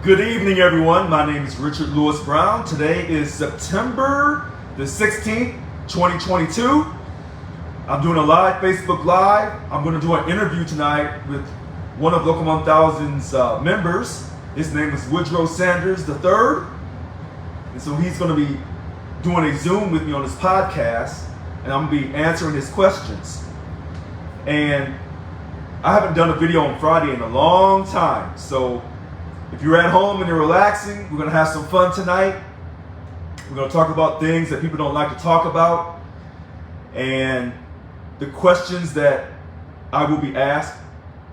Good evening, everyone. My name is Richard Lewis Brown. Today is September the 16th, 2022. I'm doing a live Facebook Live. I'm going to do an interview tonight with one of Local 1000's members. His name is Woodrow Sanders III. And so he's going to be doing a Zoom with me on this podcast, and I'm going to be answering his questions. And I haven't done a video on Friday in a long time, so if you're at home and you're relaxing, we're going to have some fun tonight. We're going to talk about things that people don't like to talk about. And the questions that I will be asked,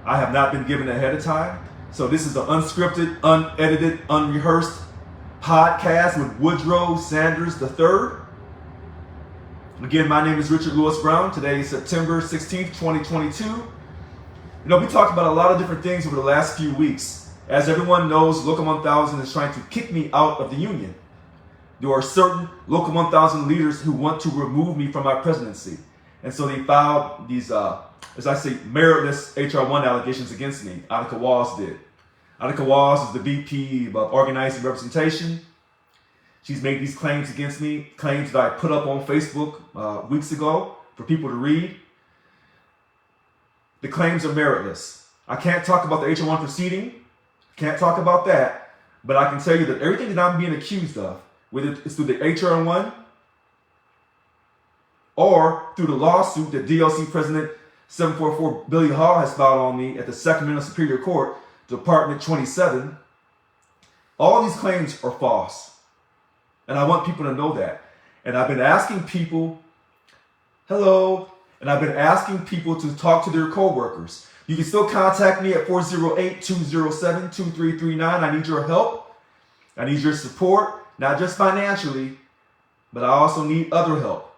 I have not been given ahead of time. So this is an unscripted, unedited, unrehearsed podcast with Woodrow Sanders III. Again, my name is Richard Lewis Brown. Today is September 16th, 2022. You know, we talked about a lot of different things over the last few weeks. As everyone knows, Local 1000 is trying to kick me out of the union. There are certain Local 1000 leaders who want to remove me from my presidency. And so they filed these, as I say, meritless HR 1 allegations against me. Annika Walls did. Annika Walls is the VP of Organizing Representation. She's made these claims against me, claims that I put up on Facebook weeks ago for people to read. The claims are meritless. I can't talk about the HR 1 proceeding. Can't talk about that, but I can tell you that everything that I'm being accused of, whether it's through the HR 1 or through the lawsuit that DLC President 744 Billy Hall has filed on me at the Sacramento Superior Court, Department 27, all these claims are false. And I want people to know that. And I've been asking people, hello, and I've been asking people to talk to their coworkers. You can still contact me at 408-207-2339. I need your help. I need your support, not just financially, but I also need other help.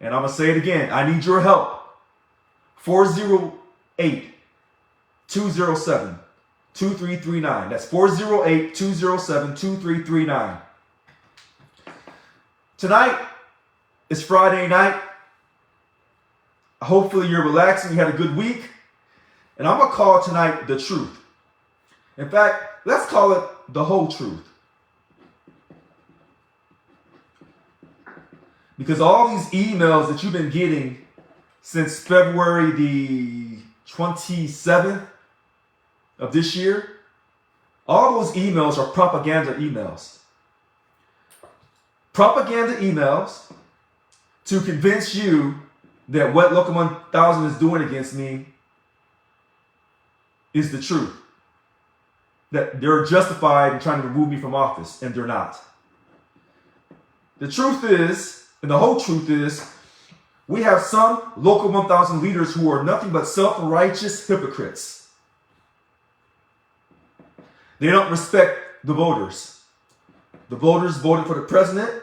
And I'm going to say it again. I need your help. 408-207-2339. That's 408-207-2339. Tonight is Friday night. Hopefully you're relaxing. You had a good week. And I'm going to call tonight the truth. In fact, let's call it the whole truth. Because all these emails that you've been getting since February the 27th of this year, all those emails are propaganda emails. Propaganda emails to convince you that what Local 1000 is doing against me is the truth. That they're justified in trying to remove me from office, and they're not. The truth is, and the whole truth is, we have some Local 1000 leaders who are nothing but self-righteous hypocrites. They don't respect the voters. The voters voted for the president,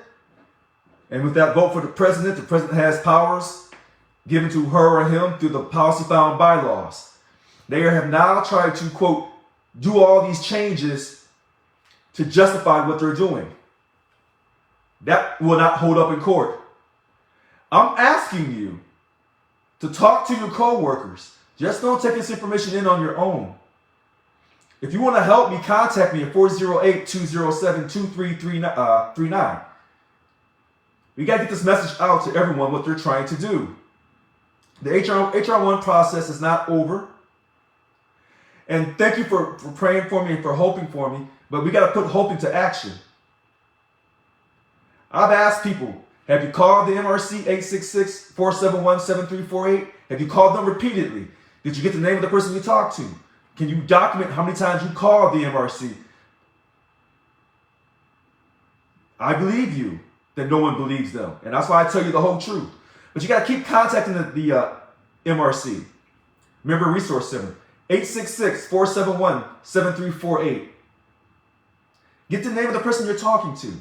and with that vote for the president has powers given to her or him through the policy-bound bylaws. They have now tried to, quote, do all these changes to justify what they're doing. That will not hold up in court. I'm asking you to talk to your coworkers. Just don't take this information in on your own. If you want to help me, contact me at 408-207-2339. We got to get this message out to everyone what they're trying to do. The HR 1 process is not over. And thank you for praying for me and for hoping for me, but we got to put hope into action. I've asked people, have you called the MRC 866-471-7348? Have you called them repeatedly? Did you get the name of the person you talked to? Can you document how many times you called the MRC? I believe you that no one believes them. And that's why I tell you the whole truth. But you got to keep contacting the MRC, Member Resource Center. 866-471-7348. Get the name of the person you're talking to.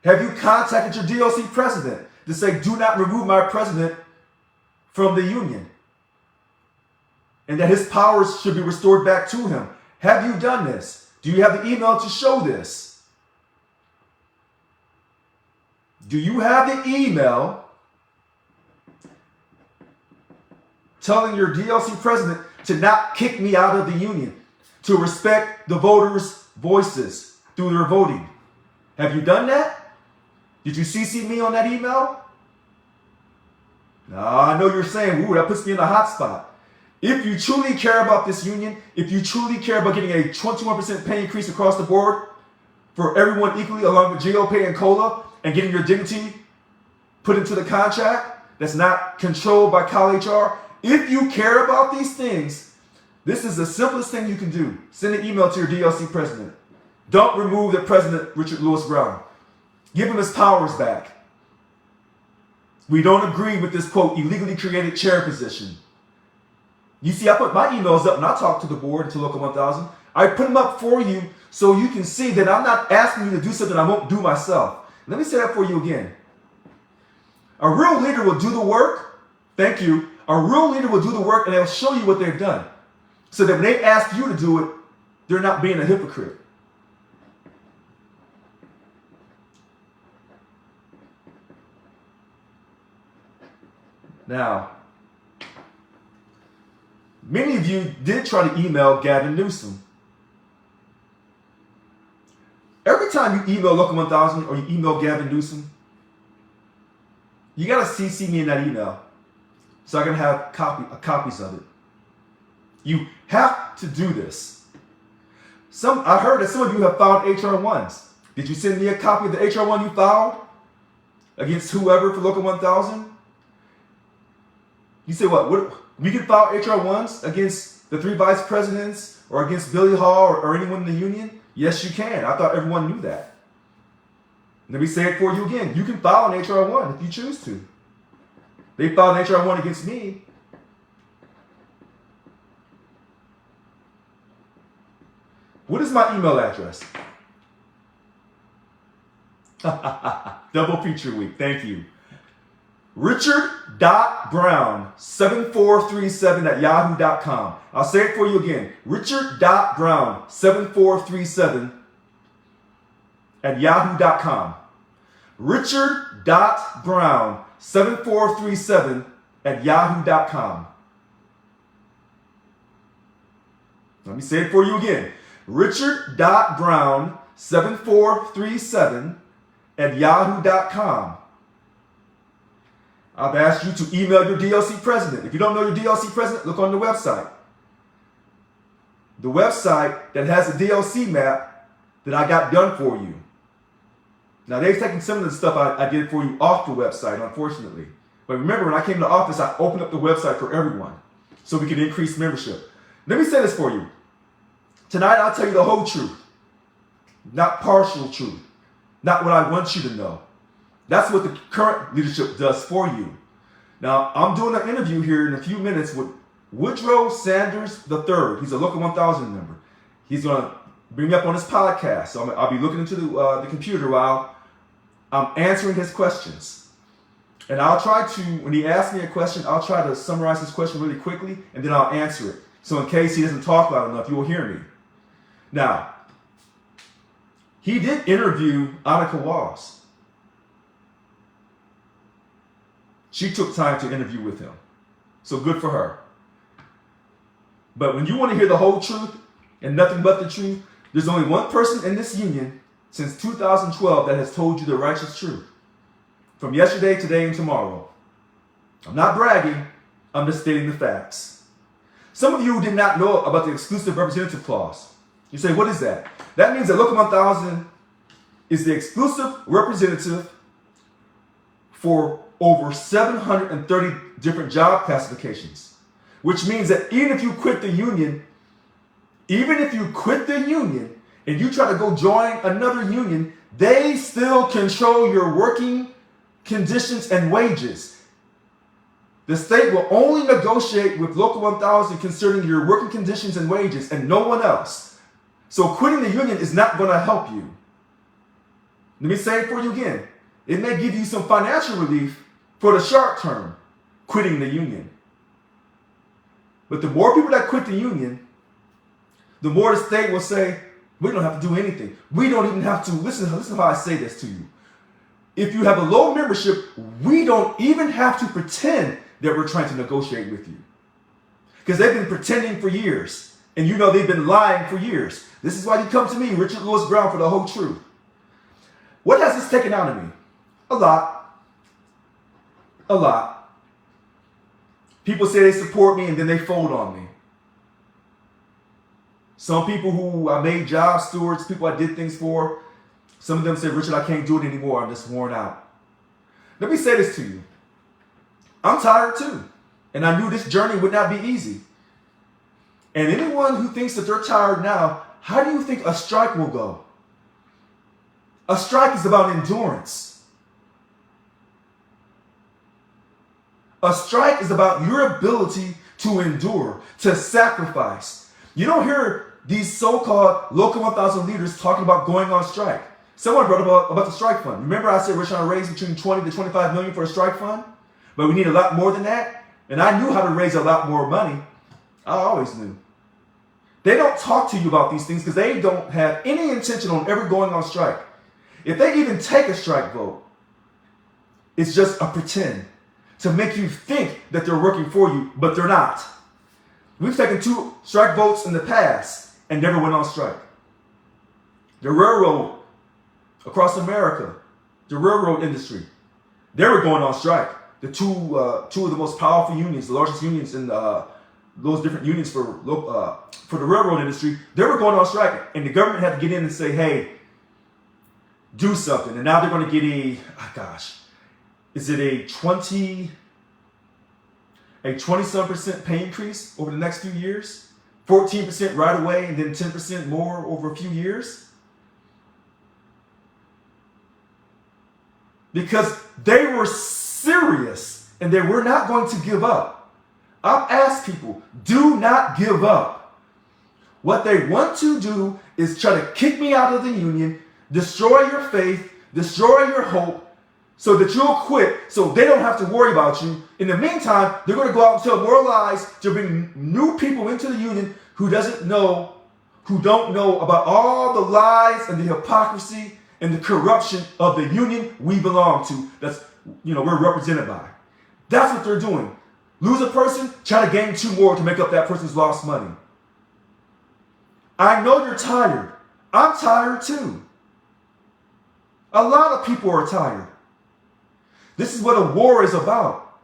Have you contacted your DLC president to say, do not remove my president from the union? And that his powers should be restored back to him. Have you done this? Do you have the email to show this? Do you have the email telling your DLC president to not kick me out of the union, to respect the voters' voices through their voting. Have you done that? Did you CC me on that email? Now, I know you're saying, ooh, that puts me in a hot spot. If you truly care about this union, if you truly care about getting a 21% pay increase across the board for everyone equally along with GOP and COLA and getting your dignity put into the contract that's not controlled by Cal HR, if you care about these things, this is the simplest thing you can do. Send an email to your DLC president. Don't remove the president, Richard Lewis Brown. Give him his powers back. We don't agree with this, quote, illegally created chair position. You see, I put my emails up and I talk to the board and to Local 1000. I put them up for you so you can see that I'm not asking you to do something I won't do myself. Let me say that for you again. A real leader will do the work. Thank you. A real leader will do the work and they'll show you what they've done. So that when they ask you to do it, they're not being a hypocrite. Now, many of you did try to email Gavin Newsom. Every time you email Local 1000 or you email Gavin Newsom, you got to CC me in that email so I can have copies of it. You have to do this. I heard that some of you have filed HR1s. Did you send me a copy of the HR1 you filed against whoever for Local 1000? You say what? We can file HR1s against the 3 vice presidents or against Billy Hall or anyone in the union? Yes, you can. I thought everyone knew that. Let me say it for you again. You can file an HR1 if you choose to. They filed an HR1 against me. What is my email address? Double feature week. Thank you. Richard.brown7437@yahoo.com. I'll say it for you again. Richard.brown7437@yahoo.com. Richard.brown7437@yahoo.com. Let me say it for you again. Richard.brown7437@yahoo.com. I've asked you to email your DLC president. If you don't know your DLC president, look on the website. The website that has a DLC map that I got done for you. Now, they've taken some of the stuff I did for you off the website, unfortunately. But remember, when I came to office, I opened up the website for everyone so we could increase membership. Let me say this for you. Tonight, I'll tell you the whole truth, not partial truth, not what I want you to know. That's what the current leadership does for you. Now, I'm doing an interview here in a few minutes with Woodrow Sanders III. He's a Local 1000 member. He's going to bring me up on his podcast. So I'll be looking into the computer while I'm answering his questions. And I'll try to, when he asks me a question, I'll try to summarize his question really quickly, and then I'll answer it. So in case he doesn't talk loud enough, you will hear me. Now, he did interview Annika Walls. She took time to interview with him. So good for her. But when you want to hear the whole truth and nothing but the truth, there's only one person in this union since 2012 that has told you the righteous truth. From yesterday, today, and tomorrow. I'm not bragging. I'm just stating the facts. Some of you did not know about the exclusive representative clause. You say, what is that? That means that Local 1000 is the exclusive representative for over 730 different job classifications, which means that even if you quit the union and you try to go join another union, they still control your working conditions and wages. The state will only negotiate with Local 1000 concerning your working conditions and wages and no one else. So quitting the union is not going to help you. Let me say it for you again. It may give you some financial relief for the short term, quitting the union. But the more people that quit the union, the more the state will say, we don't have to do anything. We don't even have to, listen how I say this to you. If you have a low membership, we don't even have to pretend that we're trying to negotiate with you. Because they've been pretending for years. And you know they've been lying for years. This is why you come to me, Richard Lewis Brown, for the whole truth. What has this taken out of me? A lot. A lot. People say they support me and then they fold on me. Some people who I made job stewards, people I did things for, some of them say, Richard, I can't do it anymore. I'm just worn out. Let me say this to you. I'm tired too. And I knew this journey would not be easy. And anyone who thinks that they're tired now, how do you think a strike will go? A strike is about endurance. A strike is about your ability to endure, to sacrifice. You don't hear these so-called Local 1000 leaders talking about going on strike. Someone brought about the strike fund. Remember I said we're trying to raise between 20 to 25 million for a strike fund? But we need a lot more than that. And I knew how to raise a lot more money. I always knew. They don't talk to you about these things because they don't have any intention on ever going on strike. If they even take a strike vote, it's just a pretend to make you think that they're working for you, but they're not. We've taken 2 strike votes in the past and never went on strike. The railroad across America, the railroad industry, they were going on strike. The two of the most powerful unions, the largest unions in those different unions for the railroad industry, they were going on strike, and the government had to get in and say, hey, do something. And now they're going to get is it a 20-some% pay increase over the next few years? 14% right away and then 10% more over a few years? Because they were serious and they were not going to give up. I've asked people, do not give up. What they want to do is try to kick me out of the union, destroy your faith, destroy your hope, so that you'll quit, so they don't have to worry about you. In the meantime, they're going to go out and tell more lies to bring new people into the union who don't know about all the lies and the hypocrisy and the corruption of the union we belong to. That's, we're represented by. That's what they're doing. Lose a person, try to gain 2 more to make up that person's lost money. I know you're tired. I'm tired too. A lot of people are tired. This is what a war is about.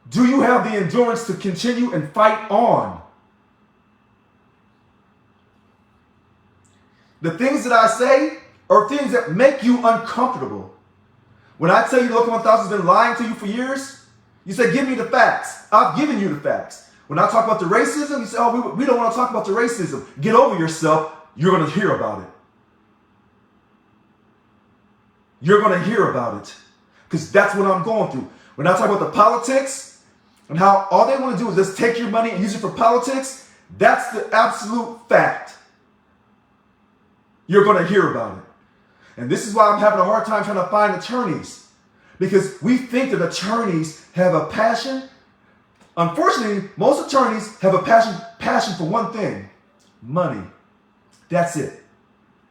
Do you have the endurance to continue and fight on? The things that I say are things that make you uncomfortable. When I tell you Local 1000 has been lying to you for years, you say, give me the facts. I've given you the facts. When I talk about the racism, you say, oh, we don't want to talk about the racism. Get over yourself. You're going to hear about it. You're going to hear about it. Because that's what I'm going through. When I talk about the politics and how all they want to do is just take your money and use it for politics, that's the absolute fact. You're going to hear about it. And this is why I'm having a hard time trying to find attorneys. Because we think that attorneys have a passion. Unfortunately, most attorneys have a passion for one thing: money. That's it.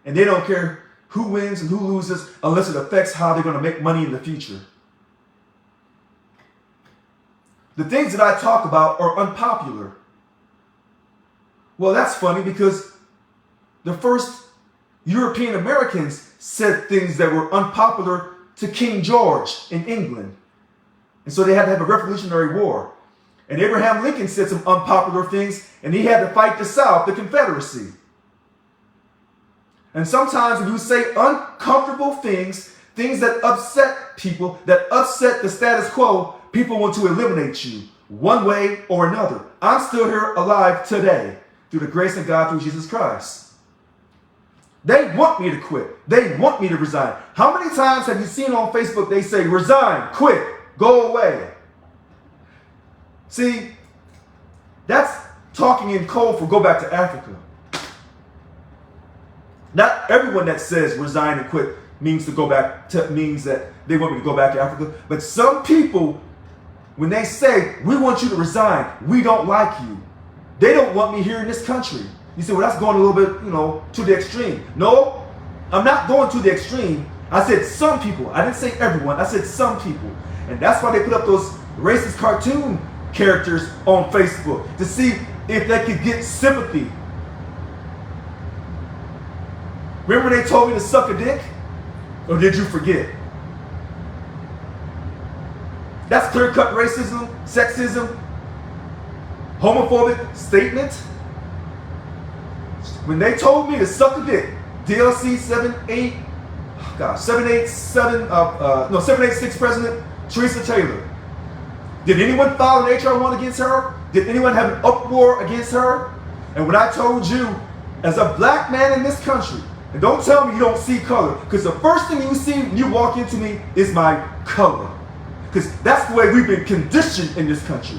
And they don't care who wins and who loses unless it affects how they're going to make money in the future. The things that I talk about are unpopular. Well, that's funny because the first European Americans said things that were unpopular to King George in England. And so they had to have a Revolutionary War. And Abraham Lincoln said some unpopular things, and he had to fight the South, the Confederacy. And sometimes when you say uncomfortable things that upset people, that upset the status quo, people want to eliminate you one way or another. I'm still here alive today through the grace of God through Jesus Christ. They want me to quit. They want me to resign. How many times have you seen on Facebook they say, resign, quit, go away? See, that's talking in code for go back to Africa. Not everyone that says resign and quit means to go back to, means that they want me to go back to Africa. But some people, when they say, we want you to resign, we don't like you, they don't want me here in this country. You say, well, that's going a little bit, to the extreme. No, I'm not going to the extreme. I said some people. I didn't say everyone. I said some people. And that's why they put up those racist cartoon characters on Facebook, to see if they could get sympathy Remember when they told me to suck a dick? Or did you forget? That's clear-cut racism, sexism, homophobic statement. When they told me to suck a dick, DLC 786 President Teresa Taylor. Did anyone file an HR 1 against her? Did anyone have an uproar against her? And when I told you, as a black man in this country, and don't tell me you don't see color, because the first thing you see when you walk into me is my color. Because that's the way we've been conditioned in this country.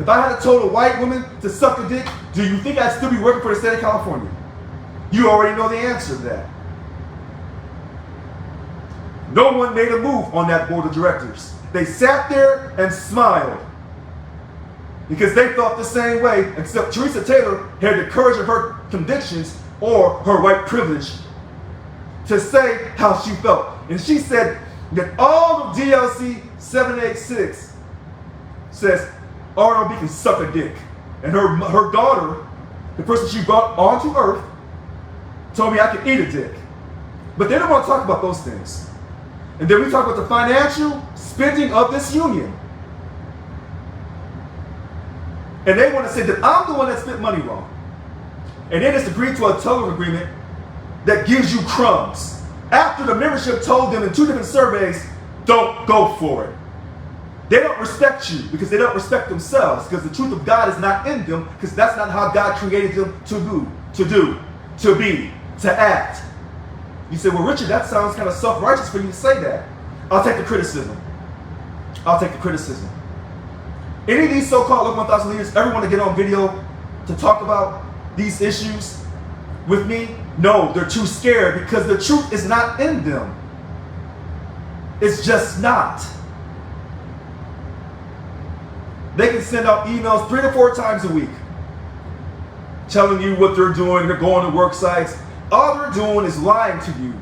If I had told a white woman to suck a dick, do you think I'd still be working for the state of California? You already know the answer to that. No one made a move on that board of directors. They sat there and smiled because they thought the same way, except Teresa Taylor had the courage of her convictions or her white privilege to say how she felt. And she said that all of DLC 786 says RLB can suck a dick. And her daughter, the person she brought onto earth, told me I could eat a dick. But they don't want to talk about those things. And then we talk about the financial spending of this union. And they want to say that I'm the one that spent money wrong. And then it's agreed to a total agreement that gives you crumbs. After the membership told them in 2 different surveys, don't go for it. They don't respect you because they don't respect themselves, because the truth of God is not in them, because that's not how God created them to be, to act. You say, well, Richard, that sounds kind of self-righteous for you to say that. I'll take the criticism. I'll take the criticism. Any of these so-called Local 1000 leaders ever want to get on video to talk about these issues with me? No, they're too scared because the truth is not in them. It's just not. They can send out emails 3 to 4 times a week telling you what they're doing. They're going to work sites. All they're doing is lying to you.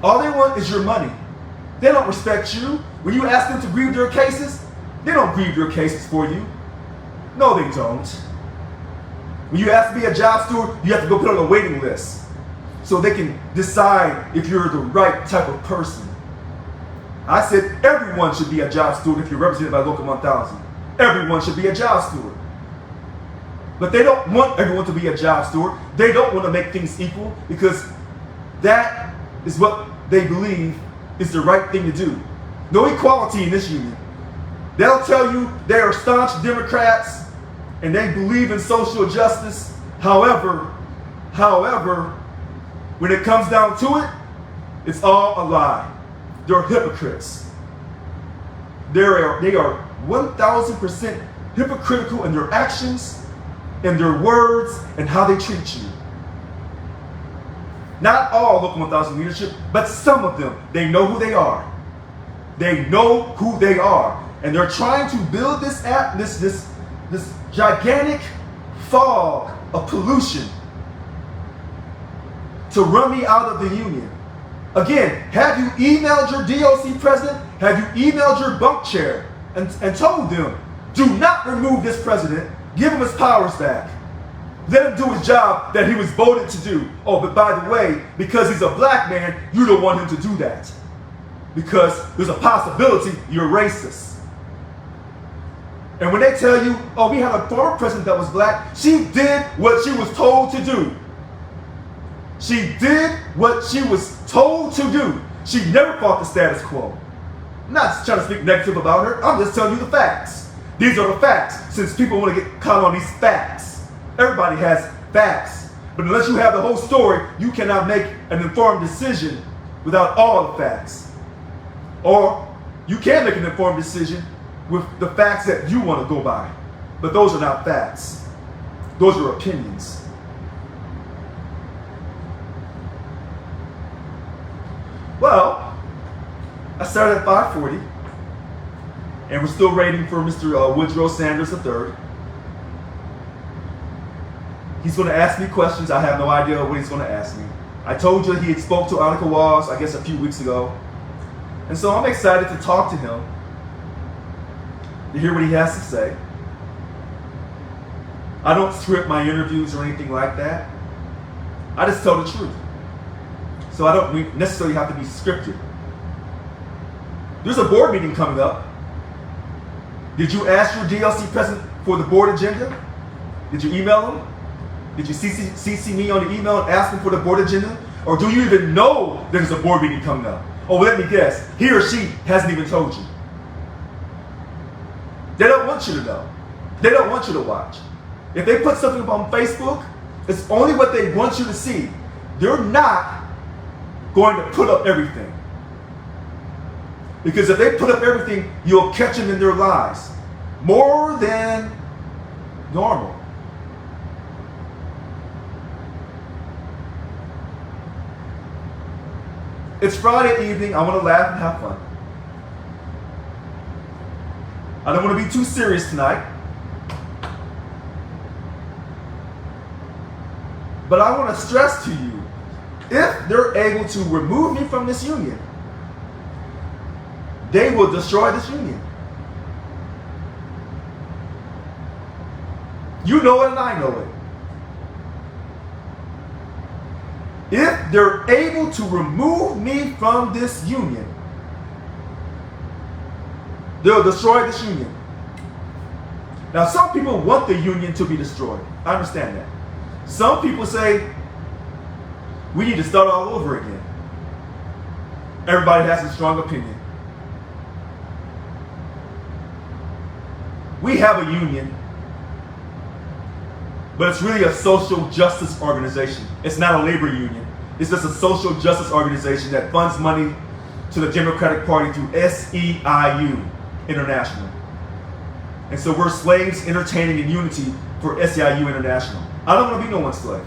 All they want is your money. They don't respect you. When you ask them to grieve their cases, they don't grieve your cases for you. No, they don't. When you ask to be a job steward, you have to go put on a waiting list so they can decide if you're the right type of person. I said everyone should be a job steward if you're represented by Local 1000. Everyone should be a job steward. But they don't want everyone to be a job steward. They don't want to make things equal because that is what they believe is the right thing to do. No equality in this union. They'll tell you they are staunch Democrats and they believe in social justice. However, when it comes down to it, it's all a lie. They're hypocrites. They are 1,000% hypocritical in their actions, in their words, and how they treat you. Not all Local 1000 leadership, but some of them. They know who they are. They know who they are. And they're trying to build this gigantic fog of pollution to run me out of the union. Again, have you emailed your DOC president? Have you emailed your bunk chair and told them, do not remove this president, give him his powers back. Let him do his job that he was voted to do. Oh, but by the way, because he's a black man, you don't want him to do that. Because there's a possibility you're racist. And when they tell you, oh, we had a former president that was black, she did what she was told to do. She did what she was told to do. She never fought the status quo. I'm not trying to speak negative about her. I'm just telling you the facts. These are the facts, since people want to get caught on these facts. Everybody has facts. But unless you have the whole story, you cannot make an informed decision without all the facts. Or you can make an informed decision with the facts that you want to go by. But those are not facts. Those are opinions. Well, I started at 5:40, and we're still waiting for Mr. Woodrow Sanders III. He's going to ask me questions. I have no idea what he's going to ask me. I told you he had spoke to Annika Walls, I guess, a few weeks ago. And so I'm excited to talk to him, to hear what he has to say. I don't script my interviews or anything like that. I just tell the truth. So I don't necessarily have to be scripted. There's a board meeting coming up. Did you ask your DLC president for the board agenda? Did you email him? Did you CC me on the email and ask him for the board agenda? Or do you even know there's a board meeting coming up? Oh, let me guess. He or she hasn't even told you. They don't want you to know. They don't want you to watch. If they put something up on Facebook, it's only what they want you to see. They're not going to put up everything. Because if they put up everything, you'll catch them in their lies. More than normal. It's Friday evening. I want to laugh and have fun. I don't want to be too serious tonight. But I want to stress to you, if they're able to remove me from this union, they will destroy this union. You know it and I know it. If they're able to remove me from this union, they'll destroy this union. Now, some people want the union to be destroyed. I understand that. Some people say, we need to start all over again. Everybody has a strong opinion. We have a union, but it's really a social justice organization. It's not a labor union. It's just a social justice organization that funds money to the Democratic Party through SEIU International. And so we're slaves entertaining in unity for SEIU International. I don't want to be no one's slave.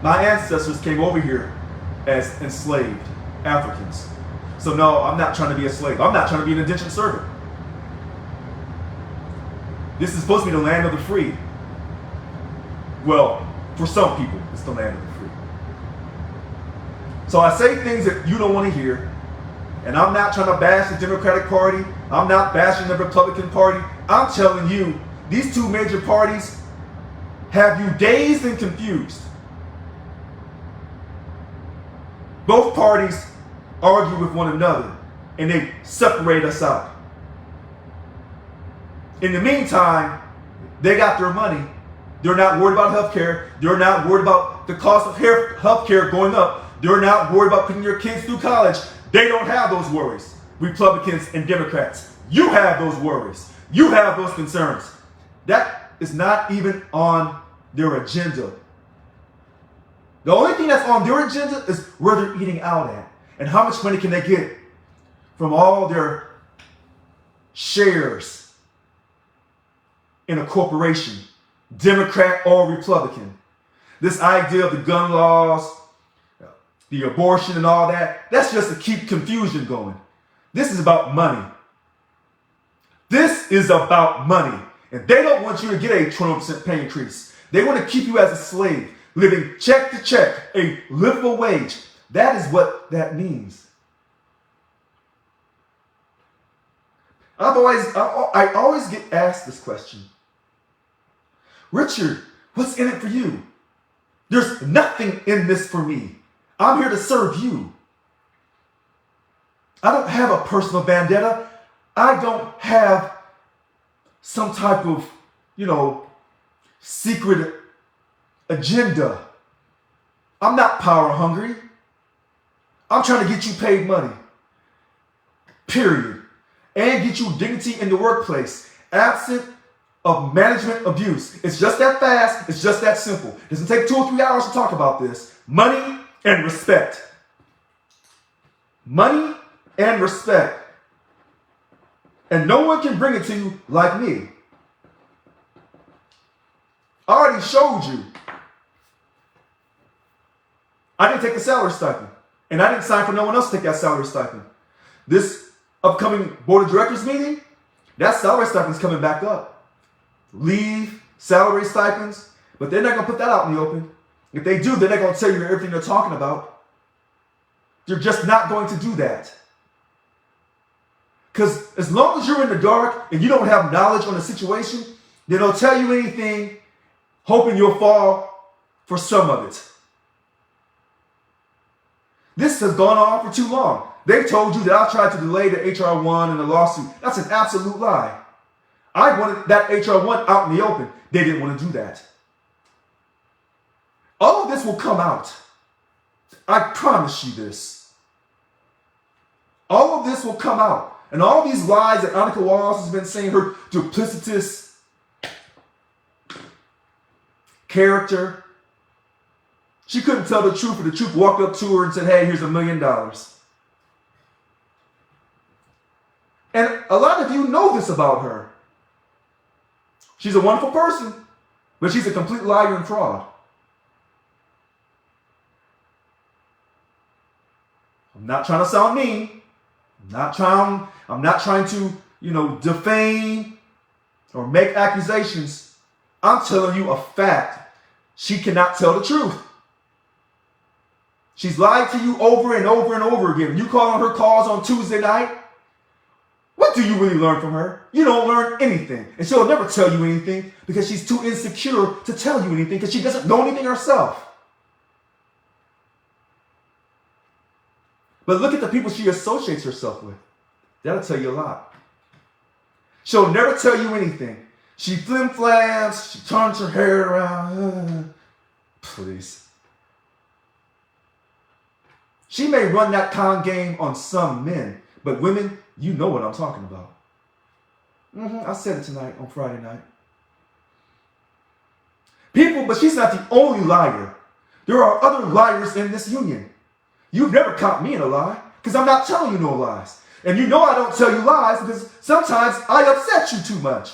My ancestors came over here as enslaved Africans. So no, I'm not trying to be a slave. I'm not trying to be an indentured servant. This is supposed to be the land of the free. Well, for some people, it's the land of the free. So I say things that you don't want to hear. And I'm not trying to bash the Democratic Party. I'm not bashing the Republican Party. I'm telling you, these two major parties have you dazed and confused. Both parties argue with one another and they separate us out. In the meantime, they got their money. They're not worried about health care. They're not worried about the cost of health care going up. They're not worried about putting your kids through college. They don't have those worries. Republicans and Democrats, you have those worries. You have those concerns. That is not even on their agenda. The only thing that's on their agenda is where they're eating out at and how much money can they get from all their shares in a corporation, Democrat or Republican. This idea of the gun laws, the abortion and all that, that's just to keep confusion going. This is about money. This is about money. And they don't want you to get a 20% pay increase. They want to keep you as a slave, living check to check, a livable wage. That is what that means. I always get asked this question. Richard, what's in it for you? There's nothing in this for me. I'm here to serve you. I don't have a personal vendetta. I don't have some type of, secret agenda. I'm not power hungry. I'm trying to get you paid money. Period. And get you dignity in the workplace, absent of management abuse. It's just that fast. It's just that simple. It doesn't take 2 or 3 hours to talk about this. Money and respect. Money and respect. And no one can bring it to you like me. I already showed you. I didn't take a salary stipend. And I didn't sign for no one else to take that salary stipend. This upcoming board of directors meeting, that salary stipend is coming back up. Leave, salary stipends, but they're not going to put that out in the open. If they do, they're not going to tell you everything they're talking about. They're just not going to do that. Because as long as you're in the dark and you don't have knowledge on the situation, they don't tell you anything, hoping you'll fall for some of it. This has gone on for too long. They've told you that I tried to delay the HR 1 and the lawsuit. That's an absolute lie. I wanted that HR 1 out in the open. They didn't want to do that. All of this will come out. I promise you this. All of this will come out. And all these lies that Annika Walls has been saying, her duplicitous character, she couldn't tell the truth, and the truth walked up to her and said, hey, here's $1 million. And a lot of you know this about her. She's a wonderful person, but she's a complete liar and fraud. I'm not trying to sound mean. I'm not trying to, defame or make accusations. I'm telling you a fact. She cannot tell the truth. She's lied to you over and over and over again. You call on her calls on Tuesday night. What do you really learn from her? You don't learn anything. And she'll never tell you anything because she's too insecure to tell you anything because she doesn't know anything herself. But look at the people she associates herself with. That'll tell you a lot. She'll never tell you anything. She flim-flams. She turns her hair around. Please. She may run that con game on some men, but women, you know what I'm talking about. I said it tonight on Friday night. People, but she's not the only liar. There are other liars in this union. You've never caught me in a lie because I'm not telling you no lies. And you know I don't tell you lies because sometimes I upset you too much.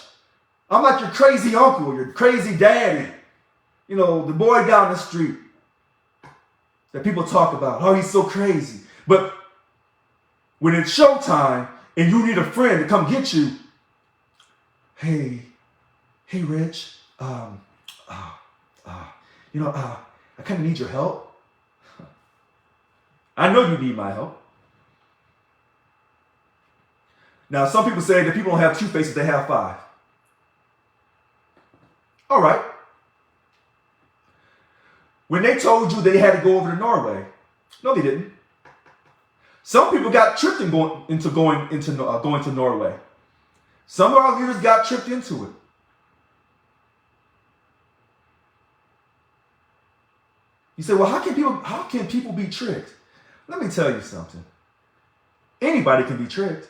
I'm like your crazy uncle, your crazy daddy. The boy down the street that people talk about. Oh, he's so crazy. But when it's showtime and you need a friend to come get you, hey, Rich, I kind of need your help. I know you need my help. Now, some people say that people don't have two faces, they have five. All right. When they told you they had to go over to Norway, no, they didn't. Some people got tricked in going to Norway. Some of our leaders got tricked into it. You say, well, how can people be tricked? Let me tell you something. Anybody can be tricked.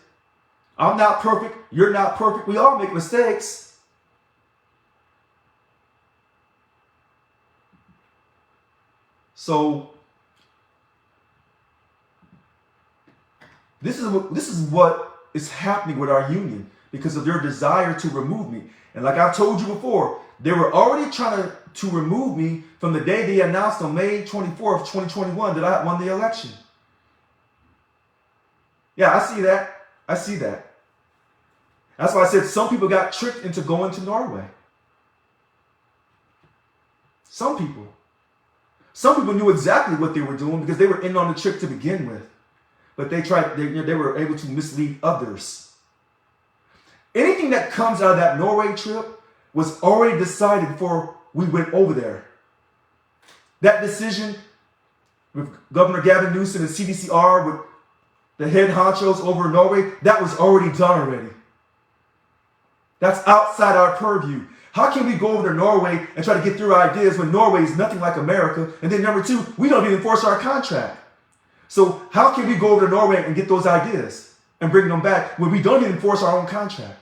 I'm not perfect. You're not perfect. We all make mistakes. So this is what is happening with our union because of their desire to remove me. And like I told you before, they were already trying to remove me from the day they announced on May 24th, 2021 that I had won the election. Yeah, I see that. That's why I said some people got tricked into going to Norway. Some people knew exactly what they were doing because they were in on the trick to begin with. But they were able to mislead others. Anything that comes out of that Norway trip was already decided before we went over there. That decision with Governor Gavin Newsom and CDCR, with the head honchos over in Norway, that was already done already. That's outside our purview. How can we go over to Norway and try to get through ideas when Norway is nothing like America? And then number two, we don't even enforce our contract. So how can we go over to Norway and get those ideas and bring them back when we don't even enforce our own contract?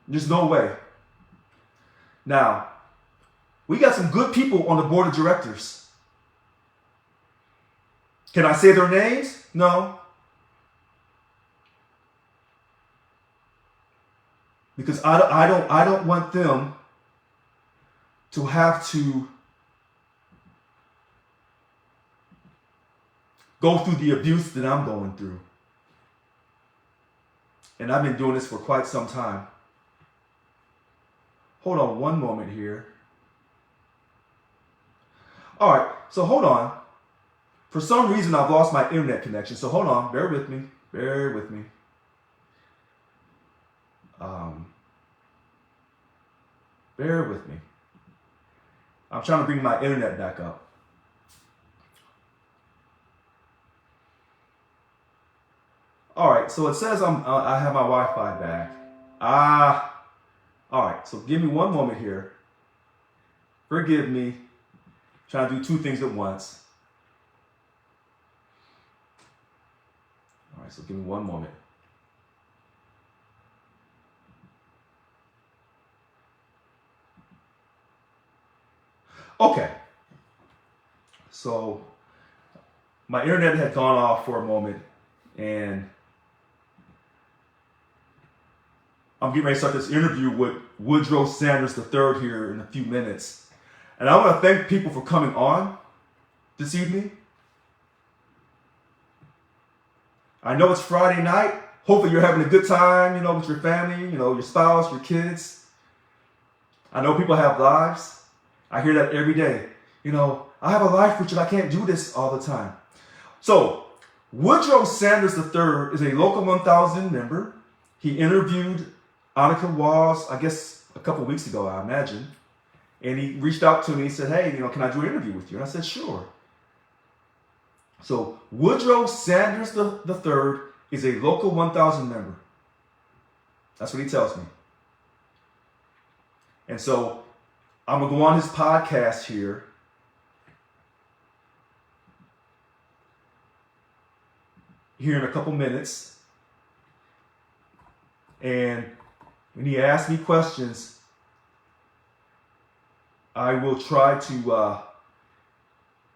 There's no way. Now, we got some good people on the board of directors. Can I say their names? No. Because I don't want them to have to go through the abuse that I'm going through. And I've been doing this for quite some time. Hold on one moment here. All right, so hold on. For some reason, I've lost my internet connection. So hold on, bear with me. Bear with me. Bear with me. I'm trying to bring my internet back up. All right, so it says I have my Wi-Fi back. All right, so give me one moment here. Forgive me. I'm trying to do two things at once. All right, so give me one moment. Okay, so my internet had gone off for a moment, and I'm getting ready to start this interview with Woodrow Sanders III here in a few minutes. And I want to thank people for coming on this evening. I know it's Friday night. Hopefully you're having a good time, with your family, your spouse, your kids. I know people have lives. I hear that every day. I have a life, Richard. I can't do this all the time. So, Woodrow Sanders III is a Local 1000 member. He interviewed Annika Walls, I guess, a couple weeks ago, I imagine. And he reached out to me and said, hey, can I do an interview with you? And I said, sure. So, Woodrow Sanders III is a Local 1000 member. That's what he tells me. And so, I'm going to go on his podcast here. Here in a couple minutes. And when he asks me questions, I will try to,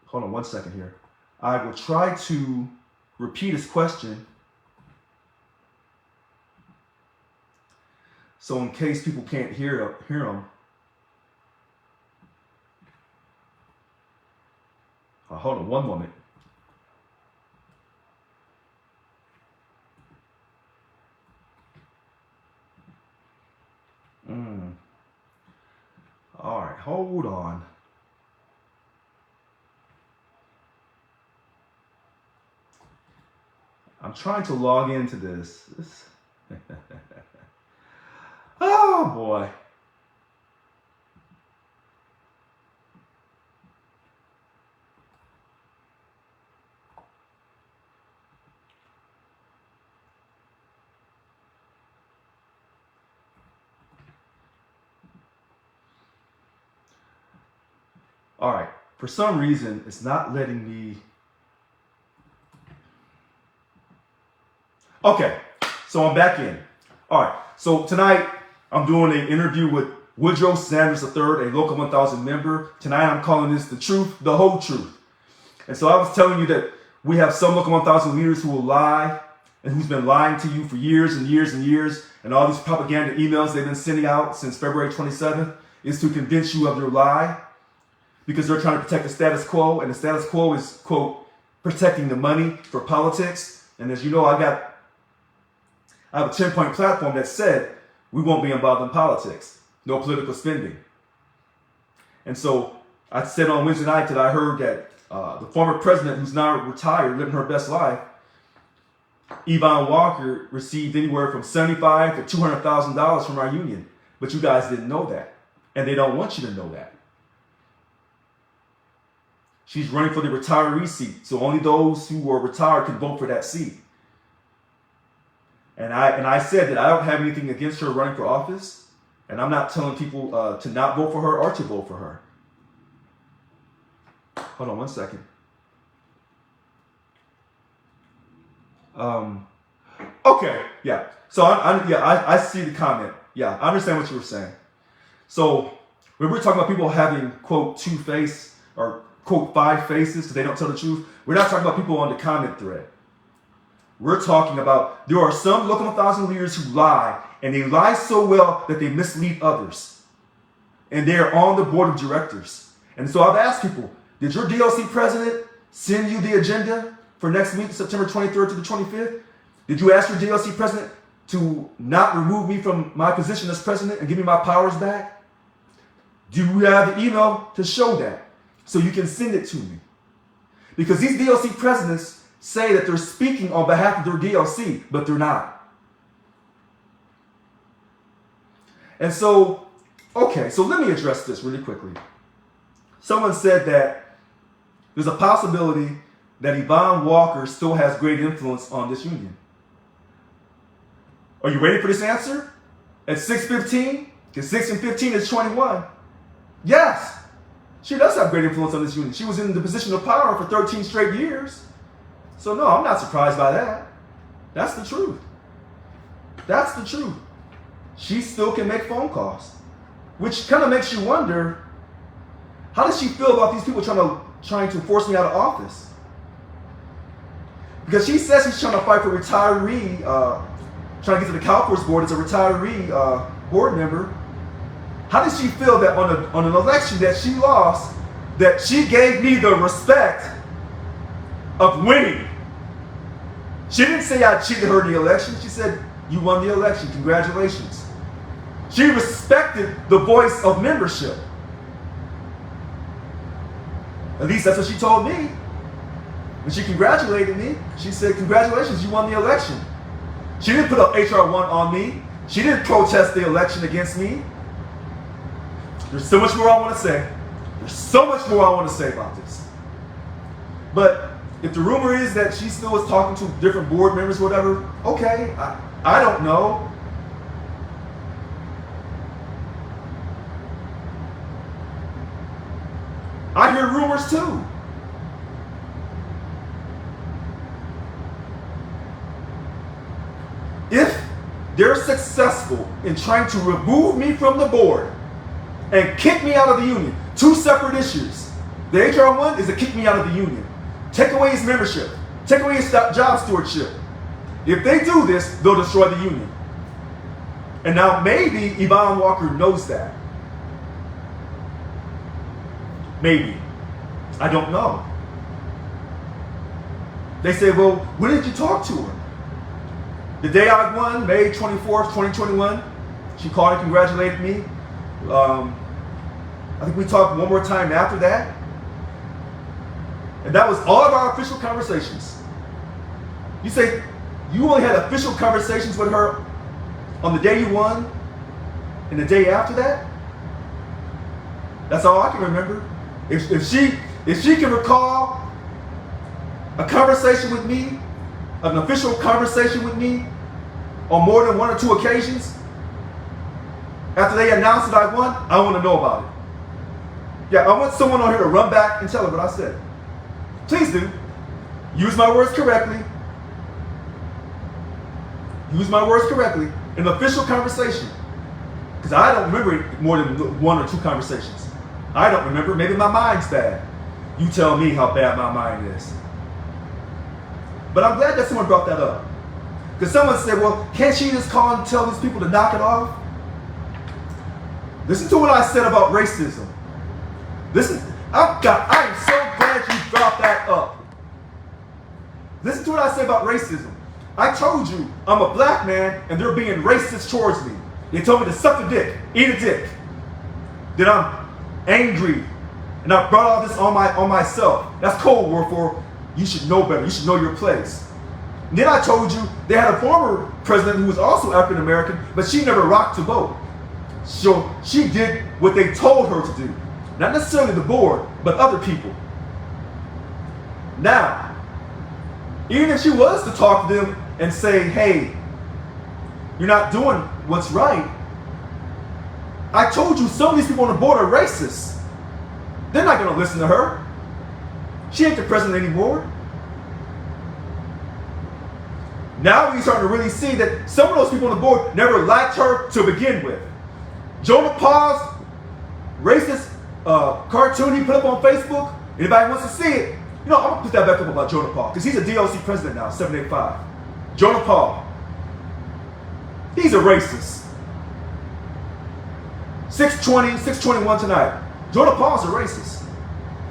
hold on one second here. I will try to repeat his question. So in case people can't hear him. Hold on one moment. All right, hold on. I'm trying to log into this. Oh boy. All right, for some reason, it's not letting me. Okay, so I'm back in. All right, so tonight I'm doing an interview with Woodrow Sanders III, a Local 1000 member. Tonight I'm calling this The Truth, the Whole Truth. And so I was telling you that we have some Local 1000 leaders who will lie and who's been lying to you for years and years and years. And all these propaganda emails they've been sending out since February 27th is to convince you of your lie. Because they're trying to protect the status quo, and the status quo is, quote, protecting the money for politics. And as you know, I have a 10-point platform that said we won't be involved in politics, no political spending. And so I said on Wednesday night that I heard that the former president, who's now retired, living her best life, Yvonne Walker, received anywhere from $75,000 to $200,000 from our union. But you guys didn't know that, and they don't want you to know that. She's running for the retiree seat, so only those who are retired can vote for that seat. And I said that I don't have anything against her running for office, and I'm not telling people to not vote for her or to vote for her. Hold on one second. Okay, yeah. So I see the comment. Yeah, I understand what you were saying. So when we're talking about people having, quote, two-face or quote, 5 faces because they don't tell the truth, we're not talking about people on the comment thread. We're talking about there are some Local 1000 leaders who lie, and they lie so well that they mislead others. And they are on the board of directors. And so I've asked people, did your DLC president send you the agenda for next week, September 23rd to the 25th? Did you ask your DLC president to not remove me from my position as president and give me my powers back? Do you have the email to show that? so you can send it to me. Because these DLC presidents say that they're speaking on behalf of their DLC, but they're not. And so, okay, so let me address this really quickly. Someone said that there's a possibility that Yvonne Walker still has great influence on this union. Are you ready for this answer? At 6:15, because 6 and 15 is 21. Yes, she does have great influence on this union. She was in the position of power for 13 straight years. So no, I'm not surprised by that. That's the truth. That's the truth. She still can make phone calls, which kind of makes you wonder, how does she feel about these people trying to force me out of office? Because she says she's trying to fight for retiree, trying to get to the CalPERS board as a retiree board member. How does she feel that on an election that she lost, that she gave me the respect of winning? She didn't say I cheated her in the election. She said, you won the election, congratulations. She respected the voice of membership. At least that's what she told me. When she congratulated me, she said, congratulations, you won the election. She didn't put up HR 1 on me. She didn't protest the election against me. There's so much more I want to say. There's so much more I want to say about this. But if the rumor is that she still is talking to different board members or whatever, okay, I don't know. I hear rumors too. If they're successful in trying to remove me from the board and kick me out of the union, two separate issues. The HR 1 is to kick me out of the union. Take away his membership. Take away his job stewardship. If they do this, they'll destroy the union. And now maybe Yvonne Walker knows that. Maybe. I don't know. They say, well, when did you talk to her? The day I won, May 24th, 2021, she called and congratulated me. I think we talked one more time after that. And that was all of our official conversations. You say you only had official conversations with her on the day you won and the day after that? That's all I can remember. If she can recall a conversation with me, an official conversation with me on more than one or two occasions, after they announced that I won, I want to know about it. Yeah, I want someone on here to run back and tell her what I said. Please do. Use my words correctly. Use my words correctly. An official conversation. Because I don't remember more than one or two conversations. I don't remember. Maybe my mind's bad. You tell me how bad my mind is. But I'm glad that someone brought that up. Because someone said, well, can't she just call and tell these people to knock it off? Listen to what I said about racism. Listen, I am so glad you brought that up. Listen to what I said about racism. I told you I'm a black man and they're being racist towards me. They told me to suck a dick, eat a dick. That I'm angry and I brought all this on myself. That's code word for you should know better. You should know your place. And then I told you they had a former president who was also African American, but she never rocked the boat. So she did what they told her to do. Not necessarily the board, but other people. Now, even if she was to talk to them and say, hey, you're not doing what's right, I told you some of these people on the board are racist. They're not going to listen to her. She ain't the president anymore. Now we're starting to really see that some of those people on the board never liked her to begin with. Jonah Paul's racist cartoon he put up on Facebook, anybody wants to see it, I'm going to put that back up about Jonah Paul, because he's a DLC president now, 785. Jonah Paul. He's a racist. 621 tonight. Jonah Paul's a racist.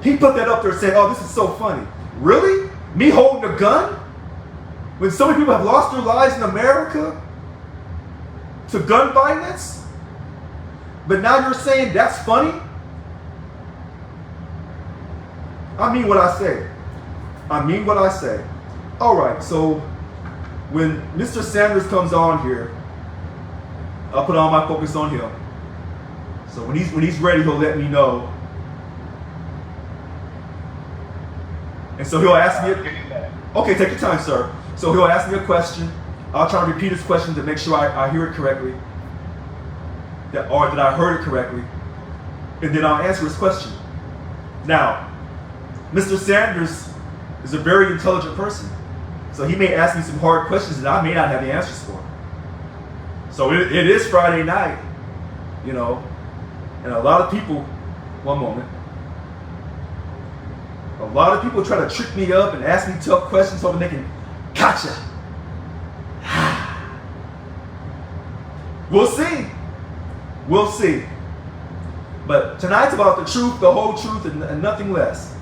He put that up there saying, oh, this is so funny. Really? Me holding a gun? When so many people have lost their lives in America to gun violence? But now you're saying that's funny? I mean what I say. I mean what I say. All right, so when Mr. Sanders comes on here, I'll put all my focus on him. So when he's ready, he'll let me know. And so he'll ask me. Okay, take your time, sir. So he'll ask me a question. I'll try to repeat his question to make sure I hear it correctly, or that I heard it correctly, and then I'll answer his question. Now, Mr. Sanders is a very intelligent person, so he may ask me some hard questions that I may not have the answers for. So it is Friday night, you know, and a lot of people, one moment, a lot of people try to trick me up and ask me tough questions hoping they can gotcha. We'll see. We'll see. But tonight's about the truth, the whole truth, and nothing less.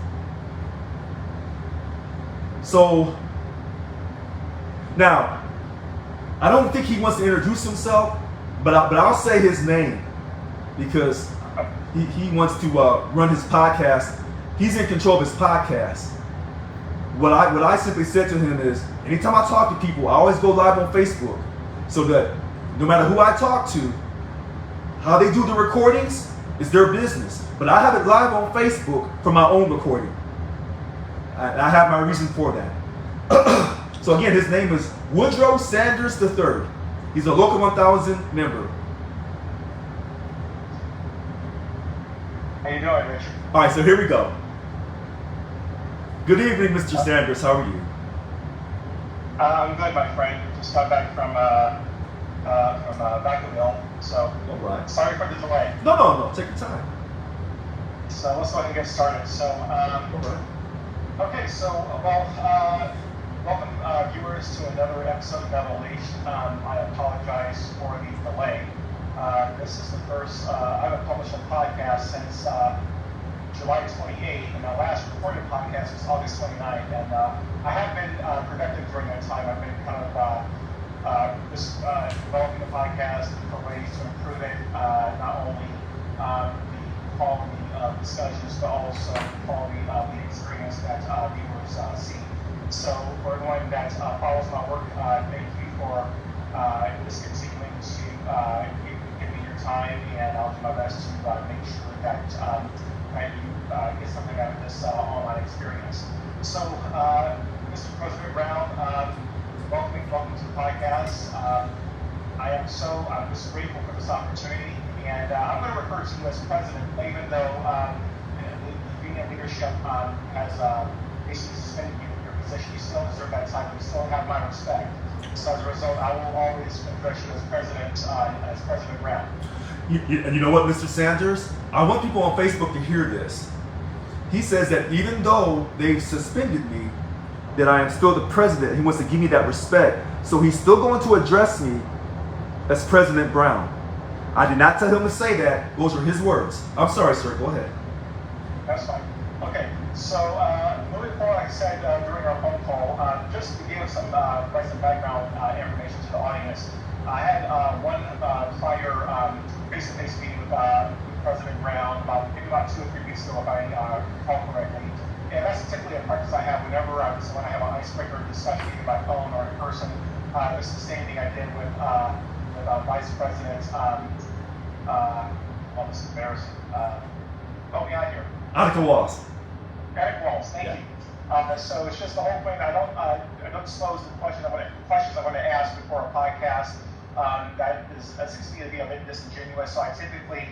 So, now, I don't think he wants to introduce himself, but I'll say his name because he wants to run his podcast. He's in control of his podcast. What I simply said to him is, anytime I talk to people, I always go live on Facebook, so that no matter who I talk to, how they do the recordings is their business. But I have it live on Facebook for my own recording. I have my reason for that. So again, his name is Woodrow Sanders III. He's a Local 1000 member. How you doing, Richard? All right, so here we go. Good evening, Mr. Sanders. How are you? I'm good, my friend. Just got back from Vacaville, so All right. sorry for the delay. No. Take your time. So let's go ahead and get started. So, All right. okay, so welcome viewers to another episode of Revelation. I apologize for the delay. This is the first, I haven't published a podcast since July 28th, and my last recorded podcast was August 29th, and I have been productive during that time. I've been kind of just developing the podcast for ways to improve it, not only the quality of discussions, but also the quality of the experience that viewers see. So for everyone that follows my work, thank you for just continuing to give me your time, and I'll do my best to make sure that you get something out of this online experience. So, Mr. President Brown, welcome to the podcast. I'm just grateful for this opportunity, and I'm going to refer to you as president, even though the union leadership has basically suspended you from your position. You still deserve that title. You still have my respect. So as a result, I will always address you as President Brown. And you know what, Mr. Sanders? I want people on Facebook to hear this. He says that even though they've suspended me, that I am still the president. He wants to give me that respect. So he's still going to address me as President Brown. I did not tell him to say that. Those were his words. I'm sorry, sir. Go ahead. That's fine. Okay. So moving forward, like I said during our phone call, just to give some background information to the audience, I had one prior face-to-face meeting with President Brown about 2 or 3 weeks ago, if I recall correctly. And that's typically a practice I have when I have an icebreaker discussion, either by phone or in person. It's the same thing I did with Vice President. This is embarrassing. Help me out here. Attica Walls. Eric Walls, thank you. So it's just the whole thing. I don't disclose the questions I'm going to ask before a podcast. That seems to me to be a bit disingenuous. So I typically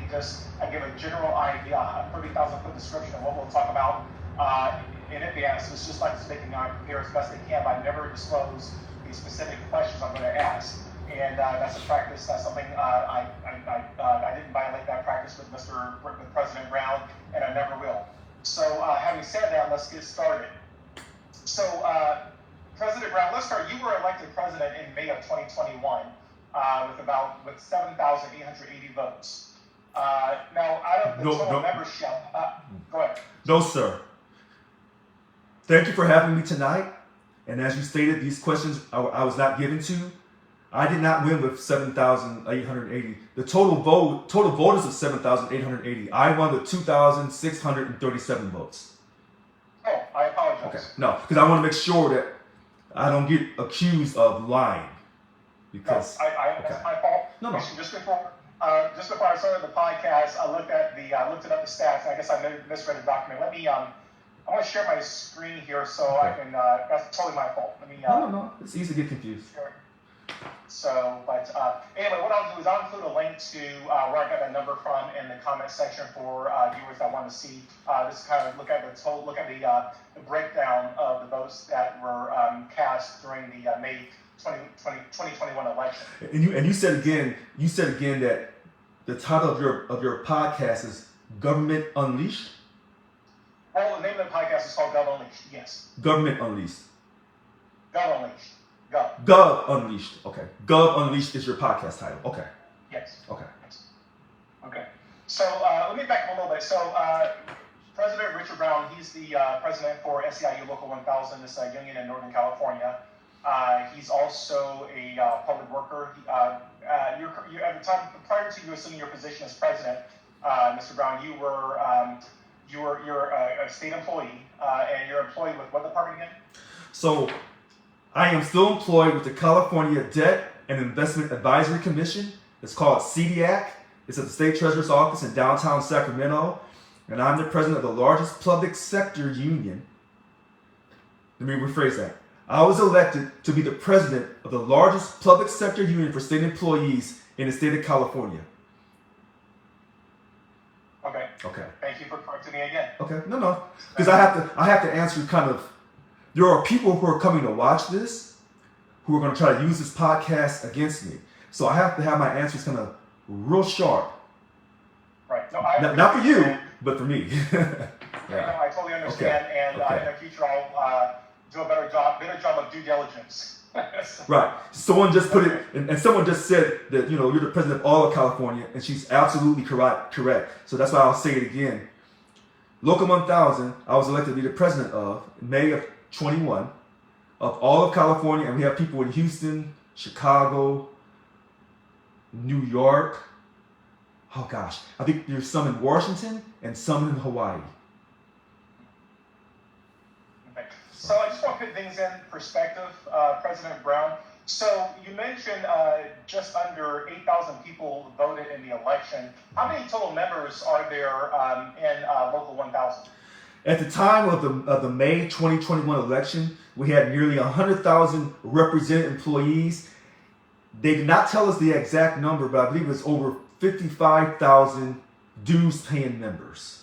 I give a general idea, a 30,000-foot description of what we'll talk about in advance. It's just like they can prepare as best they can, but I never disclose the specific questions I'm going to ask. And that's a practice. That's something I didn't violate that practice with President Brown, and I never will. So having said that, let's get started. So President Brown, let's start. You were elected president in May of 2021 with 7,880 votes. Now, out of the total membership, go ahead. No, sir. Thank you for having me tonight. And as you stated, these questions I was not given to. I did not win with 7,880. The total voters of 7,880. I won with 2,637 votes. Oh, I Okay. apologize. No, because I want to make sure that I don't get accused of lying. No, Because okay. that's my fault. No, no. Actually, just before I started the podcast, I looked up the stats, and I guess I misread the document. I want to share my screen here so I Okay. can. That's totally my fault. Let me. No. It's easy to get confused. Share. So, but anyway, what I'll do is I'll include a link to where I got that number from in the comment section for viewers that want to see this kind of look at the breakdown of the votes that were cast during the May 2021 election. And you said again that the title of your podcast is Government Unleashed? Well, the name of the podcast is called Gov Unleashed. Yes. Government Unleashed. Gov Unleashed. Gov. Gov Unleashed. Okay. Gov Unleashed is your podcast title. Okay. Yes. Okay. Okay. So let me back up a little bit. So President Richard Brown, he's the president for SEIU Local 1000, this union in Northern California. He's also a public worker. You at the time prior to you assuming your position as president, Mr. Brown, you're a state employee, and you're employed with what department again? So I am still employed with the California Debt and Investment Advisory Commission. It's called CDAC. It's at the State Treasurer's Office in downtown Sacramento. And I'm the president of the largest public sector union. Let me rephrase that. I was elected to be the president of the largest public sector union for state employees in the state of California. Okay. Okay. Thank you for correcting me again. Okay. No. Because I have to answer kind of. There are people who are coming to watch this, who are going to try to use this podcast against me. So I have to have my answers kind of real sharp. Right. No, not for you, but for me. Yeah. No, I totally understand, and in the future I'll do a better job of due diligence. Right. Someone just put it, and someone just said that you're the president of all of California, and she's absolutely correct. So that's why I'll say it again. Local 1000, I was elected to be the president of in May of 21 of all of California, and we have people in Houston, Chicago, New York. Oh gosh, I think there's some in Washington and some in Hawaii. Okay. So I just want to put things in perspective, President Brown. So you mentioned just under 8,000 people voted in the election. How many total members are there in Local 1000? At the time of the May 2021 election, we had nearly 100,000 represented employees. They did not tell us the exact number, but I believe it's over 55,000 dues-paying members.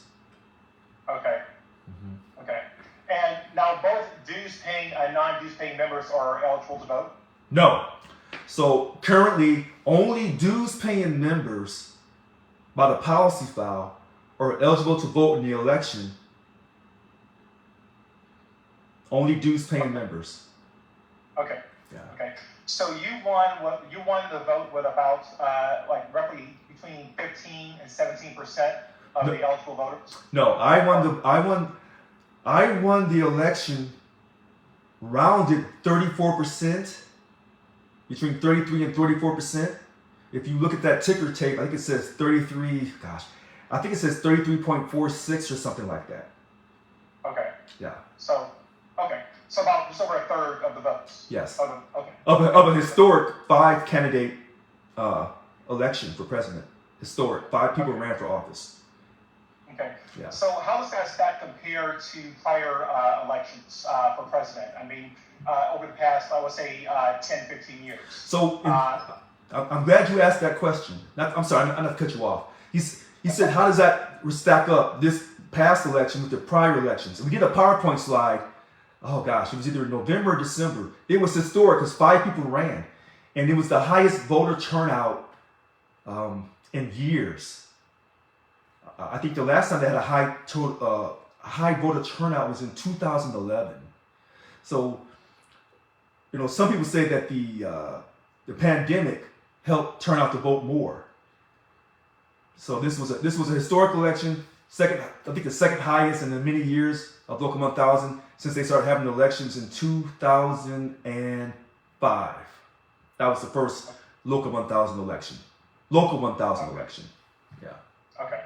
Okay. Mm-hmm. Okay. And now both dues-paying and non-dues-paying members are eligible to vote? No. So currently, only dues-paying members by the policy file are eligible to vote in the election. Only dues-paying members. Okay. Yeah. Okay. So you won the vote with about roughly between 15 and 17% of the eligible voters. No, I won the election rounded 34%, between 33 and 34%. If you look at that ticker tape, I think it says 33. Gosh, I think it says 33.46 or something like that. Okay. Yeah. So. Okay, so about just over a third of the votes. Yes. Okay. Of a historic 5-candidate election for president. Historic. 5 people ran for office. Okay. Yeah. So how does that stat compare to prior elections for president? I mean, over the past, I would say, 10, 15 years. So I'm glad you asked that question. I'm sorry, I'm not to cut you off. He said, how does that stack up this past election with the prior elections? And we did a PowerPoint slide. Oh gosh, it was either November or December. It was historic because 5 people ran. And it was the highest voter turnout in years. I think the last time they had a high voter turnout was in 2011. So, some people say that the pandemic helped turn out the vote more. So this was a historic election. I think the second highest in the many years of Local 1000 since they started having elections in 2005. That was the first Local 1000 election. Local 1000 election. Yeah. Okay.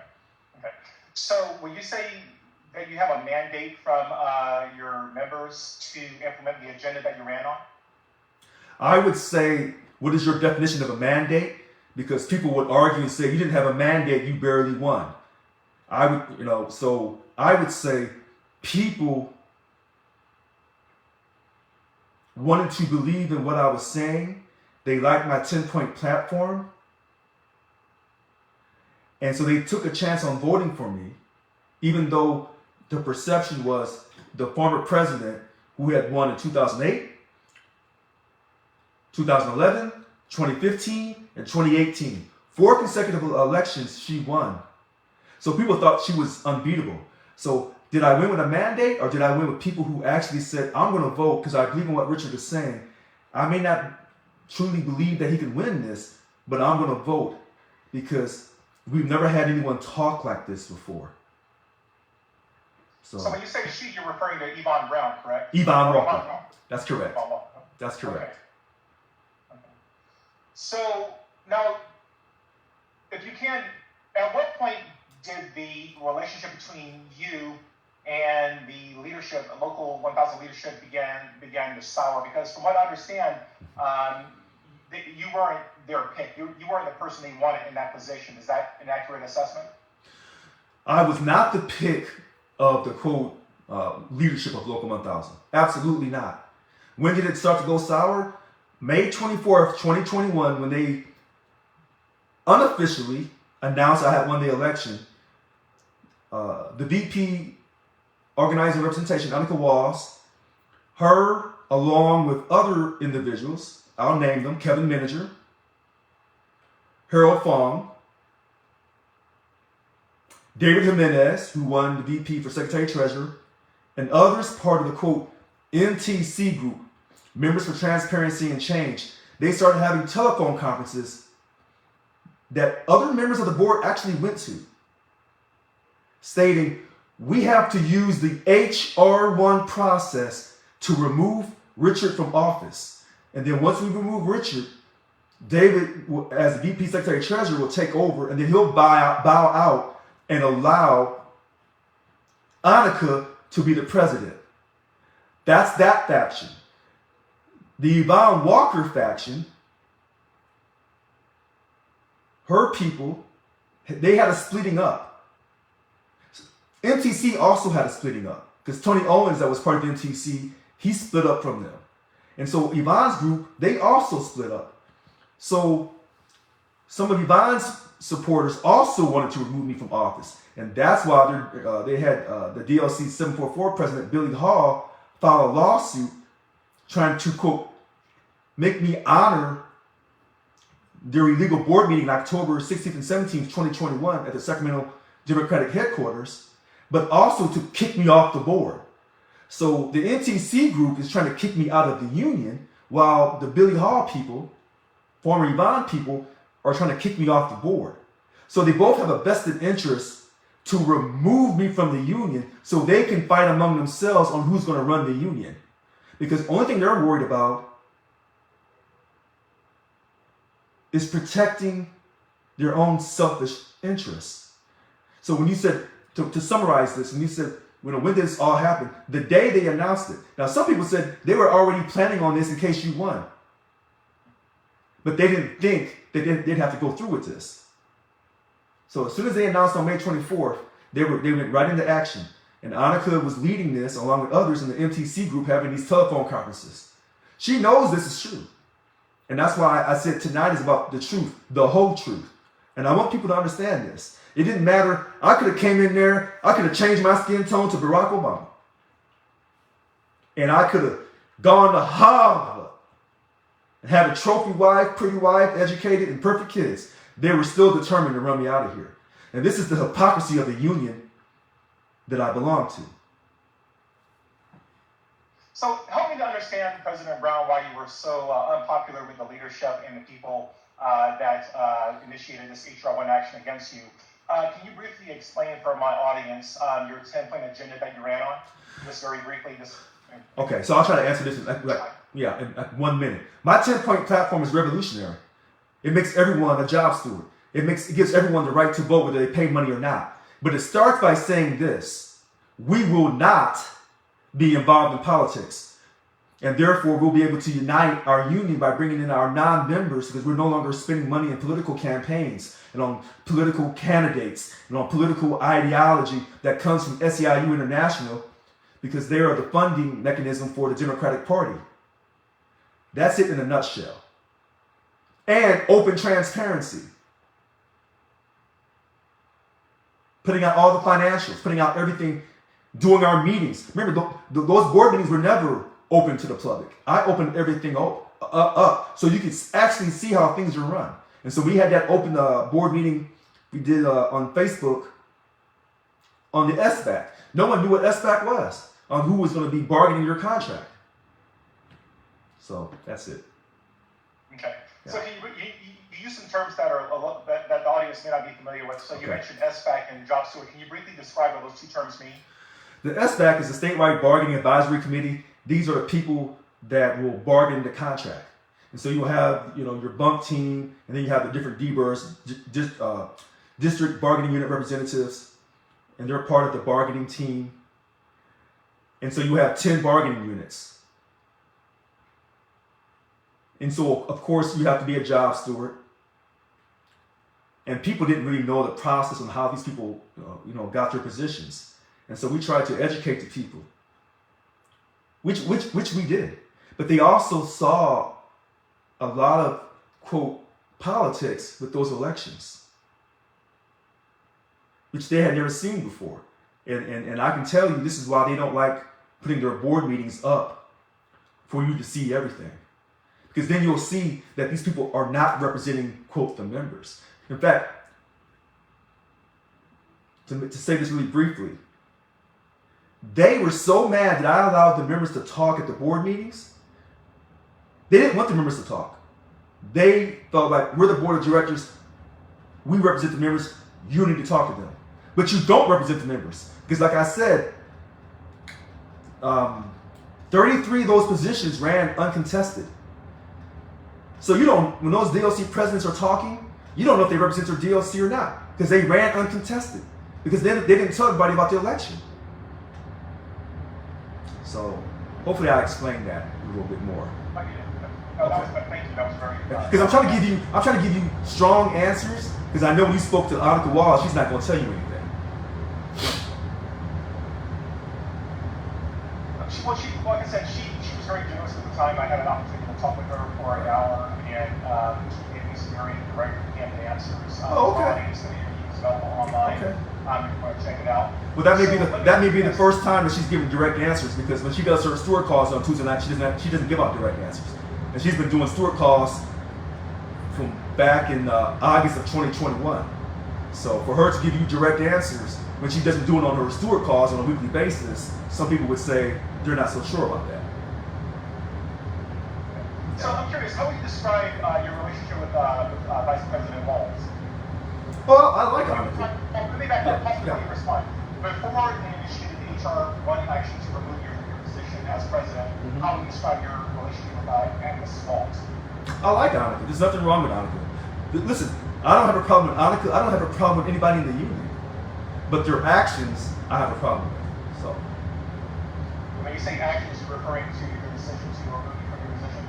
So when you say that you have a mandate from your members to implement the agenda that you ran on? I would say, what is your definition of a mandate? Because people would argue and say, you didn't have a mandate, you barely won. I would say people wanted to believe in what I was saying. They liked my 10-point platform. And so they took a chance on voting for me, even though the perception was the former president who had won in 2008, 2011, 2015, and 2018. 4 consecutive elections she won. So people thought she was unbeatable. So did I win with a mandate, or did I win with people who actually said, I'm going to vote because I believe in what Richard is saying. I may not truly believe that he can win this, but I'm going to vote because we've never had anyone talk like this before. So when you say she, you're referring to Yvonne Brown, correct? Yvonne Walker. That's correct. Yvonne Walker. That's correct. Okay. So now, if you can, at what point did the relationship between you and the leadership, the local 1000 leadership began to sour? Because from what I understand, you weren't their pick. You weren't the person they wanted in that position. Is that an accurate assessment? I was not the pick of the quote leadership of Local 1000. Absolutely not. When did it start to go sour? May 24th, 2021, when they unofficially announced I had won the election. The VP organizing representation, Annika Walls, her along with other individuals, I'll name them, Kevin Miniger, Harold Fong, David Jimenez, who won the VP for Secretary Treasurer, and others part of the quote NTC group, Members for Transparency and Change. They started having telephone conferences that other members of the board actually went to, stating, we have to use the HR1 process to remove Richard from office. And then once we remove Richard, David, as the VP Secretary Treasurer, will take over, and then he'll bow out and allow Annika to be the president. That's that faction. The Yvonne Walker faction, her people, they had a splitting up. MTC also had a splitting up because Tony Owens, that was part of the MTC, he split up from them. And so Yvonne's group, they also split up. So some of Yvonne's supporters also wanted to remove me from office. And that's why they had the DLC 744 president, Billy Hall, file a lawsuit trying to, quote, make me honor their illegal board meeting October 16th and 17th, 2021 at the Sacramento Democratic headquarters, but also to kick me off the board. So the NTC group is trying to kick me out of the union, while the Billy Hall people, former Yvonne people, are trying to kick me off the board. So they both have a vested interest to remove me from the union so they can fight among themselves on who's going to run the union. Because the only thing they're worried about is protecting their own selfish interests. So when you said, to summarize this, when you said, when did this all happen? The day they announced it. Now, some people said they were already planning on this in case you won. But they didn't think that they'd have to go through with this. So as soon as they announced on May 24th, they went right into action. And Annika was leading this along with others in the MTC group, having these telephone conferences. She knows this is true. And that's why I said tonight is about the truth, the whole truth. And I want people to understand this. It didn't matter. I could have came in there. I could have changed my skin tone to Barack Obama. And I could have gone to Harvard and had a trophy wife, pretty wife, educated, and perfect kids. They were still determined to run me out of here. And this is the hypocrisy of the union that I belong to. So help me to understand, President Brown, why you were so unpopular with the leadership and the people that initiated this HR1 action against you. Can you briefly explain for my audience your 10-point agenda that you ran on? Just very briefly. Okay, so I'll try to answer this in 1 minute. My 10-point platform is revolutionary. It makes everyone a job steward. It gives everyone the right to vote whether they pay money or not. But it starts by saying this: we will not be involved in politics. And therefore, we'll be able to unite our union by bringing in our non-members, because we're no longer spending money in political campaigns and on political candidates and on political ideology that comes from SEIU International, because they are the funding mechanism for the Democratic Party. That's it in a nutshell. And open transparency. Putting out all the financials, putting out everything, doing our meetings. Remember, those board meetings were never open to the public. I opened everything up so you could actually see how things are run. And so we had that open board meeting we did on Facebook on the SBAC. No one knew what SBAC was, on who was going to be bargaining your contract. So that's it. Okay. Yeah. So you use some terms that are that the audience may not be familiar with. So you mentioned SBAC and job steward. Can you briefly describe what those two terms mean? The SBAC is the Statewide Bargaining Advisory Committee. These are the people that will bargain the contract. And so you'll have, your bump team, and then you have the different DBERs, district bargaining unit representatives, and they're part of the bargaining team. And so you have 10 bargaining units. And so, of course, you have to be a job steward. And people didn't really know the process on how these people, got their positions. And so we tried to educate the people, which we did. But they also saw a lot of, quote, politics with those elections, which they had never seen before. And I can tell you, this is why they don't like putting their board meetings up for you to see everything. Because then you'll see that these people are not representing, quote, the members. In fact, to say this really briefly, they were so mad that I allowed the members to talk at the board meetings. They didn't want the members to talk. They felt like, we're the board of directors, we represent the members, you need to talk to them. But you don't represent the members. Because like I said, 33 of those positions ran uncontested. So when those DLC presidents are talking, you don't know if they represent their DLC or not, because they ran uncontested, because they didn't tell everybody about the election. So hopefully I explained that a little bit more. Thank you. That was very. Because I'm trying to give you strong answers, because I know when you spoke to Annika Wall, she's not going to tell you anything. Like I said, she was very generous at the time. I had an opportunity to talk with her for an hour, and she gave me some very direct and answers. Okay. It's available online. Okay. If you want to check it out. Well, that may be the first time that she's giving direct answers, because when she does her steward calls on Tuesday night, she doesn't give out direct answers, and she's been doing steward calls from back in August of 2021. So for her to give you direct answers when she doesn't do it on her steward calls on a weekly basis, some people would say they're not so sure about that. So I'm curious, how would you describe your relationship with Vice President Walz? Well, I like Annika. Let me back up. Possibly you respond. Before they initiated the HR one action to remove your position as president, how would you describe your relationship with Mrs. Walz? I like Annika. There's nothing wrong with Annika. Listen, I don't have a problem with Annika. I don't have a problem with anybody in the union. But their actions, I have a problem with. So. When you say actions, you're referring to your decision to remove you from your position?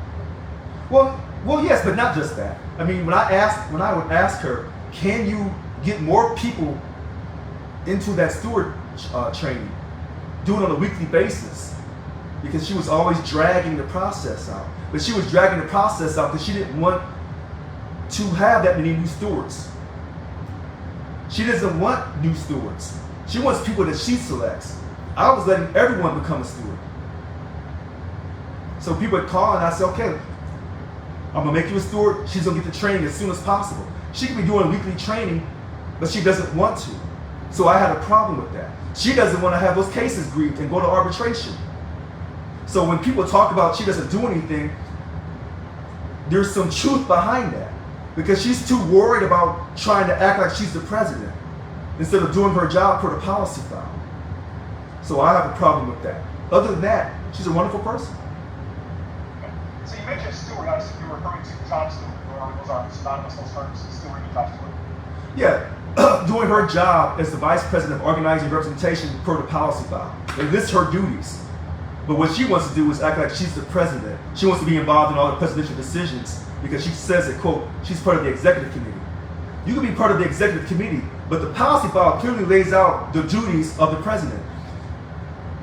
Well, yes, but not just that. I mean, when I would ask her, can you get more people into that steward training, do it on a weekly basis? Because she was always dragging the process out. But she was dragging the process out because she didn't want to have that many new stewards. She doesn't want new stewards. She wants people that she selects. I was letting everyone become a steward. So people would call and I said, okay, I'm gonna make you a steward. She's gonna get the training as soon as possible. She could be doing weekly training, but she doesn't want to. So I had a problem with that. She doesn't want to have those cases grieved and go to arbitration. So when people talk about she doesn't do anything, there's some truth behind that. Because she's too worried about trying to act like she's the president instead of doing her job per the policy file. So I have a problem with that. Other than that, she's a wonderful person. Okay. So you mentioned steward. Obviously, you're referring to job steward. Those are synonymous, those terms, steward and job steward. Yeah, doing her job as the Vice President of Organizing Representation per the policy file. It lists her duties. But what she wants to do is act like she's the president. She wants to be involved in all the presidential decisions because she says that, quote, she's part of the executive committee. You can be part of the executive committee, but the policy file clearly lays out the duties of the president.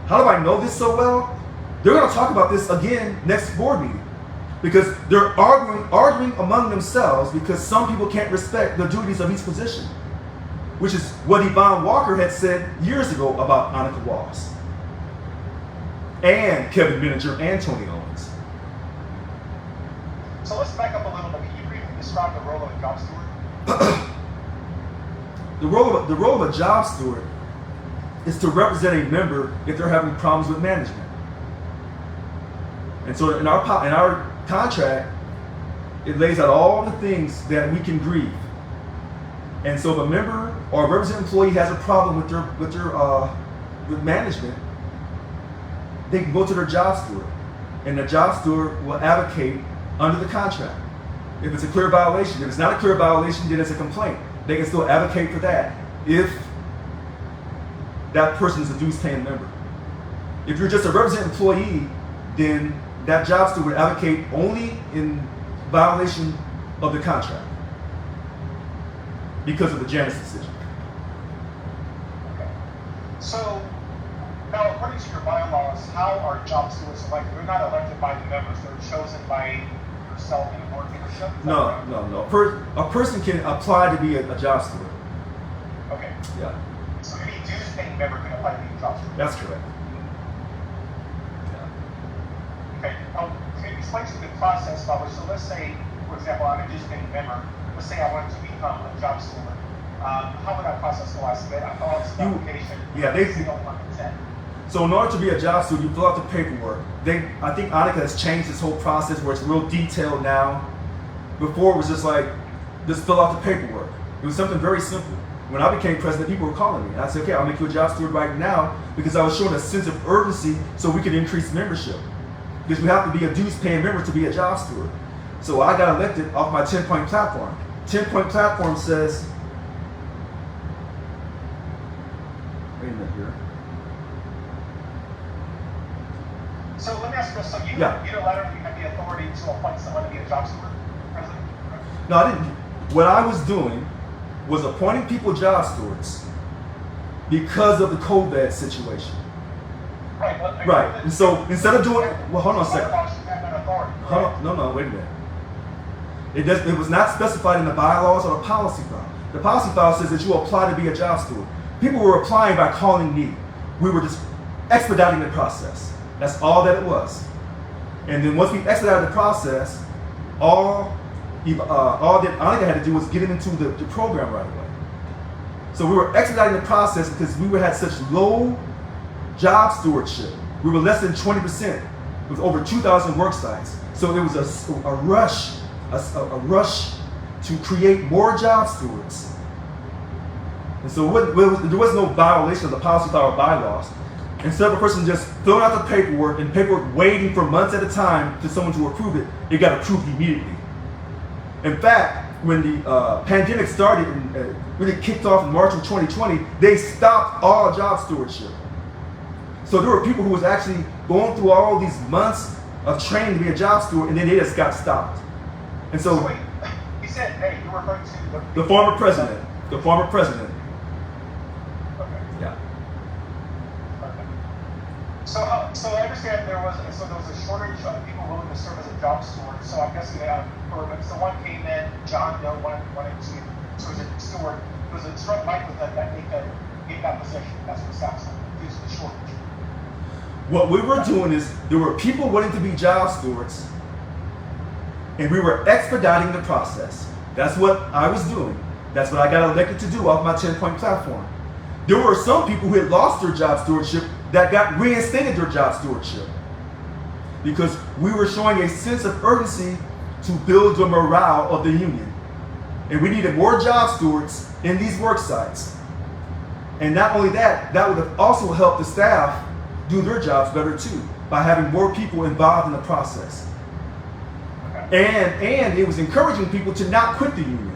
How do I know this so well? They're going to talk about this again next board meeting because they're arguing among themselves because some people can't respect the duties of each position, which is what Yvonne Walker had said years ago about Annika Walls and Kevin Benninger and Tony Owens. So let's back up a little bit. Can you briefly describe the role of a job steward? The role of a job steward is to represent a member if they're having problems with management. And so in our contract, it lays out all the things that we can grieve. And so if a member or a representative employee has a problem with management, they can go to their job steward, and the job steward will advocate under the contract. If it's a clear violation, if it's not a clear violation, then it's a complaint. They can still advocate for that if that person is a dues-paying member. If you're just a representative employee, then that job steward would advocate only in violation of the contract because of the Janus decision. Okay. So now, according to your bylaws, how are job stewards elected? They're not elected by the members; they're chosen by yourself and the board leadership. No. A person can apply to be a job steward. Okay. Yeah. So any dues-paying member can apply to be a job steward. That's correct. Okay. Can you explain to me the process, Bob? So let's say, for example, I'm a dues-paying member. Let's say I wanted to become a job steward. How would that process go? I submit an application. They don't want consent. So in order to be a job steward, you fill out the paperwork. I think Annika has changed this whole process where it's real detailed now. Before it was just like, just fill out the paperwork. It was something very simple. When I became president, people were calling me. And I said, okay, I'll make you a job steward right now because I was showing a sense of urgency so we could increase membership. Because we have to be a dues-paying member to be a job steward. So I got elected off my 10-point platform. 10-point platform says, wait a minute here. So let me ask you this. So you unilaterally had the authority to appoint someone to be a job steward, president? No, I didn't. What I was doing was appointing people job stewards because of the COVID situation. Right. But Right. And so instead of doing, well, hold on a second. Hold on. No, wait a minute. It was not specified in the bylaws or the policy file. The policy file says that you apply to be a job steward. People were applying by calling me. We were just expediting the process. That's all that it was. And then once we expedited the process, all that Annika had to do was get it into the program right away. So we were expediting the process because we had such low job stewardship. We were less than 20%. It was over 2,000 work sites. So it was a rush to create more job stewards. And so there was no violation of the policy file or bylaws. Instead of a person just filling out the paperwork and paperwork waiting for months at a time for someone to approve it, it got approved immediately. In fact, when the pandemic started and really kicked off in March of 2020, they stopped all job stewardship. So there were people who was actually going through all these months of training to be a job steward, and then they just got stopped. And so wait, you said, hey, you were referring to the former president. The former president. Okay. Yeah. So I understand there was a shortage of people willing to serve as a job steward. So I'm guessing when someone came in, John Doe wanted to serve as a steward, it was a strong light with that made that position. That's what sounds like, due to the shortage. What we were doing is there were people willing to be job stewards, and we were expediting the process. That's what I was doing. That's what I got elected to do off my 10-point platform. There were some people who had lost their job stewardship that got reinstated their job stewardship because we were showing a sense of urgency to build the morale of the union. And we needed more job stewards in these work sites. And not only that, that would have also helped the staff do their jobs better too by having more people involved in the process. And it was encouraging people to not quit the union.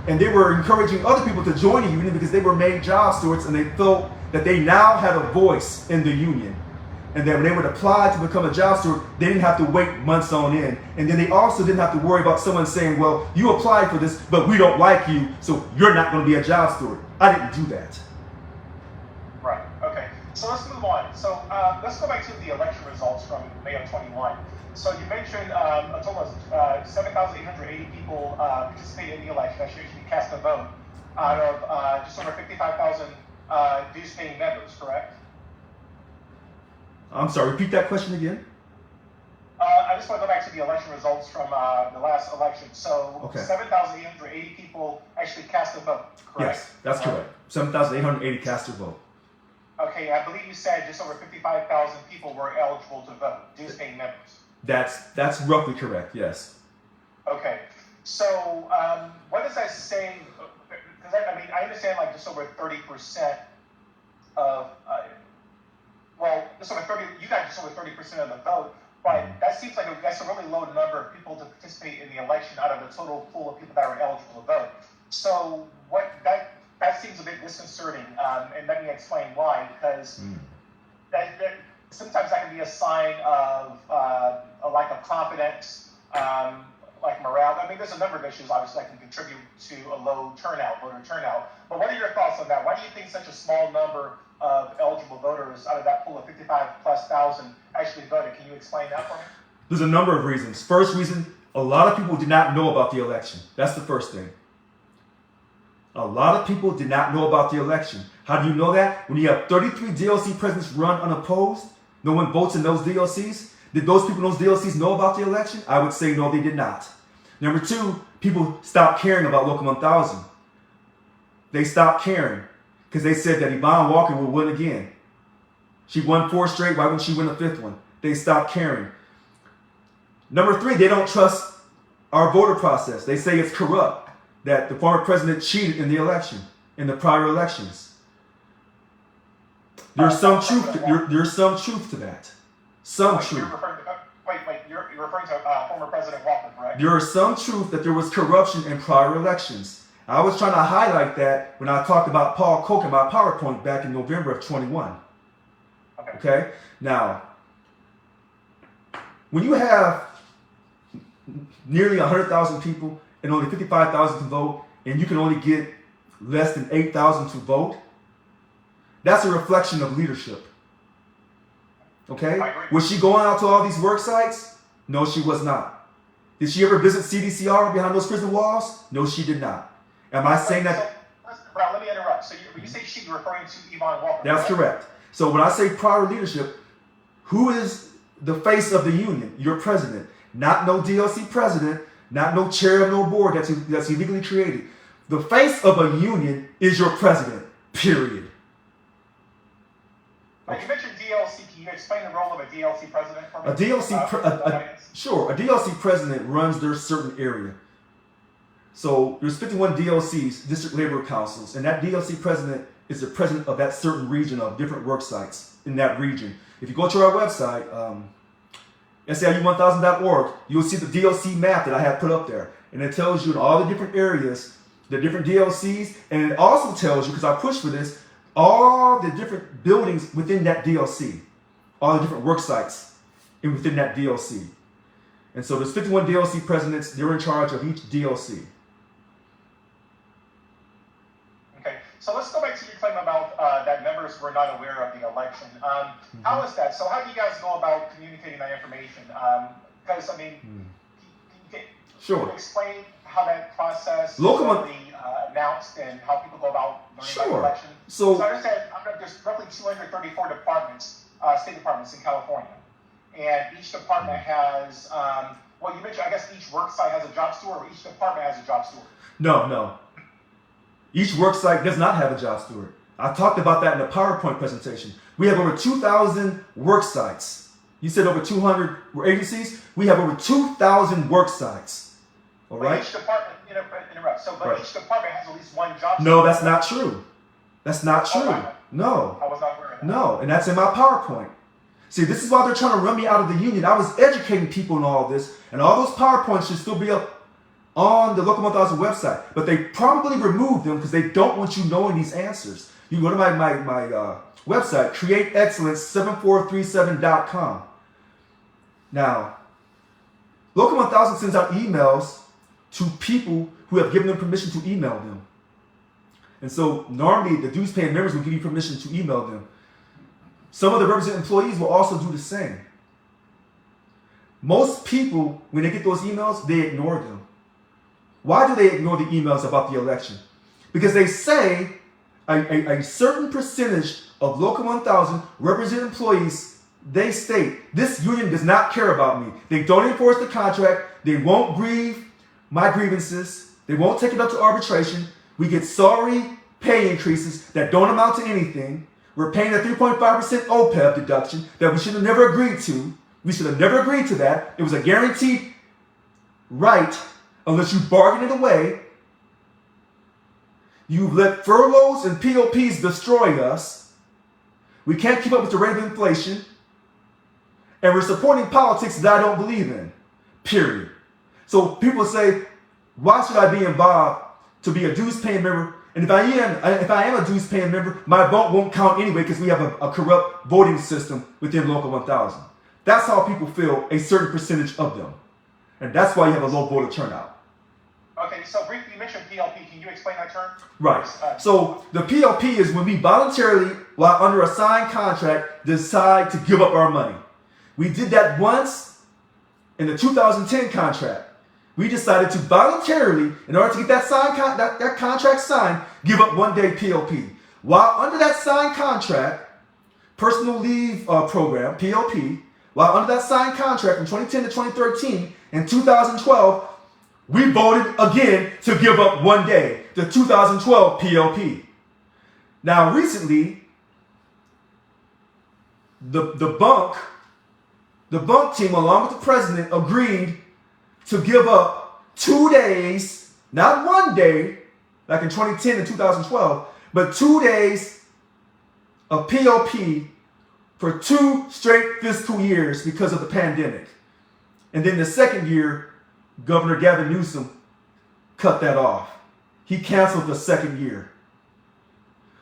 And they were encouraging other people to join the union because they were made job stewards and they felt that they now had a voice in the union. And then when they would apply to become a job steward, they didn't have to wait months on end. And then they also didn't have to worry about someone saying, well, you applied for this, but we don't like you, so you're not going to be a job steward. I didn't do that. Right, okay. So let's move on. So let's go back to the election results from May of 21. So you mentioned a total of 7,880 people participated in the election, actually cast a vote, out of just over 55,000 dues-paying members, correct? I'm sorry, repeat that question again. I just want to go back to the election results from the last election. So okay. 7,880 people actually cast a vote, correct? Yes, that's correct. 7,880 cast a vote. Okay, I believe you said just over 55,000 people were eligible to vote, dues-paying members. That's roughly correct, yes. Okay, so what does that say? Because I understand like just over 30% of, just over 30, you got just over 30% of the vote, but that seems like that's a really low number of people to participate in the election out of the total pool of people that are eligible to vote. So that seems a bit disconcerting, and let me explain why, because sometimes that can be a sign of a lack of confidence, like morale. I mean, there's a number of issues, obviously, that can contribute to a low voter turnout. But what are your thoughts on that? Why do you think such a small number of eligible voters out of that pool of 55,000+ actually voted? Can you explain that for me? There's a number of reasons. First reason, a lot of people did not know about the election. That's the first thing. A lot of people did not know about the election. How do you know that? When you have 33 DLC presidents run unopposed, no one votes in those DLCs. Did those people in those DLCs know about the election? I would say no, they did not. Number two, people stopped caring about Local 1000. They stopped caring because they said that Yvonne Walker will win again. She won 4 straight. Why wouldn't she win a 5th one? They stopped caring. Number three, they don't trust our voter process. They say it's corrupt, that the former president cheated in the election, in the prior elections. There's some truth to that. Some truth. You're referring to former President Walker, correct? There is some truth that there was corruption in prior elections. I was trying to highlight that when I talked about Paul Koch in my PowerPoint back in November of 21. Okay? Now, when you have nearly 100,000 people and only 55,000 to vote, and you can only get less than 8,000 to vote, that's a reflection of leadership. Okay? Was she going out to all these work sites? No, she was not. Did she ever visit CDCR behind those prison walls? No, she did not. Am I saying that? Brown, let me interrupt. So when you say she, you're referring to Yvonne Walker. That's correct. So when I say prior leadership, who is the face of the union? Your president. Not no DLC president, not no chair of no board that's illegally created. The face of a union is your president, period. You mentioned DLC. Can you explain the role of a DLC president for me? A DLC president runs their certain area. So there's 51 DLCs, district labor councils, and that DLC president is the president of that certain region of different work sites in that region. If you go to our website, SAIU1000.org, you'll see the DLC map that I have put up there. And it tells you in all the different areas, the different DLCs, and it also tells you, because I pushed for this, all the different buildings within that DLC, all the different work sites within that DLC. And so there's 51 DLC presidents, they're in charge of each DLC. Okay, so let's go back to your claim about that members were not aware of the election. How is that? So how do you guys go about communicating that information? Because, I mean, can you explain how that process is announced and how people go about learning about the election? So I understand there's roughly 234 departments, state departments in California. And each department has, you mentioned, I guess each work site has a job steward, or each department has a job steward? No. Each work site does not have a job steward. I talked about that in the PowerPoint presentation. We have over 2,000 work sites. You said over 200 agencies. We have over 2,000 work sites. All right? Each department, each department has at least one job steward. No, that's not true. That's not true. No. I was not aware of that. No, and that's in my PowerPoint. See, this is why they're trying to run me out of the union. I was educating people in all this, and all those PowerPoints should still be up on the Local 1000 website, but they probably removed them because they don't want you knowing these answers. You can go to my website, createexcellence7437.com. Now, Local 1000 sends out emails to people who have given them permission to email them. And so normally the dues paying members will give you permission to email them. Some of the represented employees will also do the same. Most people, when they get those emails, they ignore them. Why do they ignore the emails about the election? Because they say a certain percentage of Local 1000 represented employees, they state, this union does not care about me. They don't enforce the contract. They won't grieve my grievances. They won't take it up to arbitration. We get sorry pay increases that don't amount to anything. We're paying a 3.5% OPEB deduction that we should have never agreed to. We should have never agreed to that. It was a guaranteed right unless you bargain it away. You've let furloughs and POPs destroy us. We can't keep up with the rate of inflation. And we're supporting politics that I don't believe in. Period. So people say, why should I be involved to be a dues paying member? And if I am a dues paying member, my vote won't count anyway because we have a corrupt voting system within Local 1000. That's how people feel, a certain percentage of them. And that's why you have a low voter turnout. Okay, so briefly you mentioned PLP. Can you explain that term? Right. So the PLP is when we voluntarily, while under a signed contract, decide to give up our money. We did that once in the 2010 contract. We decided to voluntarily, in order to get that that contract signed, give up 1 day PLP. While under that signed contract, personal leave program, PLP, while under that signed contract from 2010 to 2013, in 2012, we voted again to give up 1 day, the 2012 PLP. Now recently, the bunk team, along with the president, agreed to give up 2 days, not 1 day, like in 2010 and 2012, but 2 days of PLP for 2 straight fiscal years because of the pandemic. And then the second year, Governor Gavin Newsom cut that off. He canceled the second year.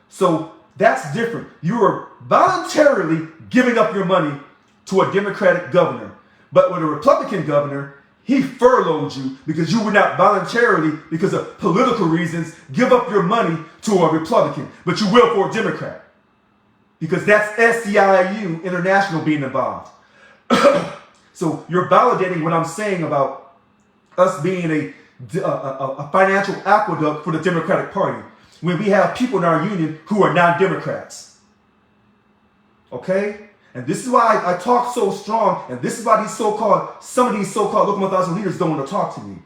So that's different. You are voluntarily giving up your money to a Democratic governor. But with a Republican governor, he furloughed you because you would not voluntarily, because of political reasons, give up your money to a Republican, but you will for a Democrat. Because that's SEIU International being involved. So you're validating what I'm saying about us being a financial aqueduct for the Democratic Party when we have people in our union who are non-Democrats. Okay? And this is why I talk so strong, and this is why some of these so-called Local 1000 leaders don't want to talk to me.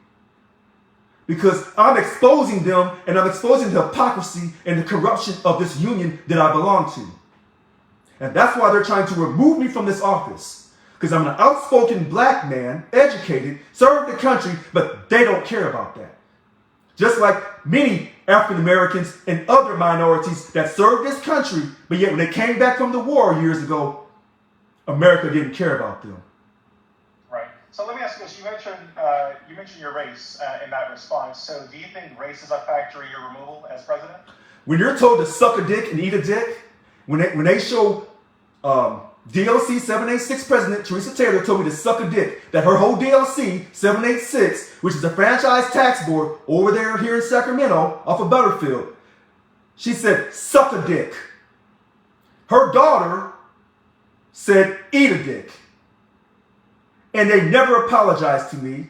Because I'm exposing them, and I'm exposing the hypocrisy and the corruption of this union that I belong to. And that's why they're trying to remove me from this office. Because I'm an outspoken black man, educated, served the country, but they don't care about that. Just like many African Americans and other minorities that served this country, but yet when they came back from the war years ago, America didn't care about them. Right. So let me ask you this. You mentioned your race in that response. So do you think race is a factor in your removal as president? When you're told to suck a dick and eat a dick, when they show DLC 786 President Teresa Taylor told me to suck a dick, that her whole DLC 786, which is a franchise tax board over there here in Sacramento off of Butterfield, she said, suck a dick. Her daughter said, eat a dick. And they never apologized to me.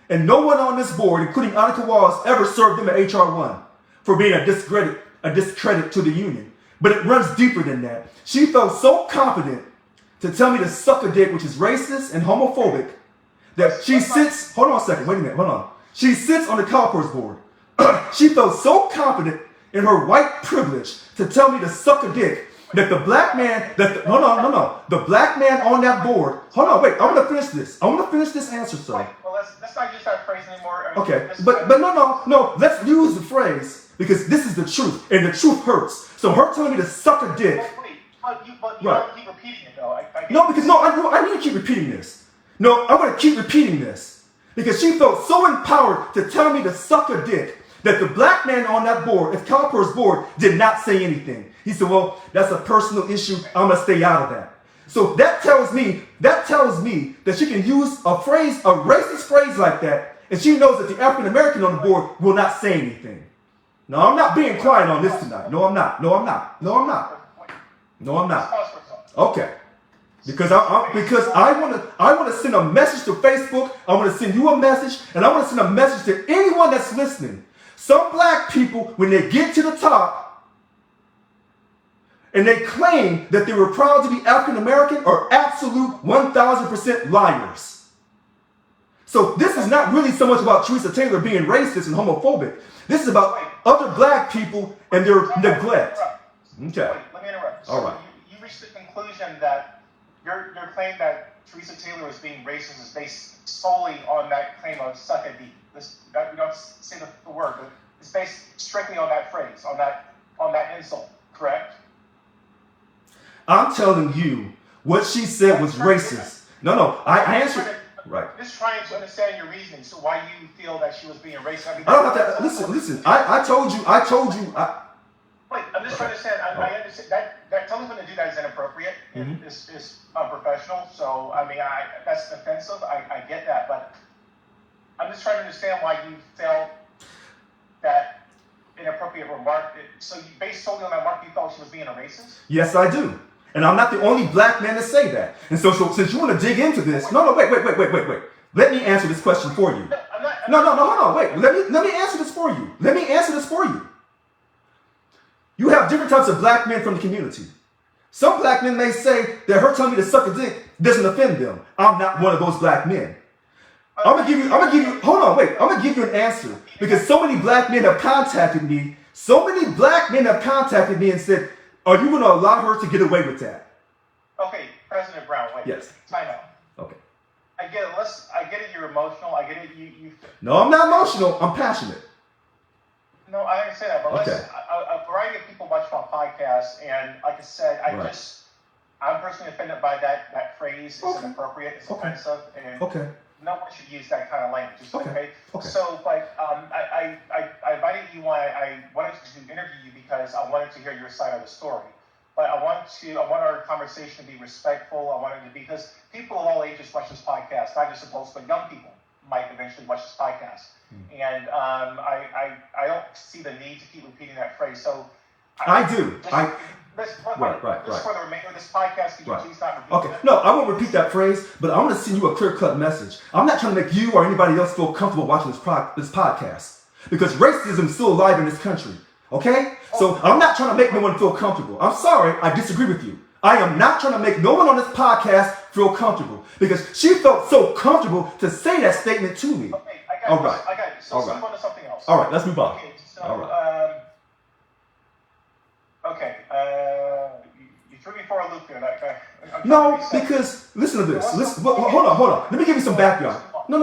And no one on this board, including Annika Walls, ever served them at HR 1 for being a discredit to the union. But it runs deeper than that. She felt so confident to tell me to suck a dick, which is racist and homophobic, that she sits, hold on a second, wait a minute, hold on. She sits on the CalPERS board. She felt so confident in her white privilege to tell me to suck a dick that the black man, the black man on that board, hold on, wait, I want to finish this. I want to finish this answer, sir. Wait, well, let's not use that phrase anymore. I mean, okay, but no, let's use the phrase because this is the truth, and the truth hurts. So her telling me to suck a dick. But you don't keep repeating it, though. I need to keep repeating this. No, I'm going to keep repeating this Because she felt so empowered to tell me to suck a dick that the black man on that board, at CalPERS board, did not say anything. He said, well, that's a personal issue. I'm going to stay out of that. So that tells me that she can use a phrase, a racist phrase like that, and she knows that the African American on the board will not say anything. No, I'm not being quiet on this tonight. No, I'm not. No, I'm not. No, I'm not. No, I'm not. Okay. Because I want to send a message to Facebook. I want to send you a message, and I want to send a message to anyone that's listening. Some black people, when they get to the top, and they claim that they were proud to be African American, are absolute 1,000% liars. So this is not really so much about Teresa Taylor being racist and homophobic. This is about other black people and their neglect. Okay. Let me interrupt. All right. You reached the conclusion that your claim that Teresa Taylor is being racist is based solely on that claim of suck a D. We don't say the word, but it's based strictly on that phrase, on that insult, correct? I'm telling you, what she said was racist. No, I answered. Right. Just trying to understand your reasoning. So why you feel that she was being racist? I mean, I don't have to listen. I told you. Wait, I'm just trying to understand. I understand that telling them to do that is inappropriate. Mm-hmm. Is unprofessional. So I mean, that's offensive. I get that, but I'm just trying to understand why you felt that inappropriate remark. So you based solely on that remark, you felt she was being a racist? Yes, I do. And I'm not the only black man to say that. And so since you want to dig into this, wait. Let me answer this question for you. No, hold on, wait. Let me answer this for you. You have different types of black men from the community. Some black men may say that her telling me to suck a dick doesn't offend them. I'm not one of those black men. I'm gonna give you an answer because so many black men have contacted me. And said, are you going to allow her to get away with that? Okay, President Brown, wait. Yes. Time out. Okay. I get it. I get it. You're emotional. I get it. You. No, I'm not emotional. I'm passionate. No, I understand that. But okay. A variety of people watch my podcast, and like I said, I'm personally offended by that phrase. It's inappropriate. It's offensive, and no one should use that kind of language. Okay. So, but I invited you on. I wanted to interview you because I wanted to hear your side of the story. But I want our conversation to be respectful. I want it to be because people of all ages watch this podcast, not just adults, but young people might eventually watch this podcast. And I don't see the need to keep repeating that phrase. So I do. Just for the remainder of this podcast, could you please not repeat Okay. No, I won't repeat that phrase, but I want to send you a clear-cut message. I'm not trying to make you or anybody else feel comfortable watching this podcast because racism is still alive in this country. Okay? So I'm not trying to make no one feel comfortable. I'm sorry, I disagree with you. I am not trying to make no one on this podcast feel comfortable because she felt so comfortable to say that statement to me. Okay, I got it. So let's move on to something else. All right, let's move on. Okay, so, all right. You threw me for a loop there. No, because listen to this. Hold on. Let me give you some background. No,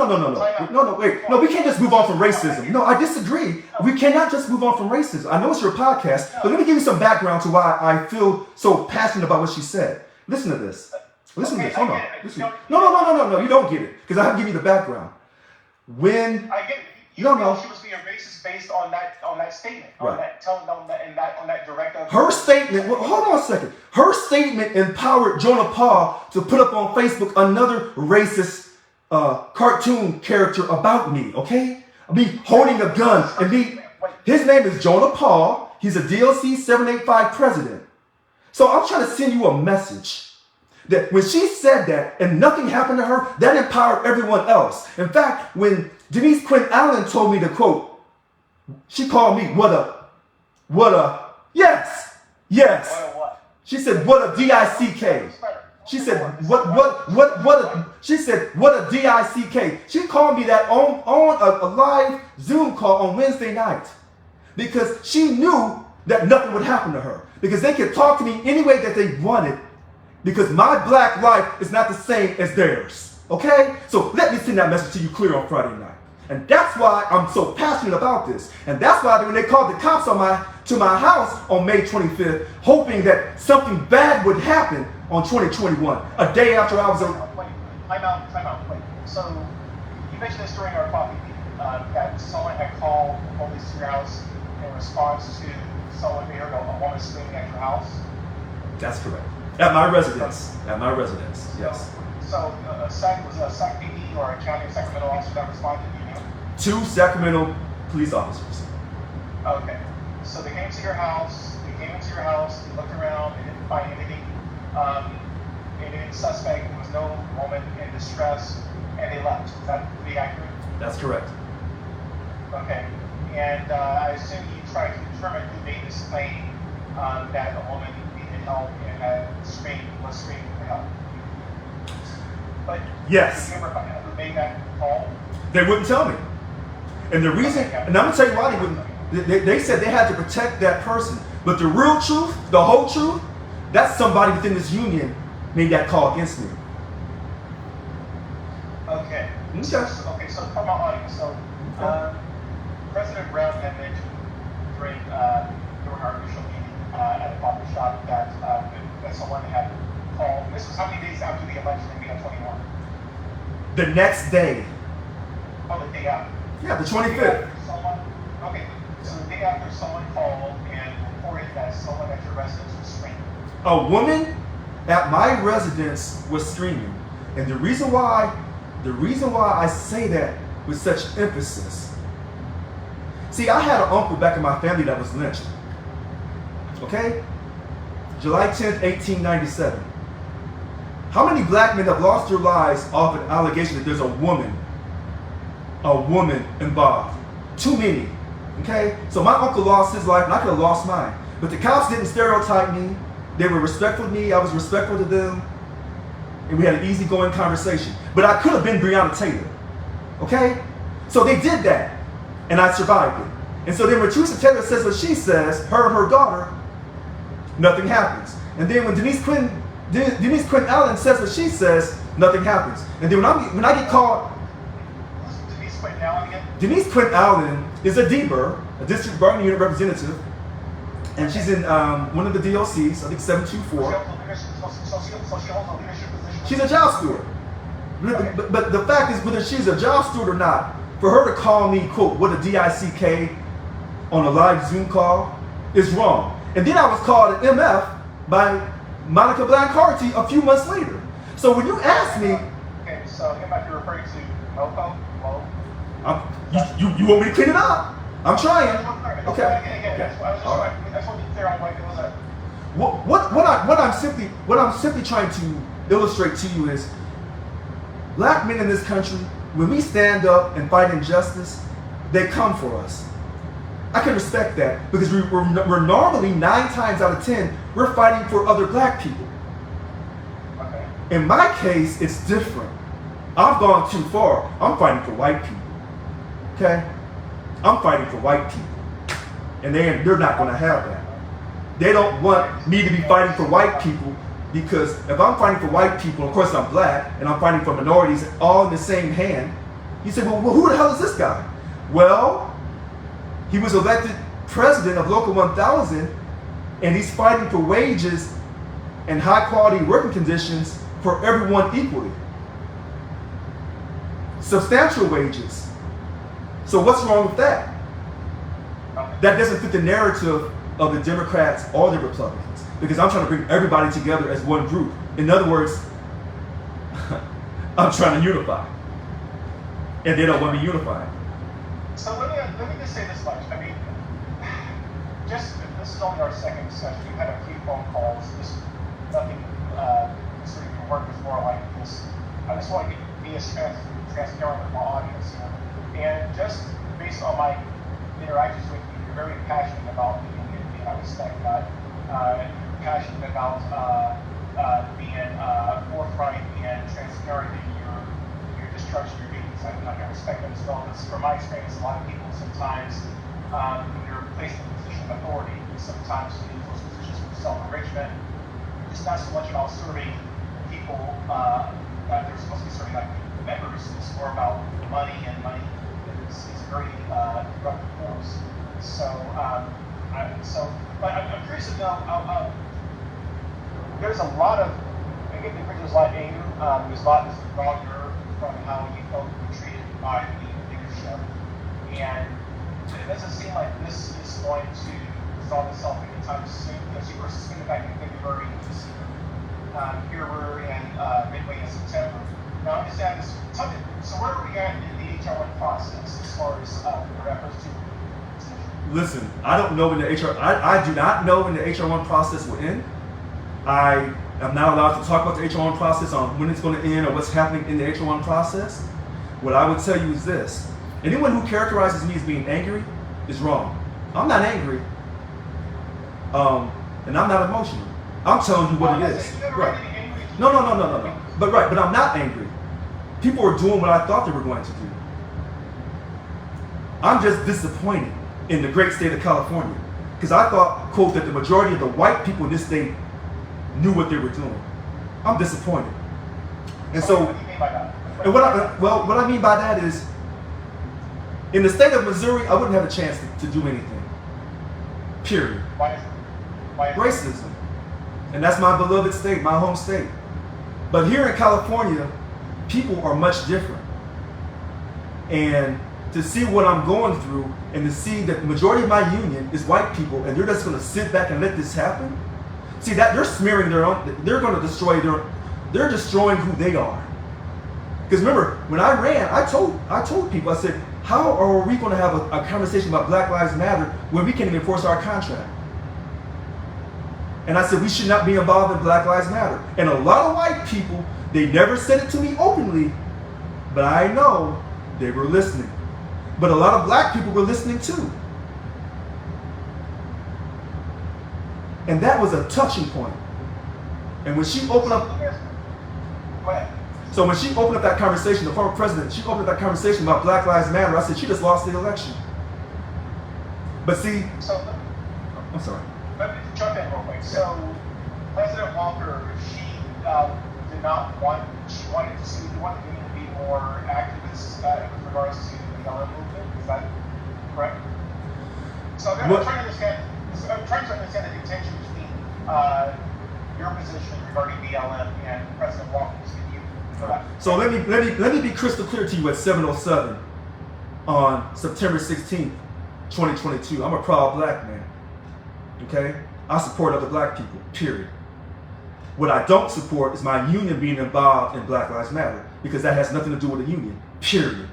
wait. No, we can't just move on from racism. No, I disagree. We cannot just move on from racism. I know it's your podcast, but let me give you some background to why I feel so passionate about what she said. Listen to this. Hold on. Listen. No, you don't get it because I have to give you the background. When I get it. She was being racist based on that statement, on that directive. Her statement. Well, hold on a second. Her statement empowered Jonah Paul to put up on Facebook another racist cartoon character about me. Okay, me holding a gun and me. His name is Jonah Paul. He's a DLC 785 president. So I'm trying to send you a message that when she said that and nothing happened to her, that empowered everyone else. In fact, when Denise Quinn Allen told me to quote, she called me yes. She said, what a D-I-C-K. She said, she said, what a D-I-C-K. She called me that on a live Zoom call on Wednesday night because she knew that nothing would happen to her because they could talk to me any way that they wanted because my black life is not the same as theirs. Okay? So let me send that message to you clear on Friday night. And that's why I'm so passionate about this. And that's why when they called the cops to my house on May 25th, hoping that something bad would happen on 2021, a day after I was Time out. Wait. So mentioned this during our coffee meeting, that someone had called the police to your house in response to someone they heard a woman screaming at your house. That's correct. At my residence. At my residence, yes. So was it a Sac PD or a county of Sacramento officer that responded to you? 2 Sacramento police officers. Okay. So they came to your house. They looked around. They didn't find anything. Any suspect. There was no woman in distress, and they left. Is that to be accurate? That's correct. Okay. And I assume you tried to determine who made this claim that a woman needed help and was screaming for help. But yes. Did you ever find out who made that call? They wouldn't tell me. And the reason, and I'm going to tell you why they wouldn't. They said they had to protect that person. But the real truth, the whole truth, that's somebody within this union made that call against me. Okay. Okay. So from my audience, President Brown had mentioned during our initial meeting at a coffee shop that someone had called. This was how many days after the election in 2021? The next day. Oh, the day after. Yeah, the 25th. Okay, so the day after someone called and reported that someone at your residence was screaming. A woman at my residence was screaming. And the reason why I say that with such emphasis. See, I had an uncle back in my family that was lynched. Okay? July 10th, 1897. How many black men have lost their lives off an allegation that there's a woman involved? Too many. Okay? So my uncle lost his life and I could have lost mine. But the cops didn't stereotype me. They were respectful to me. I was respectful to them. And we had an easygoing conversation. But I could have been Breonna Taylor. Okay? So they did that. And I survived it. And so then when Teresa Taylor says what she says, her and her daughter, nothing happens. And then when Denise Quinton Allen says what she says, nothing happens. And then when I get called, Denise Quinton Allen again? Denise Quinton Allen is a DBER, a district bargaining unit representative, and she's in one of the DLCs, I think 724. So she holds a leadership position? She's a job steward. Okay. But the fact is, whether she's a job steward or not, for her to call me, quote, what a DICK on a live Zoom call is wrong. And then I was called an MF by Monica Blancarty a few months later. So when you ask me... Okay, so MF you're referring to MoPo? You want me to clean it up? I'm trying. Okay. I just want to be clear on what it was. What I'm simply trying to illustrate to you is black men in this country, when we stand up and fight injustice, they come for us. I can respect that because we're normally 9 times out of 10 we're fighting for other black people. Okay. In my case, it's different. I've gone too far. I'm fighting for white people. Okay? I'm fighting for white people. And they're not going to have that. They don't want me to be fighting for white people because if I'm fighting for white people, of course I'm black, and I'm fighting for minorities all in the same hand, you say, well, who the hell is this guy? Well, he was elected president of Local 1000, and he's fighting for wages and high quality working conditions for everyone equally. Substantial wages. So what's wrong with that? That doesn't fit the narrative of the Democrats or the Republicans, because I'm trying to bring everybody together as one group. In other words, I'm trying to unify, and they don't want me unified. So let me just say this much. I mean, this is only our second session. We've had a few phone calls. Nothing sort of your work is more like this. I just want to be as transparent with my audience here. And just based on my interactions with you, you're very passionate about the union. I respect that. You're passionate about being forthright and transparent in your discharge of your duties. I respect that as well. Because from my experience, a lot of people sometimes, when you're placed in a position of authority, sometimes you use those positions for self-enrichment. It's not so much about serving people that they're supposed to be serving, like members. It's more about money, and money is a very disruptive force. But I'm curious to know. There's a lot of, again, there's a lot of anger. There's a lot of anger from how you felt you were treated the leadership. And it doesn't seem like this is going to resolve itself anytime soon, because you were suspended back in February this year. Here we're in midway in September. Now, understand this. Tell me, so where are we at in the HR1 process as far as your efforts to? Listen, I don't know when the I do not know when the HR1 process will end. I am not allowed to talk about the HR1 process on when it's going to end or what's happening in the HR1 process. What I would tell you is this: anyone who characterizes me as being angry is wrong. I'm not angry, and I'm not emotional. I'm telling you what it is. Right. No. But I'm not angry. People are doing what I thought they were going to do. I'm just disappointed in the great state of California, because I thought, quote, that the majority of the white people in this state knew what they were doing. I'm disappointed. And so, What do you mean by that? and what I mean by that is, in the state of Missouri, I wouldn't have a chance to do anything. Period. Why is Racism. And that's my beloved state, my home state. But here in California, people are much different. And to see what I'm going through, and to see that the majority of my union is white people, and they're just going to sit back and let this happen. See, that they're smearing their own, they're going to destroy they're destroying who they are. Because remember, when I ran, I told people, I said, how are we going to have a conversation about Black Lives Matter when we can't even enforce our contract? And I said, we should not be involved in Black Lives Matter. And a lot of white people, they never said it to me openly, but I know they were listening. But a lot of black people were listening too. And that was a touching point. And when she opened up, so when she opened up that conversation, the former president, she opened up that conversation about Black Lives Matter, I said, she just lost the election. But see, I'm sorry. Let me jump in real quick. So, President Walker, she did not want, she wanted the union to be more activist with regards to the BLM movement. Is that correct? So I'm trying to understand the contention between your position regarding BLM and President Walker's. So let me be crystal clear to you at 7:07 on September 16th, 2022. I'm a proud black man. Okay? I support other black people, period. What I don't support is my union being involved in Black Lives Matter, because that has nothing to do with the union, period.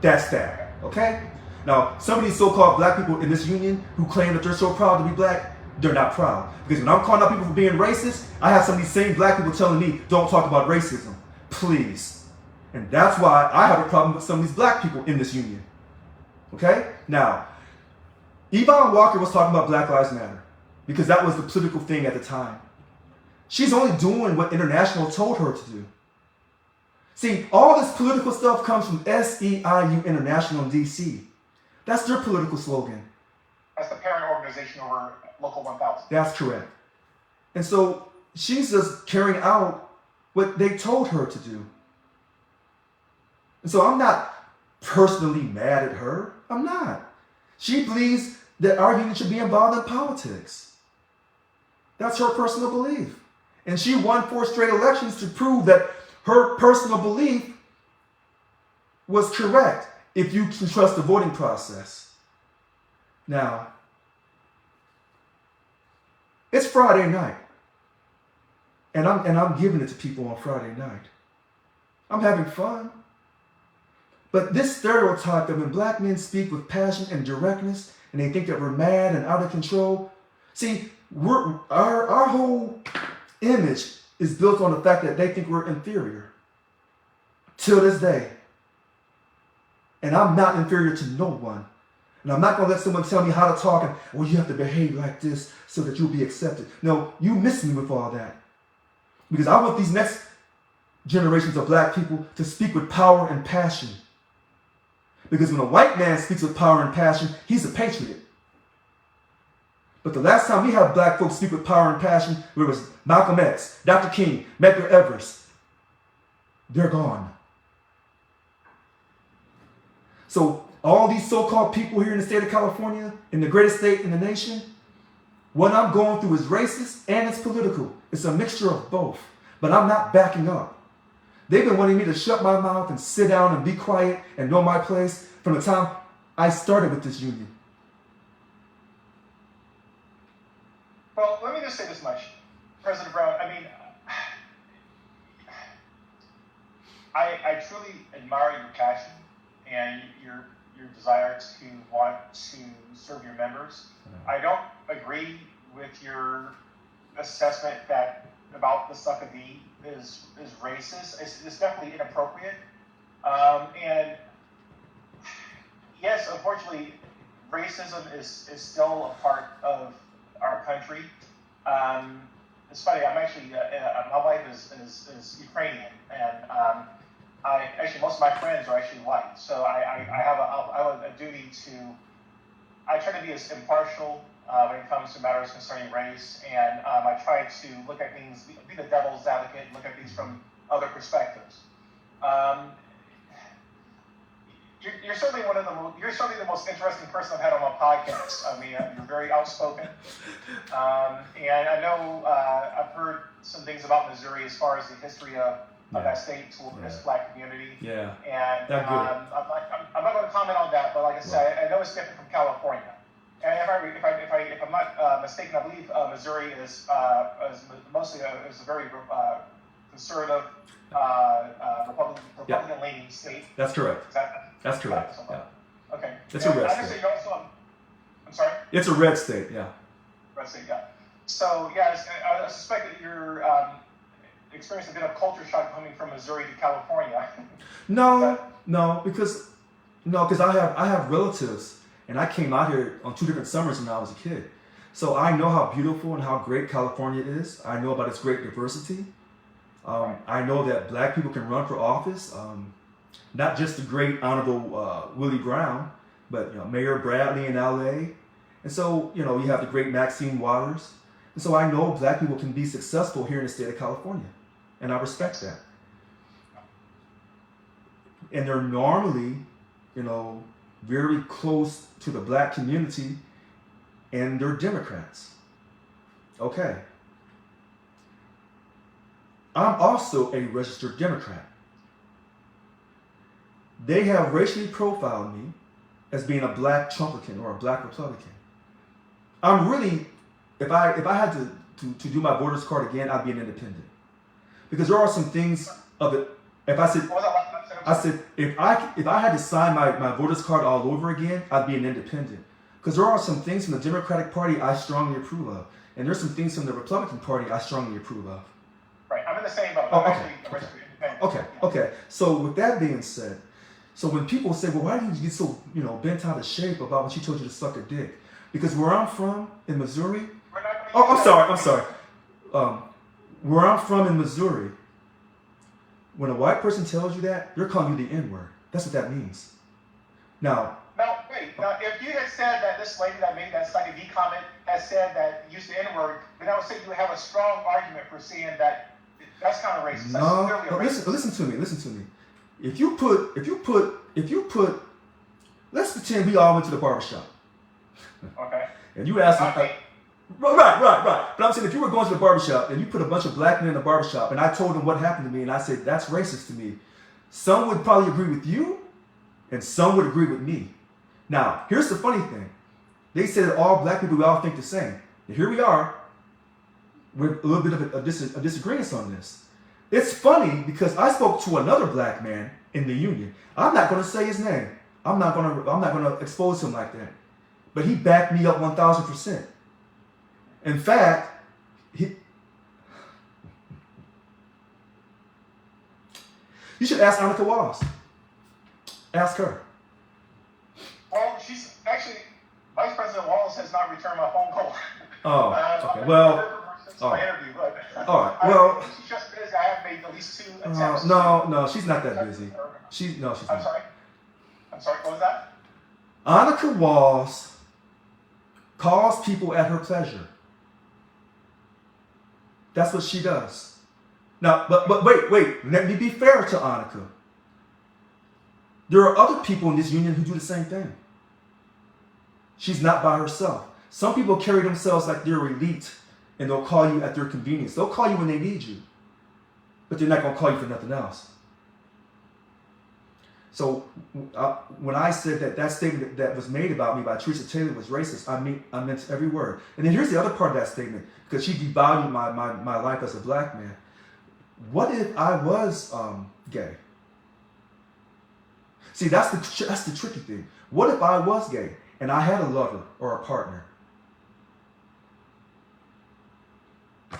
That's that. Okay? Now, some of these so-called black people in this union who claim that they're so proud to be black, they're not proud. Because when I'm calling out people for being racist, I have some of these same black people telling me, don't talk about racism. Please. And that's why I have a problem with some of these black people in this union. Okay? Now, Yvonne Walker was talking about Black Lives Matter because that was the political thing at the time. She's only doing what International told her to do. See, all this political stuff comes from SEIU International in DC. That's their political slogan. That's the parent organization over Local 1000. That's correct. And so she's just carrying out what they told her to do. And so I'm not personally mad at her. I'm not. She believes that our union should be involved in politics. That's her personal belief. And she won 4 straight elections to prove that her personal belief was correct if you can trust the voting process. Now, it's Friday night. And I'm giving it to people on Friday night. I'm having fun. But this stereotype that when black men speak with passion and directness and they think that we're mad and out of control, see, our whole image is built on the fact that they think we're inferior. Till this day. And I'm not inferior to no one. And I'm not going to let someone tell me how to talk and, well, you have to behave like this so that you'll be accepted. No, you miss me with all that. Because I want these next generations of black people to speak with power and passion. Because when a white man speaks with power and passion, he's a patriot. But the last time we had black folks speak with power and passion, where it was Malcolm X, Dr. King, Medgar Evers, they're gone. So all these so-called people here in the state of California, in the greatest state in the nation, what I'm going through is racist and it's political. It's a mixture of both. But I'm not backing up. They've been wanting me to shut my mouth and sit down and be quiet and know my place from the time I started with this union. Well, let me just say this much. President Brown, I mean, I truly admire your passion and your desire to want to serve your members. I don't agree with your assessment that about the Suckabee is racist. It's definitely inappropriate. And yes, unfortunately, racism is still a part of our country. It's funny. I'm actually my wife is Ukrainian, and most of my friends are actually white. So I have a duty to. I try to be as impartial when it comes to matters concerning race, and I try to look at things, be the devil's advocate, look at things from other perspectives. You're certainly you're certainly the most interesting person I've had on my podcast. I mean, you're very outspoken, and I know I've heard some things about Missouri as far as the history of that state toward this black community. Yeah. And I'm not going to comment on that, but like I said, I know it's different from California. And if I'm not mistaken, I believe Missouri is mostly is a very conservative, Republican-leaning state. That's correct. That's correct. Yeah. Okay. It's a red state. I'm sorry? It's a red state, yeah. Red state, yeah. So, yeah, I suspect that you're experiencing a bit of culture shock coming from Missouri to California. No, because I have relatives, and I came out here on 2 different summers when I was a kid. So I know how beautiful and how great California is. I know about its great diversity. I know that black people can run for office. Not just the great honorable Willie Brown, but Mayor Bradley in LA. And so, you have the great Maxine Waters. And so I know black people can be successful here in the state of California. And I respect that. And they're normally, very close to the black community, and they're Democrats. Okay. I'm also a registered Democrat. They have racially profiled me as being a black Trumpican or a black Republican. I'm really, if I had to do my voters card again, I'd be an independent. Because there are some things of it. If I had to sign my voters card all over again, I'd be an independent. Because there are some things from the Democratic Party I strongly approve of. And there's some things from the Republican Party I strongly approve of. Right, I'm in the same boat. Okay. So with that being said, so when people say, well, why do you get so, bent out of shape about when she told you to suck a dick? Because where I'm from in Missouri, I'm sorry. Where I'm from in Missouri, when a white person tells you that, they're calling you the N-word. That's what that means. Now, if you had said that this lady that made that Study D comment has said that used the N-word, then I would say you have a strong argument for saying that that's kind of racist. No, listen to me. If you put, let's pretend we all went to the barbershop. Okay. And you asked me, right. But I'm saying if you were going to the barbershop and you put a bunch of black men in the barbershop and I told them what happened to me and I said, that's racist to me, some would probably agree with you and some would agree with me. Now, here's the funny thing. They said that all black people, we all think the same. And here we are with a little bit of a disagreement on this. It's funny because I spoke to another black man in the union. I'm not going to say his name. I'm not going to expose him like that. But he backed me up 1,000%. In fact, you should ask Annika Wallace. Ask her. Well, she's actually, Vice President Wallace has not returned my phone call. Oh, okay. Well, my interview, but all right. Well, she's just busy. I have made at least 2 attempts. No, she's not that busy. She's not. I'm sorry. What was that? Annika Wallace calls people at her pleasure. That's what she does. Now, but wait. Let me be fair to Annika. There are other people in this union who do the same thing. She's not by herself. Some people carry themselves like they're elite, and they'll call you at their convenience. They'll call you when they need you, but they're not going to call you for nothing else. So when I said that statement that was made about me by Teresa Taylor was racist, I meant every word. And then here's the other part of that statement, because she devalued my life as a black man. What if I was gay? See, that's the tricky thing. What if I was gay and I had a lover or a partner?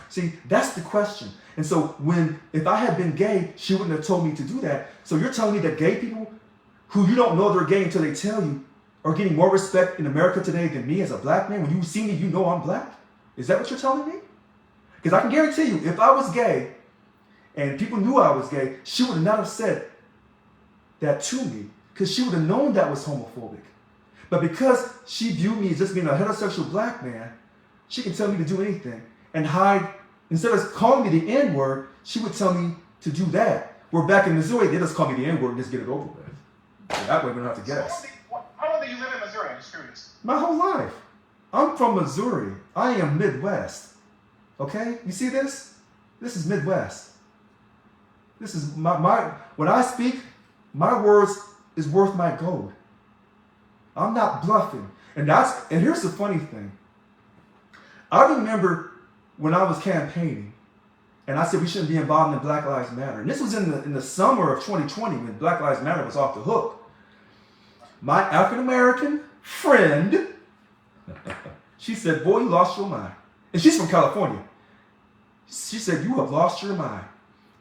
See, that's the question. And so if I had been gay, she wouldn't have told me to do that. So you're telling me that gay people who you don't know they're gay until they tell you are getting more respect in America today than me as a black man? When you see me, you know I'm black? Is that what you're telling me? Because I can guarantee you, if I was gay and people knew I was gay, she would not have said that to me, because she would have known that was homophobic. But because she viewed me as just being a heterosexual black man, she can tell me to do anything and hide. Instead of calling me the N-word, she would tell me to do that. Where back in Missouri, they just call me the N-word and just get it over with. So that way we don't have to guess. So how long did you live in Missouri? I'm just curious. My whole life. I'm from Missouri. I am Midwest. Okay? You see this? This is Midwest. This is when I speak, my words is worth my gold. I'm not bluffing. And here's the funny thing. I remember when I was campaigning, and I said we shouldn't be involved in Black Lives Matter. And this was in the summer of 2020 when Black Lives Matter was off the hook. My African-American friend, she said, boy, you lost your mind. And she's from California. She said, you have lost your mind.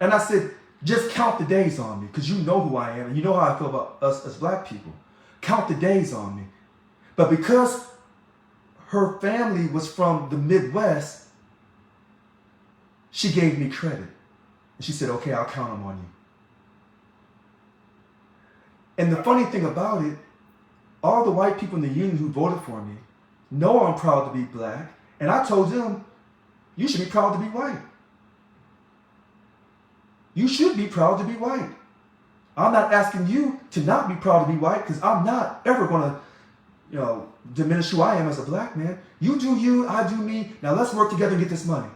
And I said, just count the days on me, because you know who I am and you know how I feel about us as black people. Count the days on me. But because her family was from the Midwest, she gave me credit. And she said, okay, I'll count them on you. And the funny thing about it, all the white people in the union who voted for me know I'm proud to be black. And I told them, you should be proud to be white. You should be proud to be white. I'm not asking you to not be proud to be white, because I'm not ever going to, diminish who I am as a black man. You do you, I do me. Now let's work together and get this money.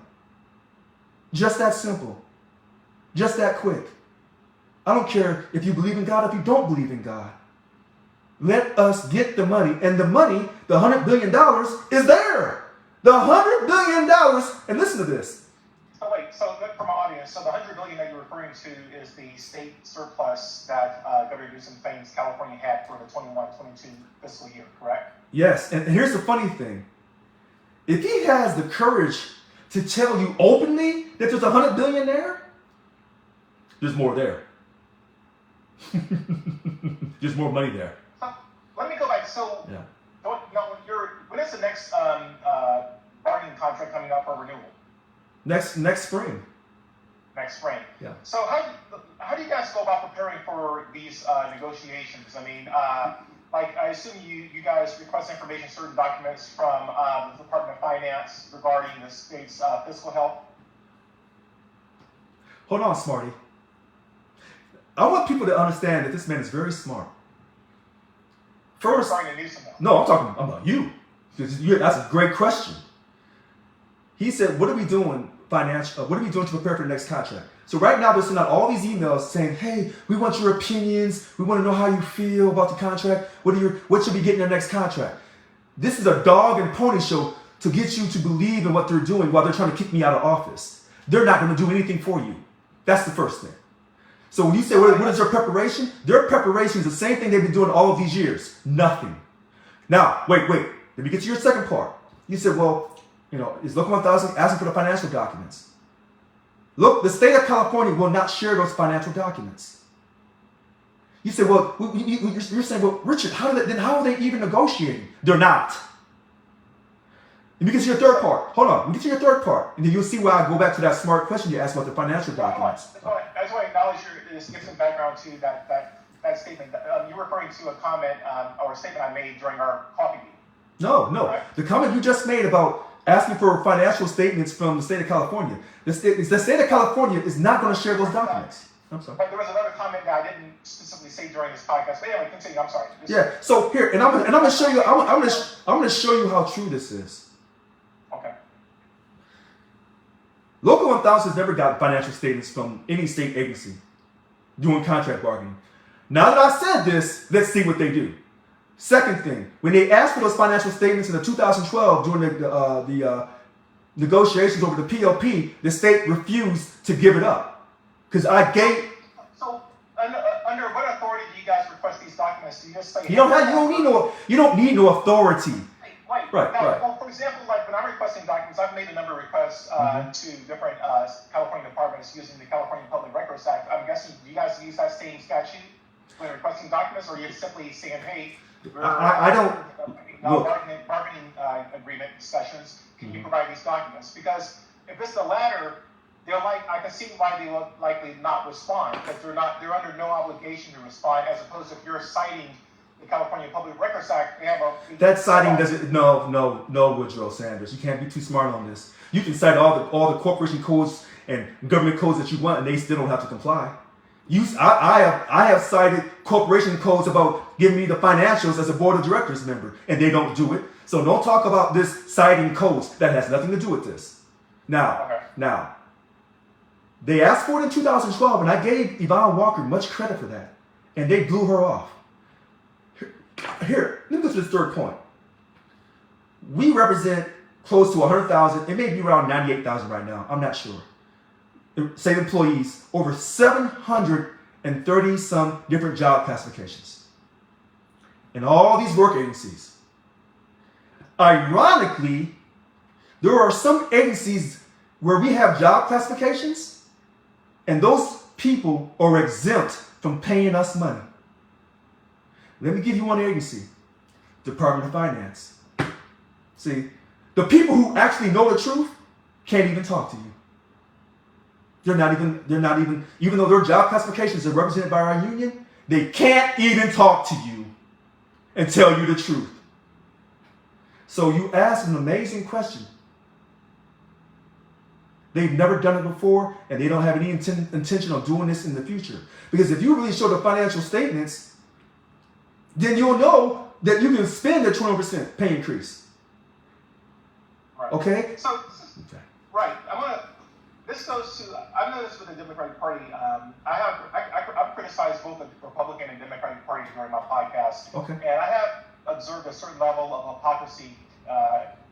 Just that simple. Just that quick. I don't care if you believe in God, if you don't believe in God. Let us get the money. And the money, the $100 billion, is there. The $100 billion. And listen to this. So wait, so for my audience, so the $100 billion that you're referring to is the state surplus that Governor Newsom claims California had for the 21-22 fiscal year, correct? Yes, and here's the funny thing. If he has the courage to tell you openly that there's $100 billion there, there's more there. There's more money there. Let me go back. So, yeah. When is the next bargaining contract coming up for renewal? Next spring. Next spring. Yeah. So how do you guys go about preparing for these negotiations? I mean, I assume you guys request information, certain documents from the Department of Finance regarding the state's fiscal health. Hold on, Smarty. I want people to understand that this man is very smart. First, no, I'm talking about you. That's a great question. He said, what are we doing what are we doing to prepare for the next contract? So right now they're sending out all these emails saying, hey, we want your opinions. We want to know how you feel about the contract. What should we get in the next contract? This is a dog and pony show to get you to believe in what they're doing while they're trying to kick me out of office. They're not going to do anything for you. That's the first thing. So when you say, what is their preparation? Their preparation is the same thing they've been doing all of these years. Nothing. Now, wait. Let me get to your second part. You said, well, is Local 1000 asking for the financial documents? Look, the state of California will not share those financial documents. You said, well, you're saying, well, Richard, how are they even negotiating? They're not. Let me get to your third part. Hold on. Let me get to your third part. And then you'll see why I go back to that smart question you asked about the financial documents. I just want to acknowledge just give some background to that statement. You're referring to a comment or a statement I made during our coffee meeting. No. Right? The comment you just made about asking for financial statements from the state of California. The state of California is not going to share those documents. I'm sorry. But there was another comment that I didn't specifically say during this podcast. But anyway, continue. I'm sorry. Yeah. So here, and I'm going to show you. I'm going to show you how true this is. Okay. Local 1000 has never got financial statements from any state agency doing contract bargaining. Now that I said this, let's see what they do. Second thing, when they asked for those financial statements in the 2012 during the negotiations over the PLP, the state refused to give it up because I gave. So under what authority do you guys request these documents? Do you just say You don't need no authority. Right. Right. Well, for example, like when I'm requesting documents, I've made a number of requests to different California departments using the California Public Records Act. I'm guessing you guys use that same statute when requesting documents, or are you simply saying, hey, I don't. bargaining agreement discussions, can you provide these documents? Because if it's the latter, I can see why they will likely not respond, because they're under no obligation to respond, as opposed to if you're citing the California Public Records Act, they have a... That citing doesn't, no, Woodrow Sanders. You can't be too smart on this. You can cite all the corporation codes and government codes that you want, and they still don't have to comply. I have cited corporation codes about giving me the financials as a board of directors member, and they don't do it. So don't talk about this citing codes. That has nothing to do with this. Now, they asked for it in 2012, and I gave Yvonne Walker much credit for that, and they blew her off. Here, let me go to this third point. We represent close to 100,000. It may be around 98,000 right now. I'm not sure. State employees, over 730 some different job classifications in all these work agencies. Ironically, there are some agencies where we have job classifications and those people are exempt from paying us money. Let me give you one agency, Department of Finance. See, the people who actually know the truth can't even talk to you. They're not even, even though their job classifications are represented by our union, they can't even talk to you and tell you the truth. So you ask an amazing question. They've never done it before, and they don't have any intention of doing this in the future. Because if you really show the financial statements, then you'll know that you can spend a 20% pay increase. Right. Okay? Right. This goes to, I've noticed with the Democratic Party, I've criticized both the Republican and Democratic parties during my podcast. Okay. And I have observed a certain level of hypocrisy,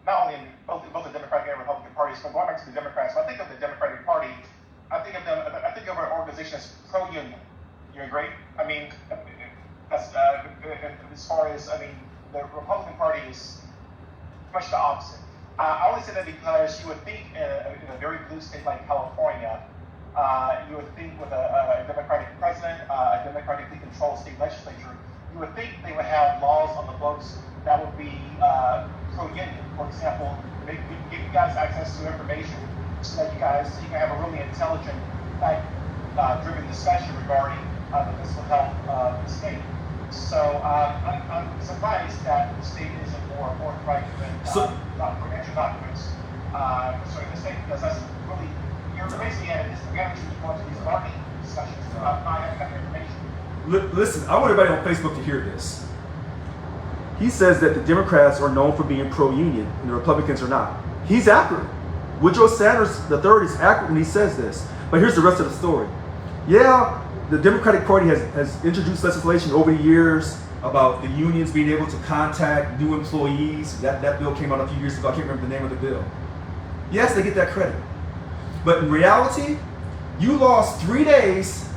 not only in both the Democratic and Republican parties, but going back to the Democrats. When I think of the Democratic Party, I think of an organization that's pro-union. You agree? I mean, that's as far as, the Republican Party is much the opposite. I only say that because you would think in a very blue state like California, you would think with a Democratic president, a democratically controlled state legislature, you would think they would have laws on the books that would be pro-union. For example, they give you guys access to information so that you can have a really intelligent, fact-driven discussion regarding the physical health of the state. So I'm surprised that the state isn't more forthright than financial documents concerning the state, because that's really, you're basically at a disadvantage when you go into these marketing discussions about not having that information. Listen, I want everybody on Facebook to hear this. He says that the Democrats are known for being pro-union and the Republicans are not. He's accurate. Woodrow Sanders III is accurate when he says this. But here's the rest of the story. Yeah, the Democratic Party has introduced legislation over the years about the unions being able to contact new employees. That bill came out a few years ago. I can't remember the name of the bill. Yes, they get that credit. But in reality, you lost 3 days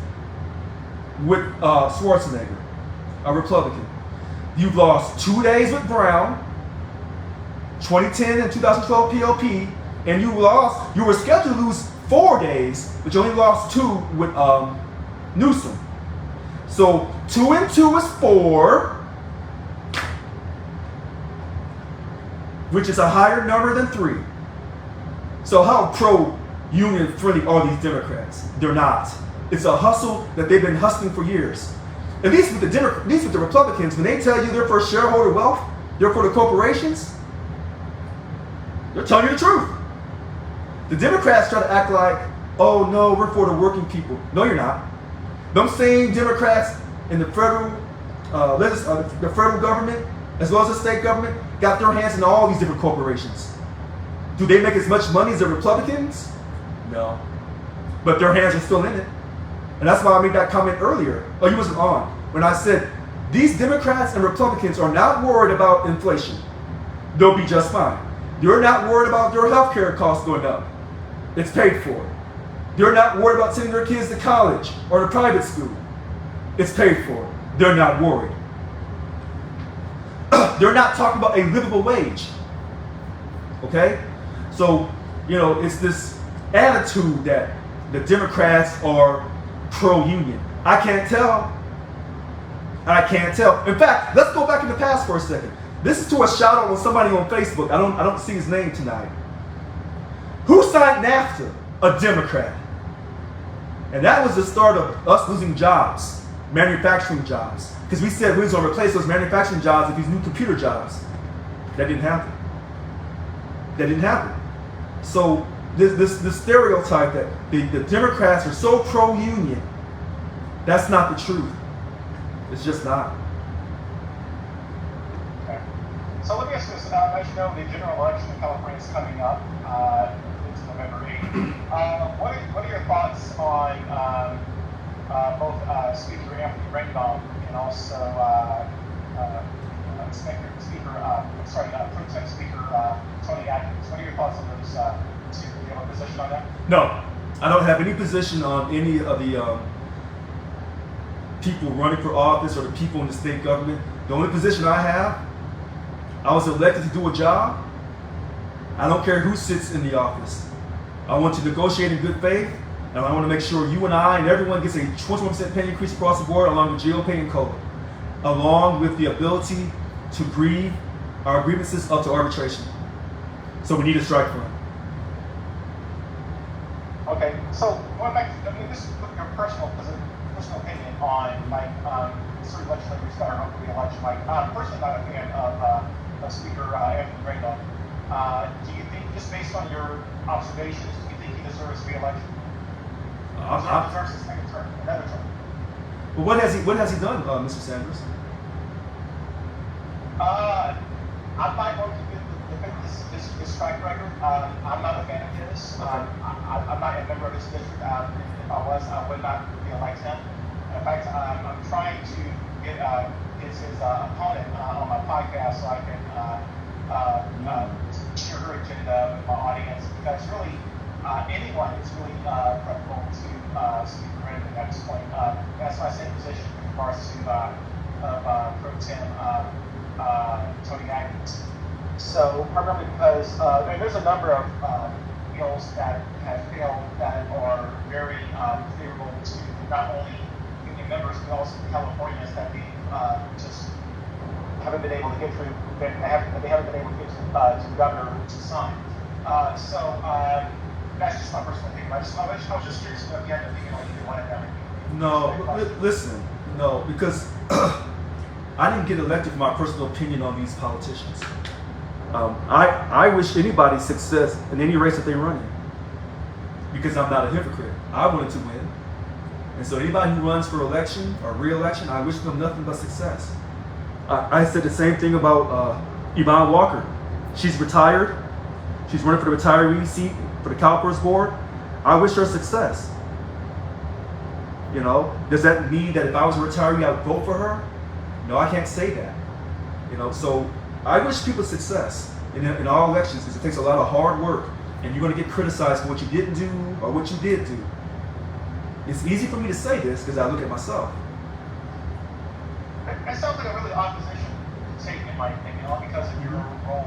with Schwarzenegger, a Republican. You've lost 2 days with Brown, 2010 and 2012 PLP, and you were scheduled to lose 4 days, but you only lost 2 with Newsom. So 2 and 2 is 4, which is a higher number than 3. So how pro-union friendly are these Democrats? They're not. It's a hustle that they've been hustling for years. At least with the Republicans, when they tell you they're for shareholder wealth, they're for the corporations, they're telling you the truth. The Democrats try to act like, oh no, we're for the working people. No, you're not. Them same Democrats in the federal government, as well as the state government, got their hands in all these different corporations. Do they make as much money as the Republicans? No. But their hands are still in it. And that's why I made that comment earlier. Oh, you wasn't on. when I said these Democrats and Republicans are not worried about inflation. They'll be just fine. You're not worried about their health care costs going up. It's paid for. They're not worried about sending their kids to college or to private school. It's paid for. They're not worried. They're not talking about a livable wage. Okay? So, it's this attitude that the Democrats are pro-union. I can't tell. In fact, let's go back in the past for a second. This is to a shout out on somebody on Facebook. I don't see his name tonight. Who signed NAFTA? A Democrat. And that was the start of us losing jobs, manufacturing jobs. Because we said we was going to replace those manufacturing jobs with these new computer jobs. That didn't happen. So this stereotype that the Democrats are so pro-union, that's not the truth. It's just not. Okay. So let me ask you this. As you know, the general election in California is coming up. It's November 8th. What are your thoughts on both Speaker Anthony Rendon and also Pro Tem Speaker Tony Atkins? What are your thoughts on those two? Do you have a position on that? No, I don't have any position on any of the people running for office or the people in the state government. The only position I have, I was elected to do a job. I don't care who sits in the office. I want to negotiate in good faith, and I want to make sure you and I and everyone gets a 21% pay increase across the board, along with GOP and COLA, along with the ability to grieve our grievances up to arbitration. So we need a strike fund. Okay, so going back to this is your personal opinion on certain legislators that are up for re-election. I'm personally not a fan of Speaker Anthony Rendon. Do you think, just based on your observations, do you think he deserves re-election? Deserves his second term, another term? Well, what has he done, Mr. Sanders? I'm not going to defend this strike record. I'm not a fan of his. I'm not a member of his district. If I was, I would not re-elect him. In fact, I'm trying to get his opponent on my podcast so I can share her agenda with my audience, because really anyone is really preferable to Speaker Rendon at this point. That's my same position with regards to Pro Tem Tony Atkins. So primarily because there's a number of bills that have failed that are very favorable to not only union members but also Californians that we just haven't been able to get through. They haven't been able to get to the governor to sign. So that's just my personal opinion. I was just curious if you had an opinion on either one of them. No, listen, no, because I didn't get elected for my personal opinion on these politicians. I wish anybody success in any race that they run in, because I'm not a hypocrite. I wanted to win. And so anybody who runs for election or re-election, I wish them nothing but success. I said the same thing about Yvonne Walker. She's retired. She's running for the retiree seat for the CalPERS board. I wish her success. Does that mean that if I was a retiree, I would vote for her? No, I can't say that. So I wish people success in all elections, because it takes a lot of hard work, and you're going to get criticized for what you didn't do or what you did do. It's easy for me to say this because I look at myself. It sounds like a really odd position to take, in my opinion, all because of your role.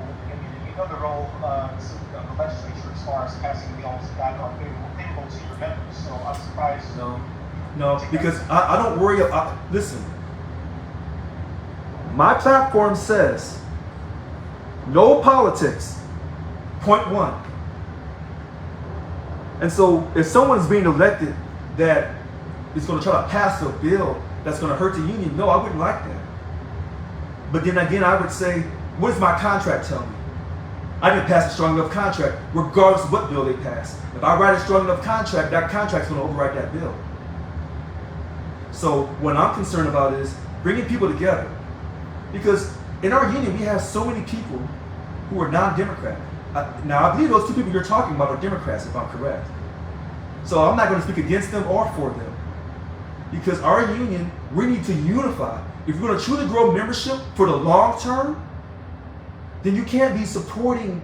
The role of the legislature as far as passing bills that are favorable to your members. So I'm surprised. No, because I don't worry about. Listen, my platform says no politics. Point one. And so if someone's being elected that is going to try to pass a bill that's going to hurt the union, no, I wouldn't like that. But then again, I would say, what does my contract tell me? I didn't pass a strong enough contract, regardless of what bill they pass. If I write a strong enough contract, that contract's going to override that bill. So what I'm concerned about is bringing people together. Because in our union, we have so many people who are non-Democrat. Now, I believe those two people you're talking about are Democrats, if I'm correct. So I'm not going to speak against them or for them. Because our union, we need to unify. If we're going to truly grow membership for the long term, then you can't be supporting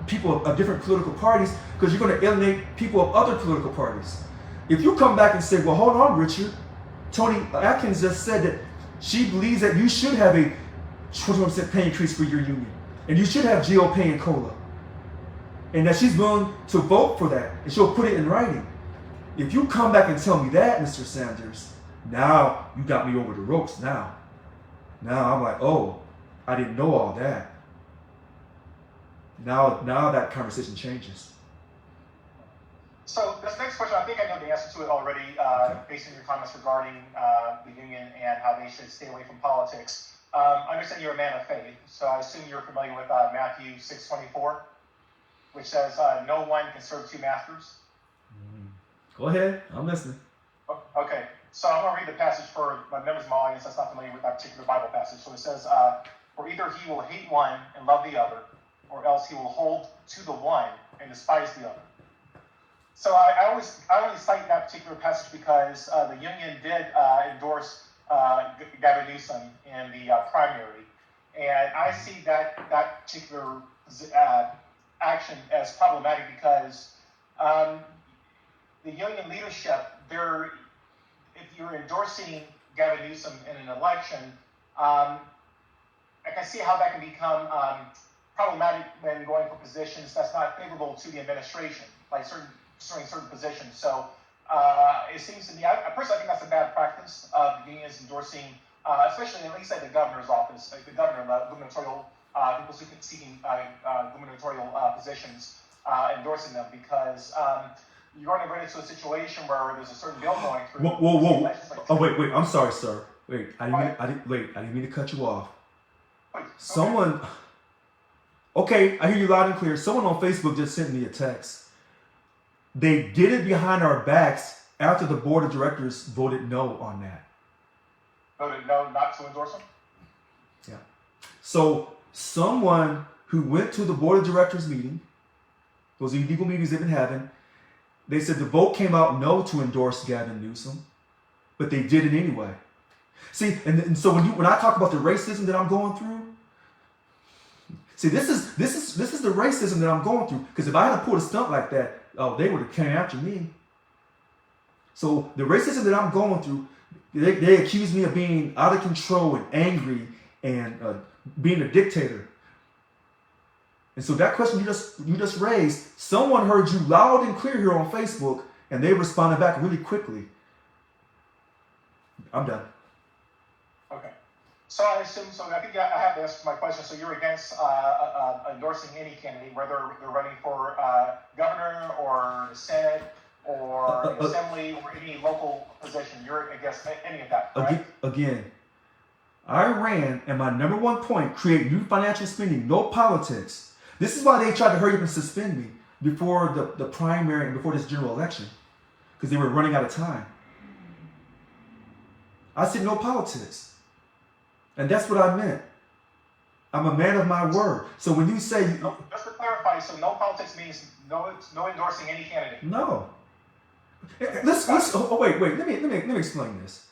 people of different political parties because you're going to alienate people of other political parties. If you come back and say, well, hold on, Richard, Tony Atkins just said that she believes that you should have a 21% pay increase for your union, and you should have GO pay and COLA, and that she's willing to vote for that, and she'll put it in writing. If you come back and tell me that, Mr. Sanders, now you got me over the ropes now. Now I'm like, oh, I didn't know all that. Now that conversation changes. So this next question, I think I know the answer to it already, based on your comments regarding the union and how they should stay away from politics. I understand you're a man of faith, so I assume you're familiar with Matthew 6:24, which says, no one can serve two masters. Go ahead, I'm listening. Okay, so I'm going to read the passage for my members of my audience that's not familiar with that particular Bible passage. So it says, for either he will hate one and love the other, or else he will hold to the one and despise the other. So I only cite that particular passage because the union did endorse Gavin Newsom in the primary, and I see that particular action as problematic because the union leadership, if you're endorsing Gavin Newsom in an election, I can see how that can become problematic when going for positions that's not favorable to the administration, like certain positions. So it seems to me, I personally think that's a bad practice of the unions endorsing, especially at least at the governor's office, like the governor, gubernatorial, people seeking gubernatorial positions, endorsing them because you're going to run into a situation where there's a certain bill going through. Whoa. Oh, wait. I'm sorry, sir. Wait, I didn't mean to cut you off. Someone, okay, I hear you loud and clear. Someone on Facebook just sent me a text. They did it behind our backs after the board of directors voted no on that. Voted no not to endorse them? Yeah. So someone who went to the board of directors meeting, those illegal meetings they've been having, they said the vote came out no to endorse Gavin Newsom, but they did it anyway. See, and so when I talk about the racism that I'm going through, see, this is the racism that I'm going through. Because if I had pulled a stunt like that, oh, they would have came after me. So the racism that I'm going through, they accuse me of being out of control and angry and being a dictator. And so that question you just raised, someone heard you loud and clear here on Facebook, and they responded back really quickly. I'm done. Okay. So I assume, I think I have to answer my question. So you're against endorsing any candidate, whether they're running for governor or the Senate or the Assembly or any local position. You're against any of that, right? Again, I ran, and my number one point, create new financial spending, no politics. This is why they tried to hurry up and suspend me before the primary and before this general election, because they were running out of time. I said no politics. And that's what I meant. I'm a man of my word. So when you say... Just to clarify, so no politics means no endorsing any candidate? No. Let's wait. Let me explain this.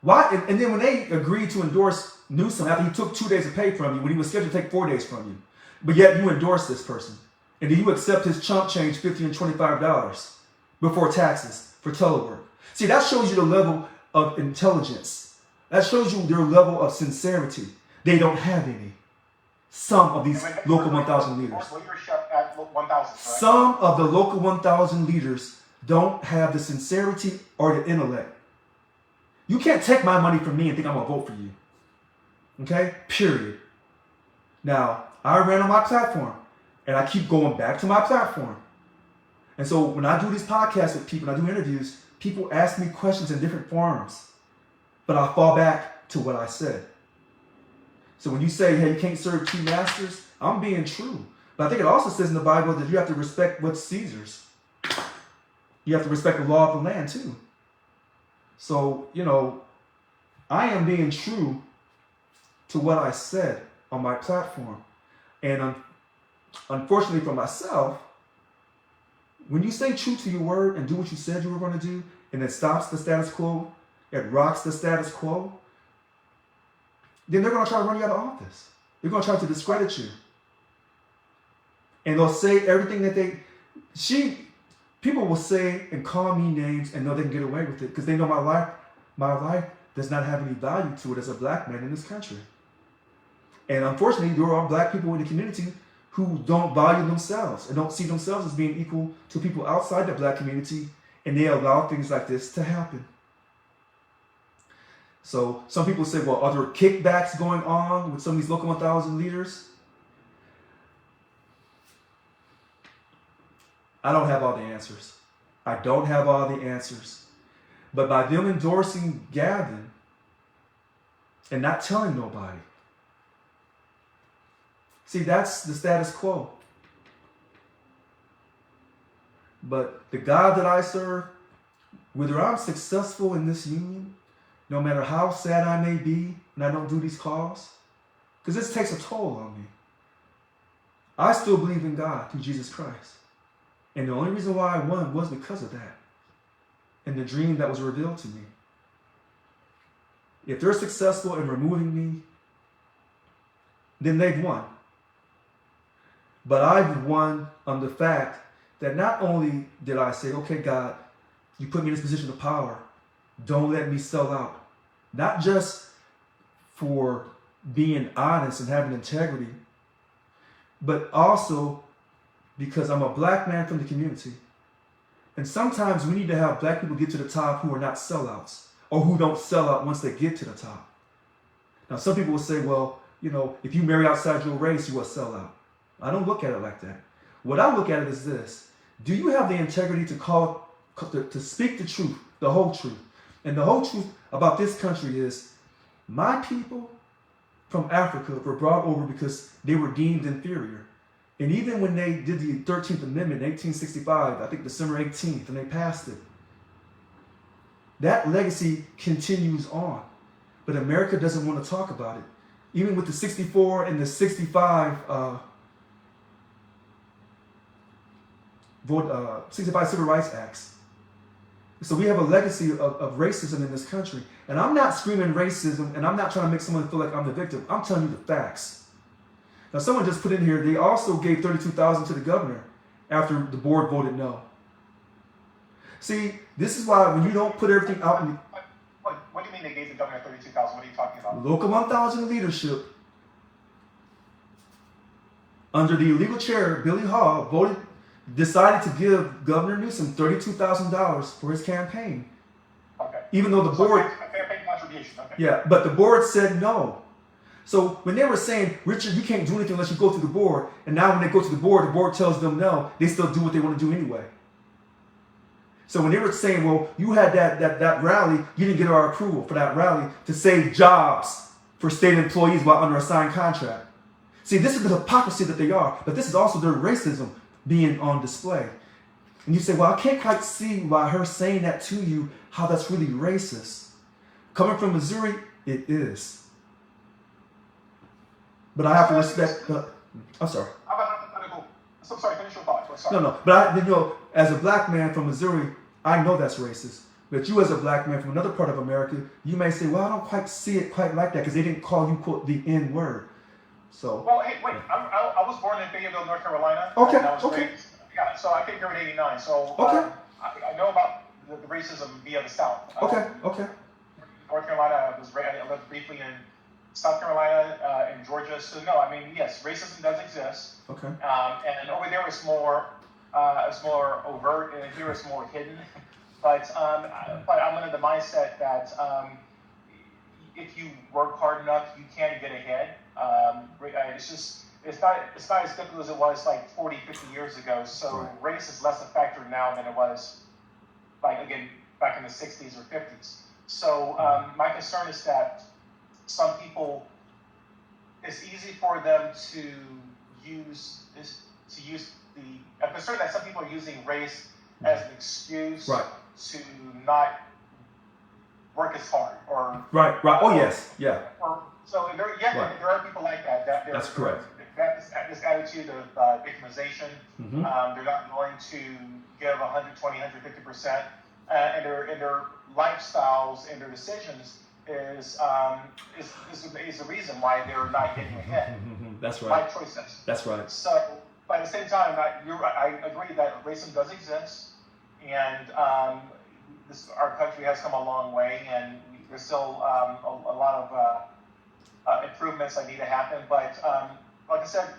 Why? And then when they agreed to endorse Newsom after he took 2 days of pay from you, when he was scheduled to take 4 days from you, but yet you endorse this person, and then you accept his chump change, $50 and $25 before taxes for telework. See, that shows you the level of intelligence. That shows you their level of sincerity. They don't have any. Some of these local 1,000 leaders. Some of the local 1,000 leaders don't have the sincerity or the intellect. You can't take my money from me and think I'm going to vote for you. Okay? Period. Now, I ran on my platform, and I keep going back to my platform. And so when I do these podcasts with people, and I do interviews, people ask me questions in different forums, but I fall back to what I said. So when you say, hey, you can't serve two masters, I'm being true. But I think it also says in the Bible that you have to respect what's Caesar's. You have to respect the law of the land too. So, I am being true to what I said on my platform. And unfortunately for myself, when you stay true to your word and do what you said you were going to do, and it stops the status quo, it rocks the status quo, then they're going to try to run you out of office. They're going to try to discredit you. And they'll say everything that people will say and call me names and know they can get away with it because they know my life does not have any value to it as a black man in this country. And unfortunately, there are black people in the community who don't value themselves and don't see themselves as being equal to people outside the black community, and they allow things like this to happen. So some people say, well, are there kickbacks going on with some of these local 1,000 leaders? I don't have all the answers. I don't have all the answers. But by them endorsing Gavin and not telling nobody, see, that's the status quo. But the God that I serve, whether I'm successful in this union, no matter how sad I may be when I don't do these calls, because this takes a toll on me, I still believe in God through Jesus Christ. And the only reason why I won was because of that and the dream that was revealed to me. If they're successful in removing me, then they've won. But I've won on the fact that not only did I say, okay, God, you put me in this position of power, don't let me sell out. Not just for being honest and having integrity, but also because I'm a black man from the community. And sometimes we need to have black people get to the top who are not sellouts or who don't sell out once they get to the top. Now, some people will say, well, if you marry outside your race, you are a sellout. I don't look at it like that. What I look at it is this. Do you have the integrity to speak the truth, the whole truth? And the whole truth about this country is my people from Africa were brought over because they were deemed inferior. And even when they did the 13th Amendment in 1865, I think December 18th, and they passed it, that legacy continues on. But America doesn't want to talk about it. Even with the 64 and the 65 65 Civil Rights Acts. So we have a legacy of racism in this country. And I'm not screaming racism, and I'm not trying to make someone feel like I'm the victim. I'm telling you the facts. Now, someone just put in here, they also gave $32,000 to the governor after the board voted no. See, this is why when you don't put everything out in What do you mean they gave the governor $32,000? What are you talking about? Local 1,000 leadership, under the illegal chair, Billy Hall, decided to give Governor Newsom $32,000 for his campaign. Okay. Even though the board... Campaign contribution, okay. Yeah, but the board said no. So when they were saying, Richard, you can't do anything unless you go through the board, and now when they go to the board tells them no, they still do what they want to do anyway. So when they were saying, well, you had that rally, you didn't get our approval for that rally to save jobs for state employees while under a signed contract. See, this is the hypocrisy that they are, but this is also their racism being on display. And you say, well, I can't quite see why her saying that to you, how that's really racist. Coming from Missouri, it is. But I have to respect I'm sorry. I'm a hypothetical. I'm sorry, finish your thought. Sorry. No, but as a black man from Missouri, I know that's racist. But you as a black man from another part of America, you may say, well, I don't quite see it quite like that because they didn't call you, quote, the N-word. So. Well, hey, wait. I was born in Fayetteville, North Carolina. Okay. And I was raised, yeah, so I came here in '89. So okay. I know about the racism via the South. Okay. North Carolina, I lived briefly in South Carolina and Georgia. So no, I mean, yes, racism does exist. Okay. And over there it's more overt, and here it's more hidden. But I'm under the mindset that if you work hard enough, you can get ahead. It's not as difficult as it was like 40, 50 years ago. So right. Race is less a factor now than it was, like again, back in the 60s or 50s. So my concern is that some people, it's easy for them to use I'm concerned that some people are using race as an excuse right. to not work as hard or right. Oh yes, yeah. So there are people like that. That's correct. This attitude of victimization. Mm-hmm. They're not willing to give 120, 150%. and their lifestyles and their decisions is the reason why they're not getting ahead. That's right. Life choices. That's right. So, but at the same time, I agree that racism does exist, and our country has come a long way, and there's still a lot of improvements that need to happen. But like I said,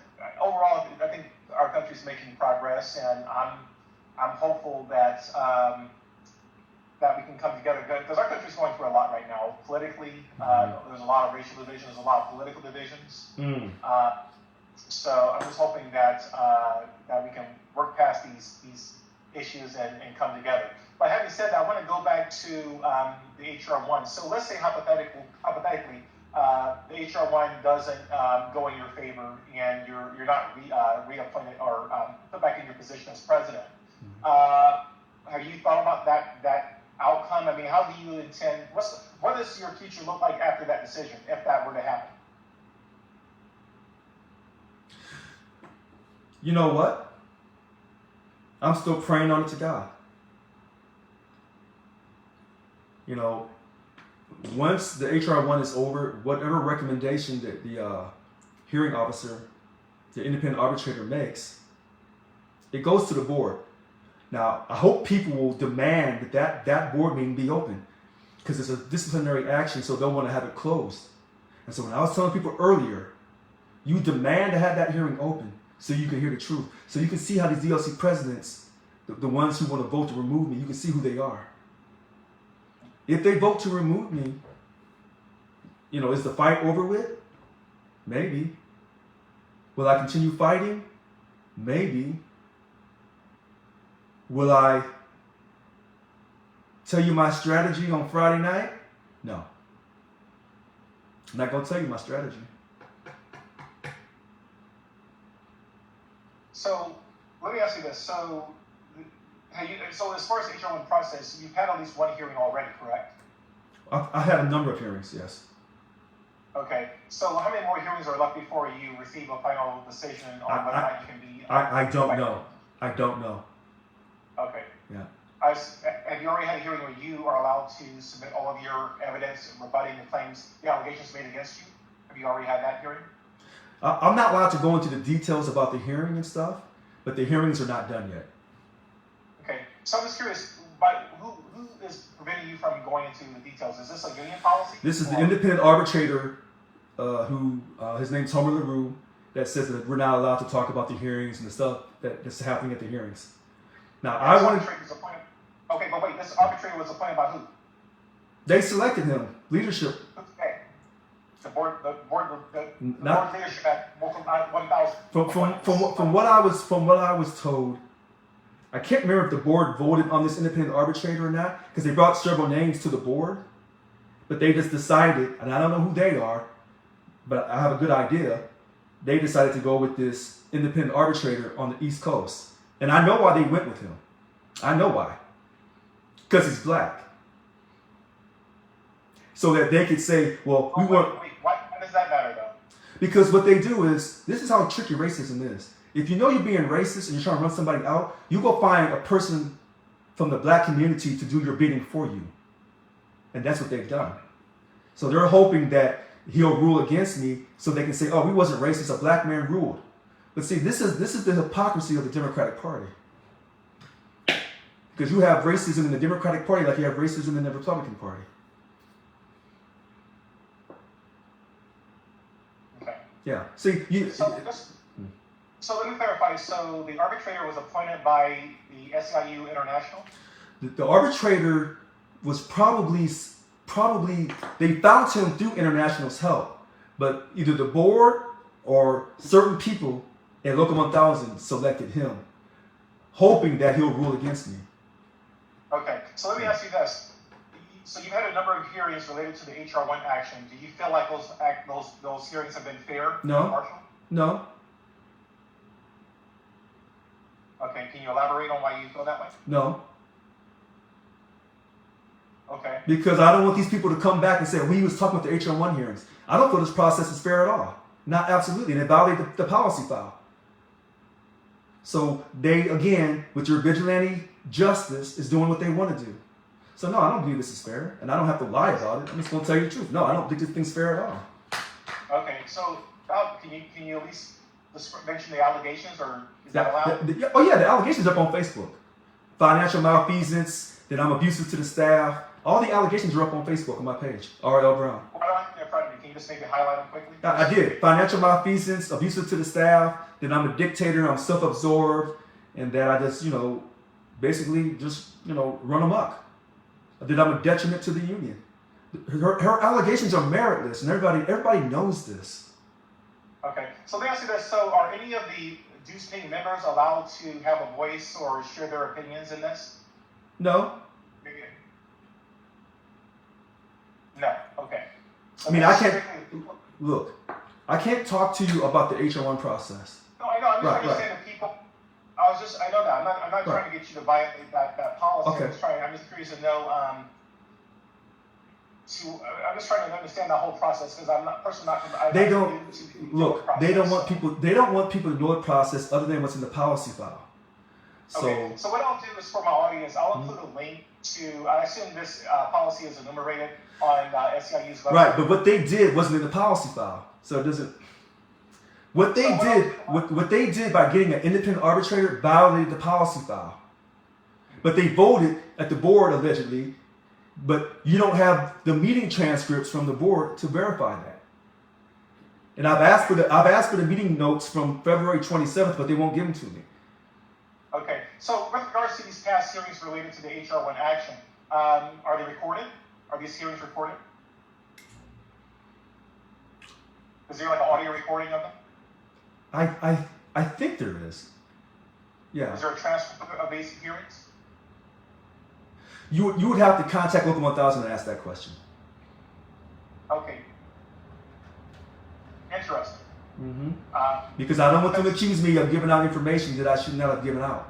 overall, I think our country's making progress, and I'm hopeful that that we can come together, because our country's going through a lot right now politically. There's a lot of racial divisions, there's a lot of political divisions. So I'm just hoping that that we can work past these issues and come together. But having said that, I want to go back to the HR 1. So let's say hypothetically, the HR 1 doesn't go in your favor, and you're not reappointed or put back in your position as president. Have you thought about that outcome? I mean, how do you intend? What does your future look like after that decision, if that were to happen? You know what? I'm still praying on it to God. You know, once the HR 1 is over, whatever recommendation that the hearing officer, the independent arbitrator makes, it goes to the board. Now, I hope people will demand that board meeting be open, because it's a disciplinary action, so they'll want to have it closed. And so when I was telling people earlier, you demand to have that hearing open so you can hear the truth, so you can see how these DLC presidents, the ones who want to vote to remove me, you can see who they are. If they vote to remove me, you know, is the fight over with? Maybe. Will I continue fighting? Maybe. Will I tell you my strategy on Friday night? No. I'm not going to tell you my strategy. So let me ask you this. So as far as the HR1 process, you've had at least one hearing already, correct? I had a number of hearings, yes. Okay. So how many more hearings are left before you receive a final decision on whether or not you can be... I don't know. I don't know. Okay. Yeah. Have you already had a hearing where you are allowed to submit all of your evidence rebutting the claims, the allegations made against you? Have you already had that hearing? I'm not allowed to go into the details about the hearing and stuff, but the hearings are not done yet. Okay. So I'm just curious, but who is preventing you from going into the details? Is this a union policy? This is the independent arbitrator who, his name's Homer LaRue, that says that we're not allowed to talk about the hearings and the stuff that's happening at the hearings. Now, I wanted... Okay, but wait, this arbitrator was appointed by who? They selected him, leadership. Okay. The board leadership at 1,000. From what I was told, I can't remember if the board voted on this independent arbitrator or not, because they brought several names to the board, but they just decided, and I don't know who they are, but I have a good idea. They decided to go with this independent arbitrator on the East Coast. And I know why they went with him. I know why. Because he's black. So that they could say, well, we want... Wait, why does that matter, though? Because what they do is, this is how tricky racism is. If you know you're being racist and you're trying to run somebody out, you go find a person from the black community to do your bidding for you. And that's what they've done. So they're hoping that he'll rule against me so they can say, oh, we wasn't racist, a black man ruled. But see, this is the hypocrisy of the Democratic Party. Because you have racism in the Democratic Party like you have racism in the Republican Party. Okay. Yeah. See, so let me clarify. So the arbitrator was appointed by the SEIU International? The arbitrator was probably they found him through International's help, but either the board or certain people at Local 1000 selected him, hoping that he'll rule against me. Okay, so let me ask you this. So you've had a number of hearings related to the HR1 action. Do you feel like those hearings have been fair? No. And impartial? No. Okay, can you elaborate on why you feel that way? No. Okay. Because I don't want these people to come back and say, we was talking about the HR1 hearings. I don't feel this process is fair at all. Not absolutely. And it violated the policy file. So they, again, with your vigilante justice, is doing what they want to do. So no, I don't believe this is fair, and I don't have to lie about it. I'm just gonna tell you the truth. No, I don't think this thing's fair at all. Okay, so can you at least mention the allegations, or is that allowed? Oh yeah, the allegations are up on Facebook. Financial malfeasance, that I'm abusive to the staff. All the allegations are up on Facebook on my page, R.L. Brown. Why don't I have them in front of me? Can you just maybe highlight them quickly? I did. Financial malfeasance, abusive to the staff, that I'm a dictator, I'm self-absorbed, and that I just, basically just, run amok. That I'm a detriment to the union. Her allegations are meritless, and everybody knows this. Okay, so let me ask you this. So are any of the dues-paying members allowed to have a voice or share their opinions in this? No. No, okay. I mean, I can't, look, I can't talk to you about the HR1 process. No, I know, I'm just trying to say to people, I know that, I'm not trying to get you to violate that policy. Okay. I'm just curious to know, I'm just trying to understand the whole process, because I'm not, personally not. They don't, look, they don't want people to know the process other than what's in the policy file. Okay, so what I'll do is for my audience, I'll include a link to, I assume this policy is enumerated on SEIU's website. Right, but what they did wasn't in the policy file, so it doesn't. What they did by getting an independent arbitrator violated the policy file. But they voted at the board allegedly, but you don't have the meeting transcripts from the board to verify that. And I've asked for the meeting notes from February 27th, but they won't give them to me. Okay, so with regards to these past hearings related to the HR1 action, are they recorded? Are these hearings recorded? Is there like an audio recording of them? I think there is. Yeah. Is there a transcript of these hearings? You would have to contact Local 1000 and ask that question. Okay. Interesting. Mm-hmm. Because I don't want them to accuse me of giving out information that I should not have given out.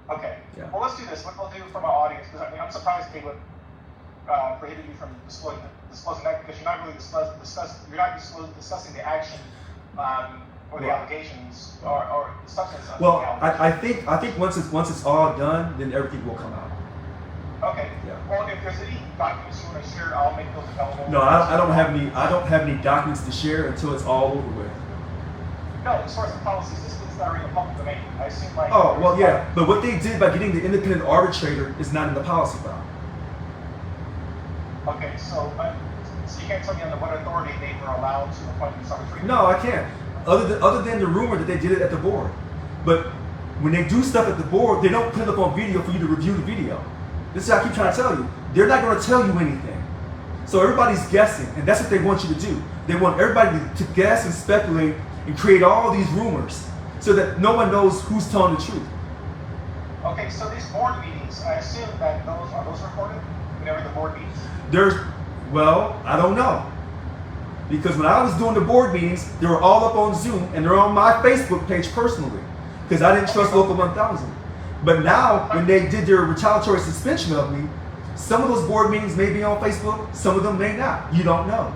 Okay. Yeah. Well, let's do this. What we'll do for my audience, because I'm surprised they would prohibit you from disclosing that, because you're not really discussing the action or the allegations or the substance of the allegations. I think once it's all done, then everything will come out. Okay. Yeah. Well, if there's any documents you want to share, I'll make those available. No, I don't have any documents to share until it's all over with. No, as far as the policies, this is not in the public domain. I assume like. Oh well, yeah, but what they did by getting the independent arbitrator is not in the policy file. Okay, so you can't tell me under what authority they were allowed to appoint these arbitrators? No, I can't. Other than the rumor that they did it at the board, but when they do stuff at the board, they don't put it up on video for you to review the video. This is what I keep trying to tell you. They're not going to tell you anything. So everybody's guessing, and that's what they want you to do. They want everybody to guess and speculate and create all these rumors so that no one knows who's telling the truth. Okay, so these board meetings, I assume that those recorded whenever the board meets? I don't know. Because when I was doing the board meetings, they were all up on Zoom, and they're on my Facebook page personally, because I didn't trust Local 1000. But now, when they did their retaliatory suspension of me, some of those board meetings may be on Facebook, some of them may not. You don't know.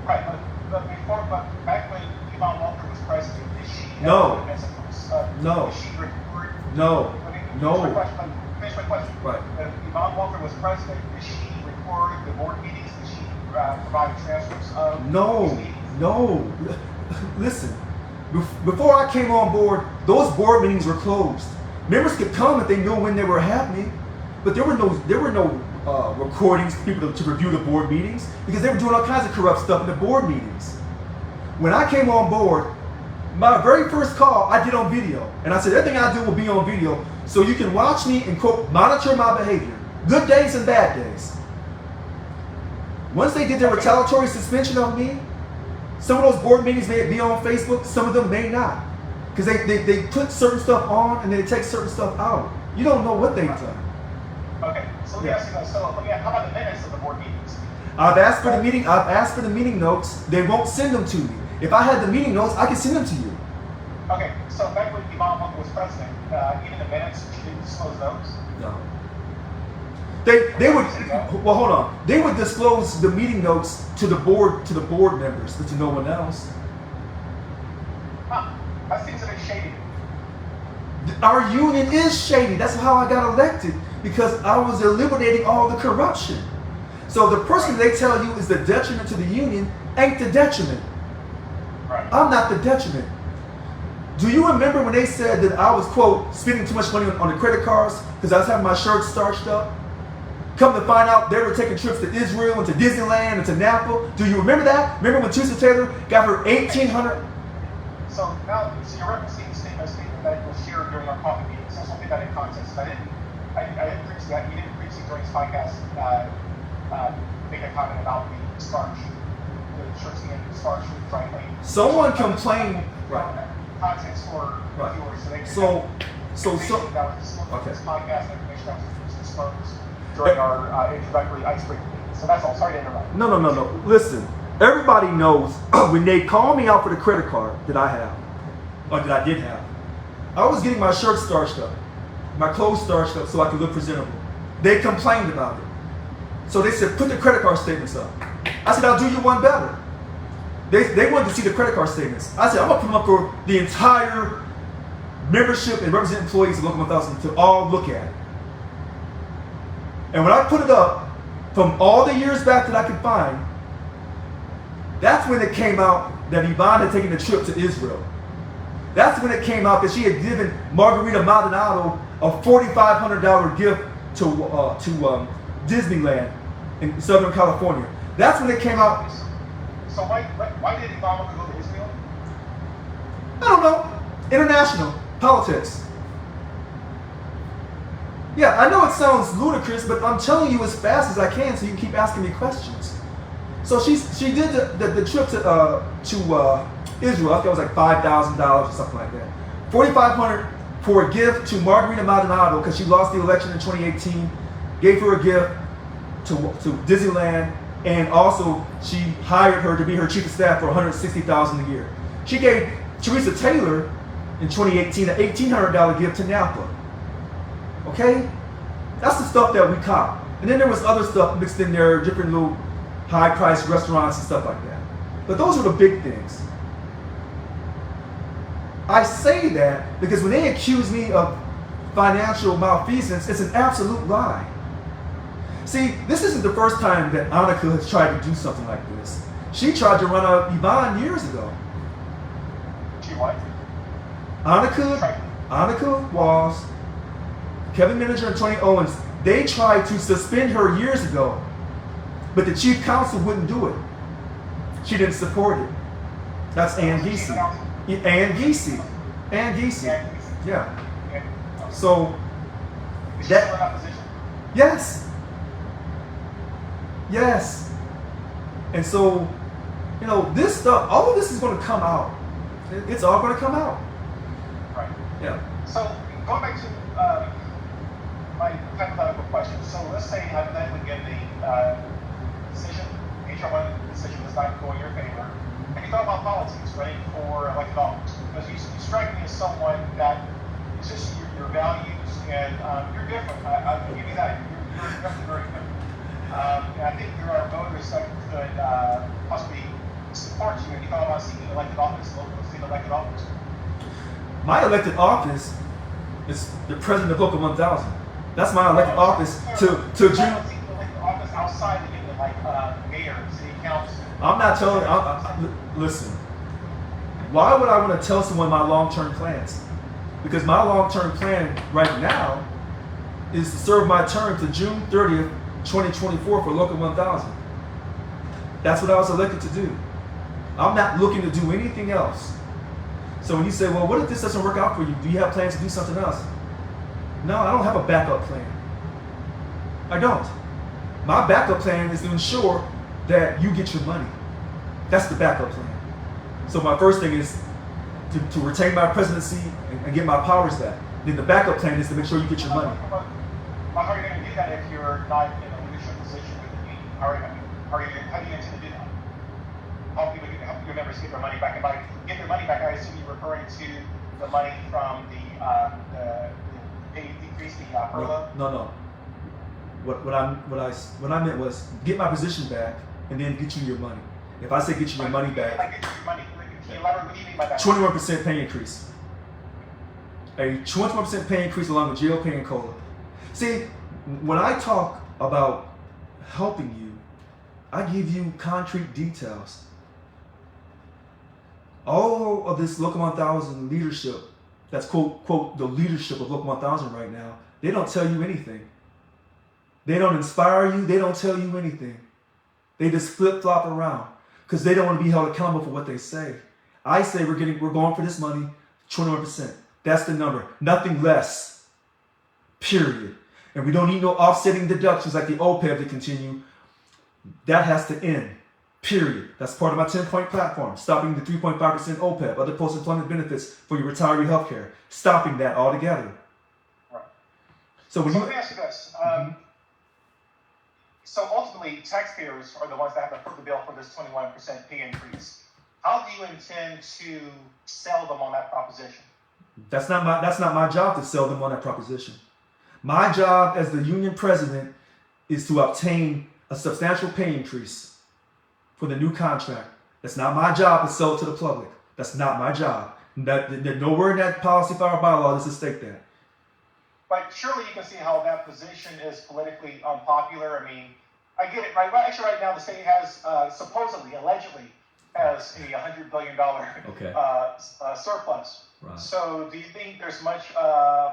Right, but back when Yvonne Walker was president, did she No. Did she record? No. Finish my question. Right. When Yvonne Walker was president, did she record the board meetings? Did she provide transcripts of these meetings? No. Listen, before I came on board, those board meetings were closed. Members could come if they knew when they were happening, but there were no recordings for people to review the board meetings, because they were doing all kinds of corrupt stuff in the board meetings. When I came on board, my very first call I did on video, and I said everything I do will be on video, so you can watch me and quote monitor my behavior, good days and bad days. Once they did their retaliatory suspension of me, some of those board meetings may be on Facebook, some of them may not. Because they put certain stuff on and they take certain stuff out. You don't know what they've done. Okay, so let me ask you this. How about the minutes of the board meetings? I've asked for the meeting notes. They won't send them to me. If I had the meeting notes, I could send them to you. Okay, so back when Yvonne Walker was president, even the minutes, she didn't disclose those? No. They would hold on. They would disclose the meeting notes to the board members, but to no one else. That seems a bit shady. Our union is shady. That's how I got elected. because I was eliminating all the corruption. So the person they tell you is the detriment to the union ain't the detriment. Right. I'm not the detriment. Do you remember when they said that I was, quote, spending too much money on the credit cards because I was having my shirts starched up? Come to find out, they were taking trips to Israel and to Disneyland and to Napa. Do you remember that? Remember when Teresa Taylor got her $1,800? So now, so you're referencing a statement that was shared during our coffee meeting. So something that in context. I didn't preach that. You didn't preach it during this podcast. Make a comment about the starch, the shirts and starch with dry clean. Someone complained. Right. Context for right. viewers, so they can that was disclosed okay. This podcast information that was disclosed during our introductory icebreaker meeting. So that's all. Sorry to interrupt. No. Listen, everybody knows when they call me out for the credit card that I have, or that I did have, I was getting my shirt starched up, my clothes starched up so I could look presentable. They complained about it. So they said, put the credit card statements up. I said, I'll do you one better. They wanted to see the credit card statements. I said, I'm going to put them up for the entire membership and representative employees of Local 1000 to all look at it. And when I put it up, from all the years back that I could find, that's when it came out that Yvonne had taken a trip to Israel. That's when it came out that she had given Margarita Maldonado a $4,500 gift to Disneyland in Southern California. That's when it came out. So why did Obama go to Israel? I don't know. International politics. Yeah, I know it sounds ludicrous, but I'm telling you as fast as I can so you can keep asking me questions. So she did the trip to Israel. I think it was like $5,000 or something like that. $4,500 for a gift to Margarita Maldonado because she lost the election in 2018. Gave her a gift to Disneyland. And also, she hired her to be her chief of staff for $160,000 a year. She gave Teresa Taylor in 2018 an $1,800 gift to Napa. Okay, that's the stuff that we caught. And then there was other stuff mixed in there, different little high-priced restaurants and stuff like that. But those are the big things. I say that because when they accuse me of financial malfeasance, it's an absolute lie. See, this isn't the first time that Annika has tried to do something like this. She tried to run out Yvonne years ago. She what? Annika Walls, Kevin Miniger, and Tony Owens, they tried to suspend her years ago, but the chief counsel wouldn't do it. She didn't support it. That's Ann Giese. Ann Giese. Yeah. So, is she still in that position? Yes. Yes. And so, this stuff, all of this is going to come out. It's all going to come out. Right. Yeah. So, going back to my hypothetical question. So, let's say hypothetically, again, the decision, HR1 decision does not go in your favor. Have you thought about politics, running for elected office? Because you strike me as someone that it's just your values, and you're different. I will give you that. You're definitely very different. And I think there are voters that could possibly support you. Have you thought about seeking elected office, local state elected office? My elected office is the president of Local 1000. That's my elected office to June. Seeking elected office outside the union, like mayor, city council. I'm not telling. Listen. Why would I want to tell someone my long-term plans? Because my long-term plan right now is to serve my term to June 30th, 2024 for Local 1000. That's what I was elected to do. I'm not looking to do anything else. So when you say, well, what if this doesn't work out for you? Do you have plans to do something else? No, I don't have a backup plan. I don't. My backup plan is to ensure that you get your money. That's the backup plan. So my first thing is to retain my presidency and get my powers back. Then the backup plan is to make sure you get your money. How are you going to do that if you're not in a leadership position with the union? How do you intend to do that? Help your members get their money back. And by get their money back, I assume you're referring to the money from the decrease the furlough? No. What I meant was get my position back and then get you your money. If I say get you your money back, get you your money. Can you elaborate what do you mean by that? 21% pay increase. A 21% pay increase along with jail pay and COLA. See, When I talk about helping you, I give you concrete details. All of this Local 1000 leadership, that's quote the leadership of Local 1000 right now, they don't tell you anything. They don't inspire you. They don't tell you anything. They just flip-flop around because they don't want to be held accountable for what they say. I say we're going for this money, 21%. That's the number. Nothing less. Period. And we don't need no offsetting deductions like the OPEB to continue. That has to end. Period. That's part of my 10-point platform. Stopping the 3.5% OPEB, other post-employment benefits for your retiree health care. Stopping that altogether. Right. So let me ask you this. So ultimately, taxpayers are the ones that have to foot the bill for this 21% pay increase. How do you intend to sell them on that proposition? That's not my job to sell them on that proposition. My job as the union president is to obtain a substantial pay increase for the new contract. That's not my job to sell it to the public. That's not my job. Nowhere in that policy file bylaw does it state that. But surely you can see how that position is politically unpopular. I mean, I get it, right? Well, actually, right now the state has supposedly, allegedly, has a $100 billion surplus. Right. So do you think there's much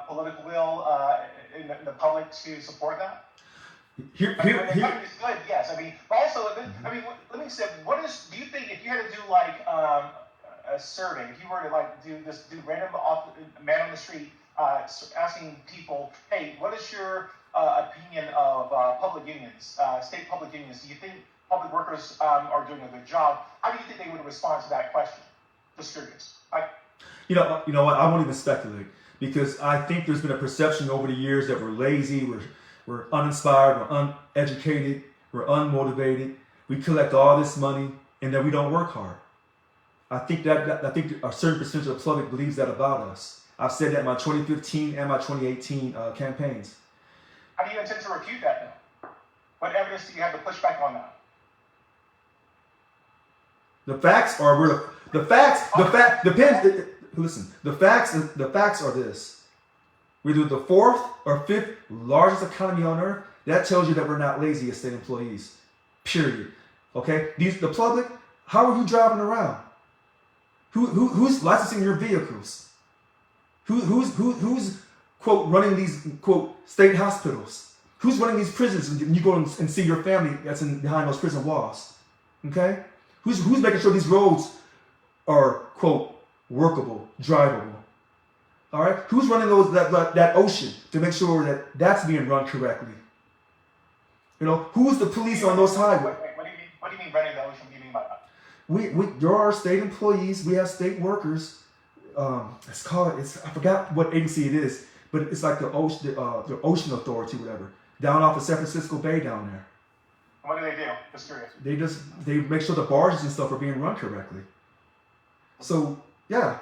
political will in the public to support that? Here. Good, yes. I mean, but also, let me say, do you think if you had to do like a survey, if you were to like do random man on the street, asking people, hey, what is your opinion of public unions, state public unions? Do you think public workers are doing a good job? How do you think they would respond to that question? Just curious. You know what? I won't even speculate because I think there's been a perception over the years that we're lazy, we're uninspired, we're uneducated, we're unmotivated. We collect all this money and that we don't work hard. I think a certain percentage of the public believes that about us. I've said that in my 2015 and my 2018 campaigns. How do you intend to refute that now? What evidence do you have to push back on that? The facts are the facts are this. We're the fourth or fifth largest economy on earth. That tells you that we're not lazy as state employees. Period. Okay? The public, how are you driving around? Who's licensing your vehicles? Who's quote running these quote state hospitals? Who's running these prisons and you go and see your family that's behind those prison walls? Okay? Who's making sure these roads are quote workable, drivable? All right? Who's running that ocean to make sure that that's being run correctly? You know, who's the police on those highways? What do you mean running the ocean? What do you mean by that? There are state employees. We have state workers. I forgot what agency it is, but it's like the ocean authority, whatever, down off of San Francisco Bay down there. What do they do? Just curious. They make sure the barges and stuff are being run correctly. So yeah.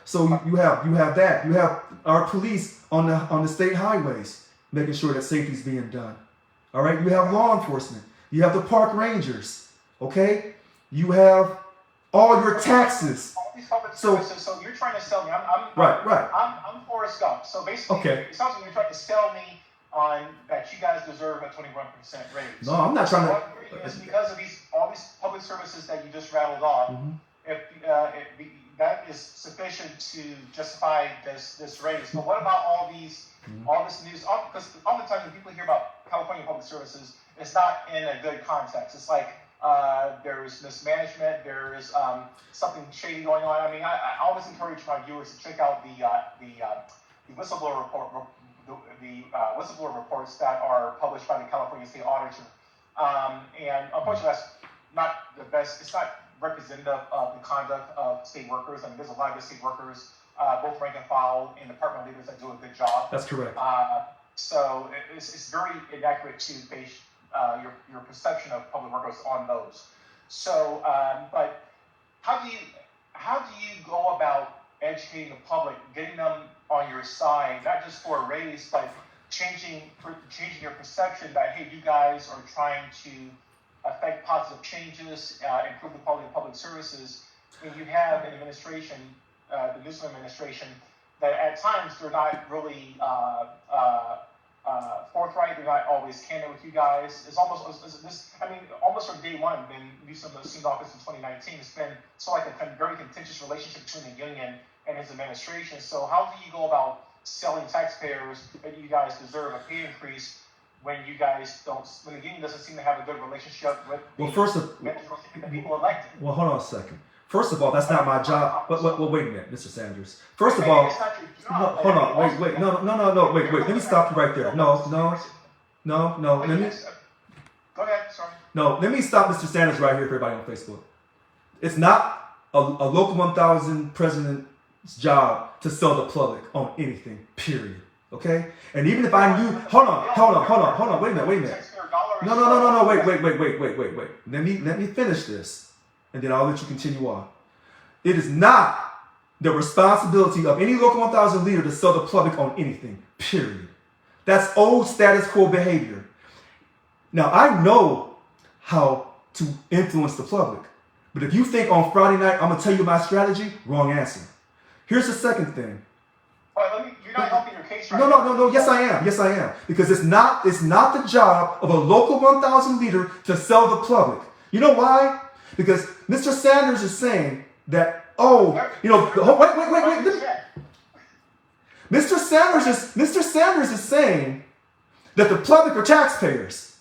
So you have that. You have our police on the state highways making sure that safety is being done. All right. You have law enforcement. You have the park rangers. Okay. You have all your taxes. So you're trying to sell me. I'm Forrest Gump. So basically, it sounds like you're trying to sell me on that you guys deserve a 21% raise. No, I'm not trying to. It's because of all these public services that you just rattled off. Mm-hmm. If that is sufficient to justify this raise. But what about all this news? Because oftentimes when people hear about California public services, it's not in a good context. It's like there's mismanagement, there's something shady going on. I mean, I always encourage my viewers to check out the whistleblower report, the whistleblower reports that are published by the California State Auditor. And unfortunately, that's not the best. It's not representative of the conduct of state workers. I mean, there's a lot of good state workers, both rank and file and department leaders that do a good job. That's correct. So it's very inaccurate to base your perception of public workers on those. So, but how do you go about educating the public, getting them on your side, not just for a raise, but changing your perception that hey, you guys are trying to affect positive changes, improve the quality of public services. When you have an administration, the Newsom administration, that at times they're not really forthright. They're not always candid with you guys. It's almost this. I mean, almost from day one, when Newsom assumed office in 2019, it's been sort of like a very contentious relationship between the union and his administration. So how do you go about selling taxpayers that you guys deserve a pay increase when you guys don't? When the union doesn't seem to have a good relationship with the people elected? Well, hold on a second. First of all, that's not my job. But wait a minute, Mr. Sanders. First of all, hold on, wait, no, wait. Let me stop you right there. No. Let me. Go ahead. Sorry. No, let me stop Mr. Sanders right here for everybody on Facebook. It's not a local 1,000 president's job to sell the public on anything. Period. Okay. And even if I knew, hold on. Wait a minute. No. Wait. Let me finish this, and then I'll let you continue on. It is not the responsibility of any local 1,000 leader to sell the public on anything, period. That's old status quo behavior. Now, I know how to influence the public, but if you think on Friday night, I'm going to tell you my strategy, wrong answer. Here's the second thing. You're not helping your case right now. No. Yes, I am. Because it's not the job of a local 1,000 leader to sell the public. You know why? Because Mr. Sanders is saying that, wait. Mr. Sanders is saying that the public are taxpayers.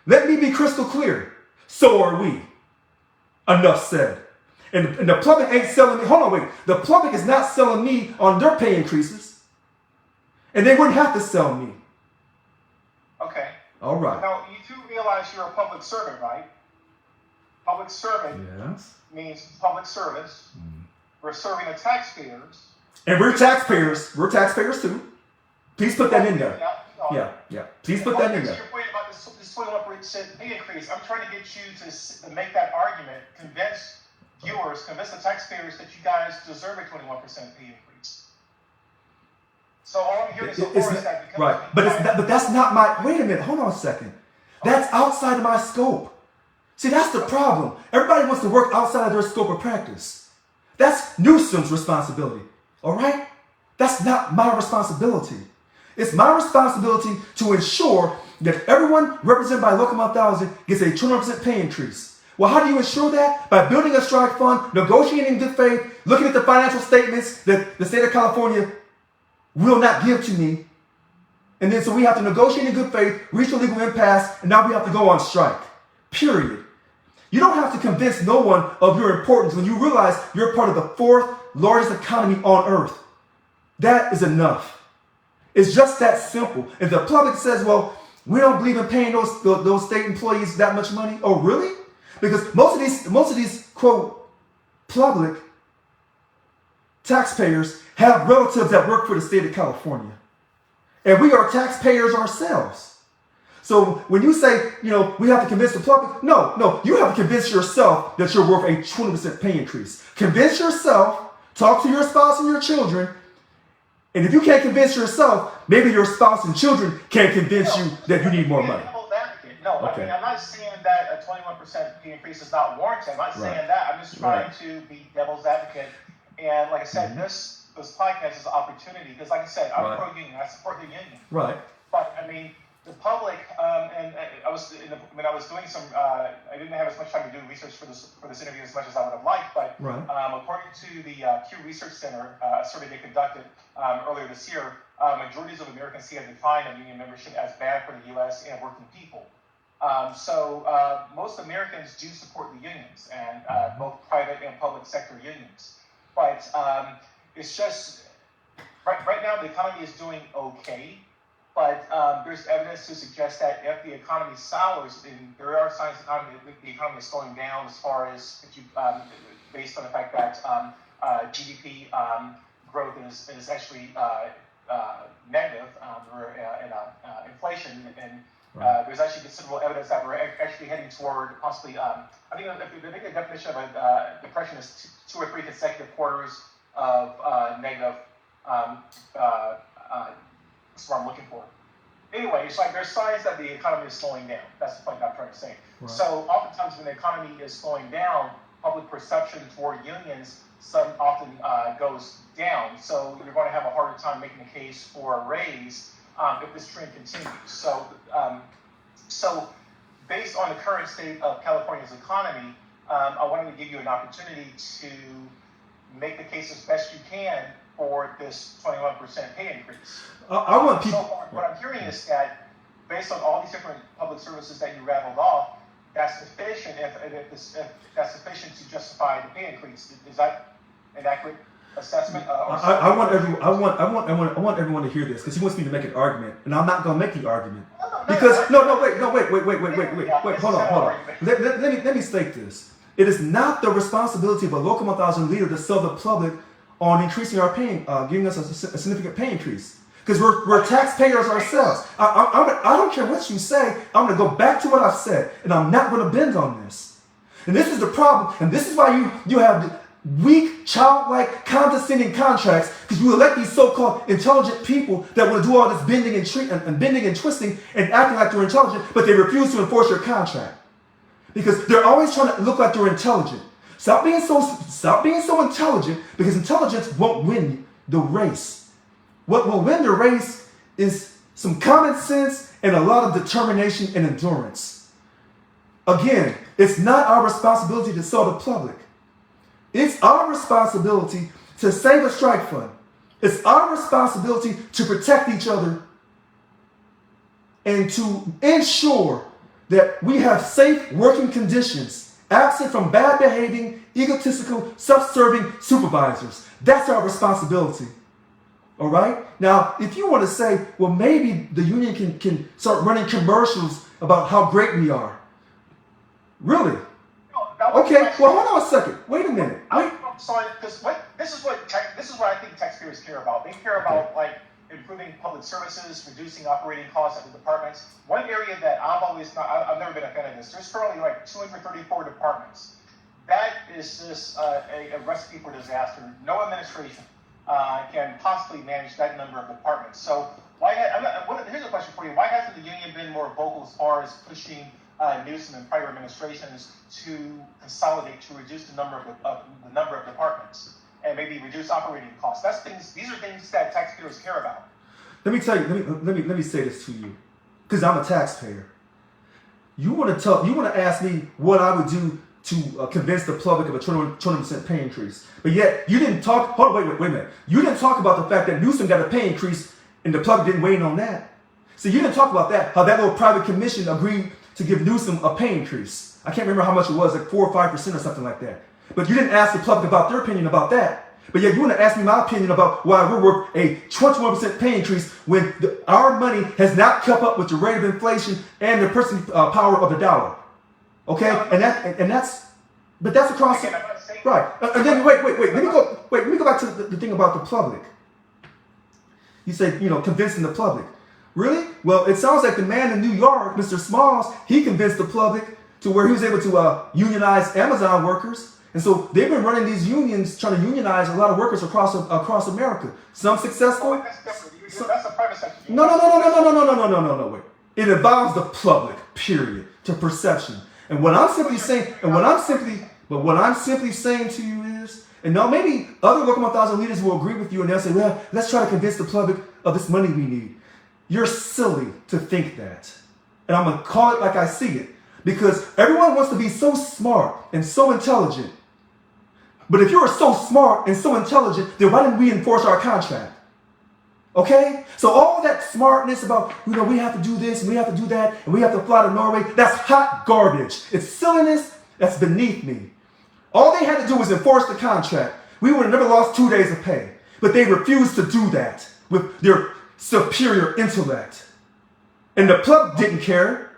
Let me be crystal clear. So are we. Enough said. And the public ain't selling me. Hold on, wait. The public is not selling me on their pay increases. And they wouldn't have to sell me. Okay. All right. Now, you do realize you're a public servant, right? Public servant means public service. We're serving the taxpayers. And we're taxpayers. We're taxpayers too. Please put that in there. Yeah. Please put that in there. Your point about this 21% pay increase, I'm trying to get you to make that argument, convince the taxpayers that you guys deserve a 21% pay increase. So all I'm hearing so far is that because right, but that's not my. Wait a minute, hold on a second. That's outside of my scope. See, that's the problem. Everybody wants to work outside of their scope of practice. That's Newsom's responsibility. All right? That's not my responsibility. It's my responsibility to ensure that everyone represented by Local 1000 gets a 20% pay increase. Well, how do you ensure that? By building a strike fund, negotiating in good faith, looking at the financial statements that the state of California will not give to me. And then so we have to negotiate in good faith, reach a legal impasse, and now we have to go on strike. Period. You don't have to convince no one of your importance when you realize you're part of the 4th largest economy on earth. That is enough. It's just that simple. If the public says, well, we don't believe in paying those state employees that much money. Oh, really? Because most of these quote public taxpayers have relatives that work for the state of California. And we are taxpayers ourselves. So when you say, we have to convince the public, no, you have to convince yourself that you're worth a 20% pay increase. Convince yourself, talk to your spouse and your children, and if you can't convince yourself, maybe your spouse and children can't convince you that you need more money. No, okay. I mean, I'm not saying that a 21% pay increase is not warranted. I'm not saying that. I'm just trying to be devil's advocate. And like I said, this podcast is an opportunity because, like I said, I'm pro-union. I support the union. Right. But I mean, the public, and I was doing some. I didn't have as much time to do research for this interview as much as I would have liked. But according to the Pew Research Center, a survey they conducted earlier this year, majorities of Americans see a decline of union membership as bad for the U.S. and working people. So most Americans do support the unions, and both private and public sector unions. But it's just right now the economy is doing okay. But there's evidence to suggest that if the economy sours, and there are signs the economy is slowing down as far as based on the fact that GDP growth is actually negative. We're in inflation, and there's actually considerable evidence that we're actually heading toward possibly. I think the definition of a depression is 2 or 3 consecutive quarters of negative. That's what I'm looking for. Anyway, it's like there's signs that the economy is slowing down. That's the point I'm trying to say. Right. So oftentimes when the economy is slowing down, public perception toward unions often goes down. So you're going to have a harder time making a case for a raise if this trend continues. So based on the current state of California's economy, I wanted to give you an opportunity to make the case as best you can for this 21% pay increase. I want people. So what I'm hearing is that based on all these different public services that you rattled off, that's sufficient. If that's sufficient to justify the pay increase, is that an accurate assessment? I want everyone to hear this because he wants me to make an argument, and I'm not going to make the argument because wait, hold on. Let me state this. It is not the responsibility of a local 1,000 leader to sell the public on increasing our pay, giving us a significant pay increase. Because we're taxpayers ourselves. I don't care what you say. I'm going to go back to what I've said, and I'm not going to bend on this. And this is the problem, and this is why you have weak, childlike, condescending contracts, because you elect these so-called intelligent people that want to do all this bending and twisting and acting like they're intelligent, but they refuse to enforce your contract. Because they're always trying to look like they're intelligent. Stop being so intelligent, because intelligence won't win the race. What will win the race is some common sense and a lot of determination and endurance. Again, it's not our responsibility to sell the public. It's our responsibility to save a strike fund. It's our responsibility to protect each other and to ensure that we have safe working conditions, absent from bad behaving, egotistical, self-serving supervisors. That's our responsibility. All right? Now, if you want to say, well, maybe the union can start running commercials about how great we are. Really? Okay, well, hold on a second. Wait a minute. I'm sorry, because this is what I think taxpayers care about. They care about improving public services, reducing operating costs at the departments. One area that I've never been a fan of this. There's currently 234 departments. That is just a recipe for disaster. No administration can possibly manage that number of departments. So here's a question for you. Why hasn't the union been more vocal as far as pushing Newsom and prior administrations to consolidate, to reduce the number of departments and maybe reduce operating costs? These are things that taxpayers care about. Let me tell you. Let me say this to you, because I'm a taxpayer. You want to ask me what I would do to convince the public of a 20% pay increase, but yet you didn't talk. Hold on, wait a minute. You didn't talk about the fact that Newsom got a pay increase and the public didn't weigh in on that. See, you didn't talk about that. How that little private commission agreed to give Newsom a pay increase. I can't remember how much it was, like 4 or 5% or something like that. But you didn't ask the public about their opinion about that. But yet you want to ask me my opinion about why we're worth a 21% pay increase when our money has not kept up with the rate of inflation and the purchasing power of the dollar. Okay, and that's across. Right. And then wait. Let me go back to the thing about the public. You said, convincing the public. Really? Well, it sounds like the man in New York, Mr. Smalls, he convinced the public to where he was able to unionize Amazon workers. And so they've been running these unions, trying to unionize a lot of workers across America. Some successful. Oh, that's different. That's a private sector. No, wait. It involves the public, period, to perception. And what I'm simply saying, what I'm simply saying to you is, and now maybe other local 1,000 leaders will agree with you and they'll say, well, let's try to convince the public of this money we need. You're silly to think that. And I'm going to call it like I see it. Because everyone wants to be so smart and so intelligent. But if you are so smart and so intelligent, then why didn't we enforce our contract? Okay? So all that smartness about, we have to do this and we have to do that and we have to fly to Norway, that's hot garbage. It's silliness that's beneath me. All they had to do was enforce the contract. We would have never lost 2 days of pay. But they refused to do that with their superior intellect. And the public didn't care.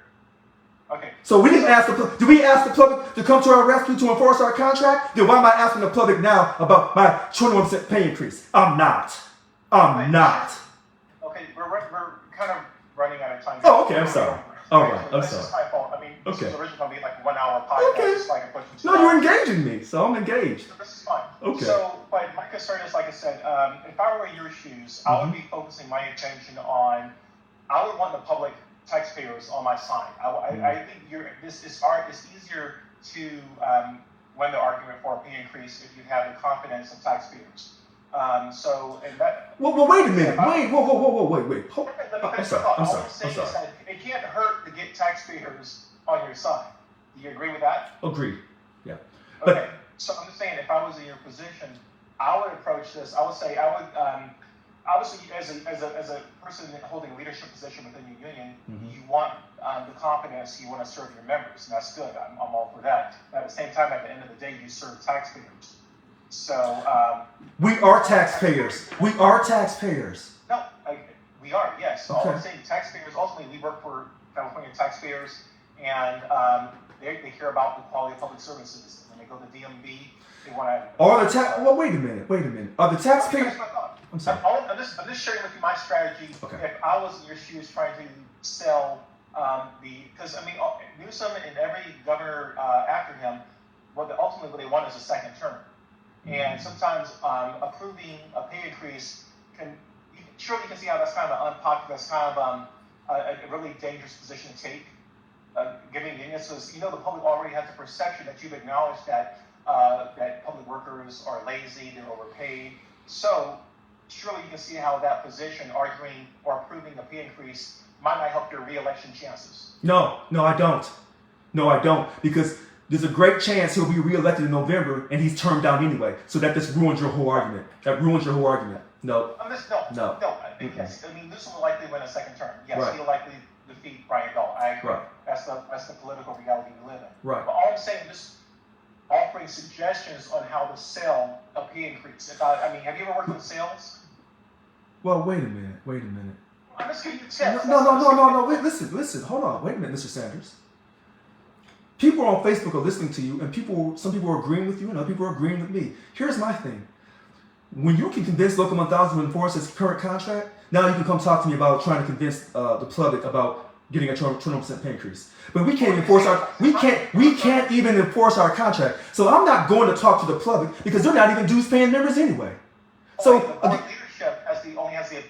Okay. So we didn't ask the public. Did we ask the public to come to our rescue to enforce our contract? Then why am I asking the public now about my 21% pay increase? I'm not. Okay, we're kind of running out of time. Oh, okay, I'm sorry. All right, I'm sorry. This is my fault. I mean, this Okay. was originally going to be like a 1 hour podcast. Okay. Just like a question. No, you're engaging me, so I'm engaged. So this is fine. Okay. So, but my concern is, like I said, if I were in your shoes, I would be focusing my attention on, I would want the public taxpayers on my side. I think it's easier to win the argument for a pay increase if you have the confidence of taxpayers. So, and that. Well, wait a minute. Wait. Let me I'm finish my sorry. thought. I'm All sorry. I'm saying I'm sorry. is that it can't hurt to get taxpayers on your side. Do you agree with that? Agreed. Yeah. Okay. So I'm just saying, if I was in your position, I would approach this. I would say I would. Obviously, as a person holding a leadership position within your union, you want the confidence, you want to serve your members, and that's good. I'm all for that. But at the same time, at the end of the day, you serve taxpayers. So we are taxpayers. We are taxpayers. No, we are. Yes. So all Okay. I'm saying, taxpayers. Ultimately, we work for California taxpayers, and they care about the quality of public services. When they go to DMV, they want to. Are the tax? Well, wait a minute. Are the taxpayers? I'm sorry. I'm just sharing with you my strategy. Okay. If I was in your shoes trying to sell because I mean Newsom and every governor after him, ultimately what they want is a second term, and sometimes approving a pay increase surely you can see how that's kind of unpopular. That's kind of a really dangerous position to take. Giving unions, so the public already has the perception that you've acknowledged that that public workers are lazy, they're overpaid. So surely you can see how that position, arguing or approving a pay increase, might not help your re-election chances. No, I don't. No, I don't. Because there's a great chance he'll be re-elected in November and he's turned down anyway. So that just ruins your whole argument. That ruins your whole argument. No. No. Yes, I mean, Newsom will likely win a second term. Yes, Right. he'll likely defeat Brian Dahl. I agree. Right. That's the political reality we live in. Right. But all I'm saying is offering suggestions on how to sell a pay increase. I mean, have you ever worked with sales? Well, wait a minute. I'm just giving you tips. No. Wait, listen. Hold on. Wait a minute, Mr. Sanders. People on Facebook are listening to you, and some people are agreeing with you, and other people are agreeing with me. Here's my thing. When you can convince Local 1000 to enforce its current contract, now you can come talk to me about trying to convince the public about getting a 20% pay increase. But we can't even enforce our contract. So I'm not going to talk to the public because they're not even dues paying members anyway. So the board leadership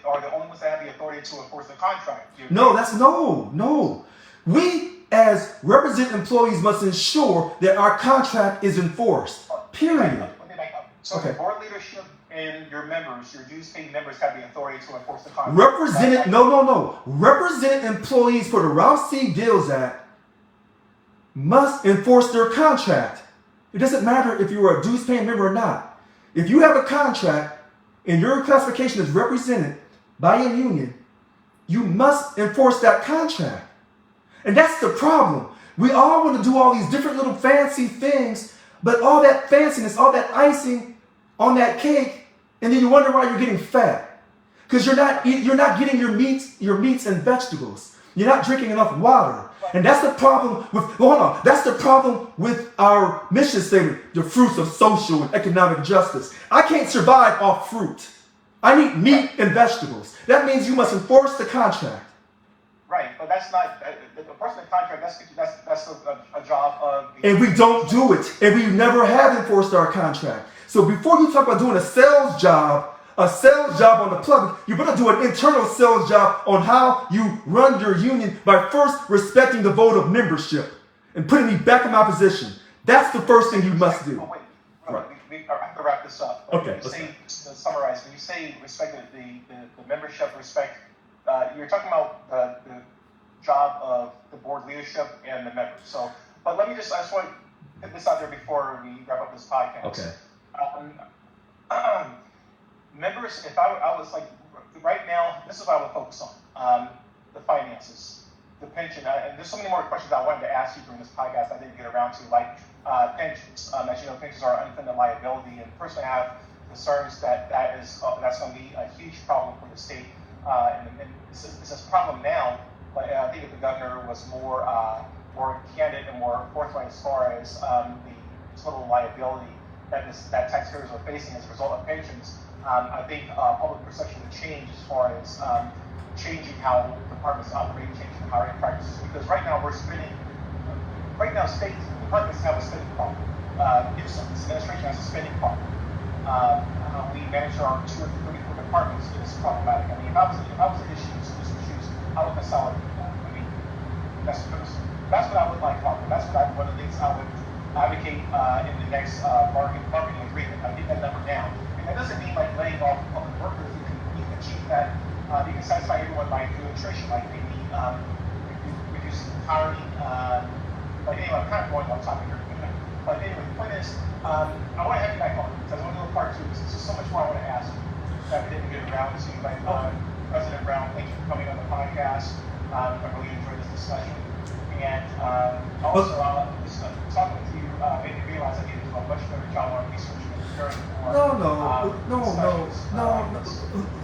are the only ones that have the authority to enforce the contract. No. We as represented employees must ensure that our contract is enforced. Period. Let me back up. So Okay. the board leadership and your members, your dues paying members, have the authority to enforce the contract. Represented employees for the Ralph C. Dills Act must enforce their contract. It doesn't matter if you're a dues paying member or not. If you have a contract and your classification is represented by a union, you must enforce that contract. And that's the problem. We all want to do all these different little fancy things, but all that fanciness, all that icing on that cake, and then you wonder why you're getting fat. Because you're not getting your meats and vegetables. You're not drinking enough water. And that's the problem that's the problem with our mission statement, the fruits of social and economic justice. I can't survive off fruit. I need meat and vegetables. That means you must enforce the contract. Right, but that's not the person in the contract. That's a job of. And we don't do it, and we never have enforced our contract. So before you talk about doing a sales job on the public, you better do an internal sales job on how you run your union by first respecting the vote of membership and putting me back in my position. That's the first thing you must do. Oh, wait. Right. We have to wrap this up. Okay. To summarize, when you say respect the membership, respect, you're talking about the job of the board leadership and the members. So, but I just want to put this out there before we wrap up this podcast. Okay. Members, if I was like, right now, this is what I would focus on. The finances, the pension, and there's so many more questions I wanted to ask you during this podcast I didn't get around to, like pensions. As you know, pensions are unfunded liability, and personally I have concerns that's going to be a huge problem for the state. And it's a problem now, but I think if the governor was more candid and more forthright as far as the total liability that taxpayers are facing as a result of pensions, I think public perception would change as far as changing how departments operate, changing hiring practices. Because right now state departments have a spending problem. This administration has a spending problem. We manage our 2 or 34 departments is problematic. I mean, if I was in his shoes, I would consolidate that. I mean, that's what I would like to talk about. That's one of the things I would advocate in the next bargaining agreement. I get that number down. And That doesn't mean like laying off public workers. You can achieve that. You can satisfy everyone by doing attrition, like maybe reducing hiring. But anyway, I'm kind of going off topic here. But anyway, the point is, I want to have you back on because I want to do a part two. Because there's just so much more I want to ask you that we didn't get around to. But President Brown, thank you for coming on the podcast. I really enjoyed this discussion. And also, talking with you made me realize I needed to do a much better job on research and preparing for No.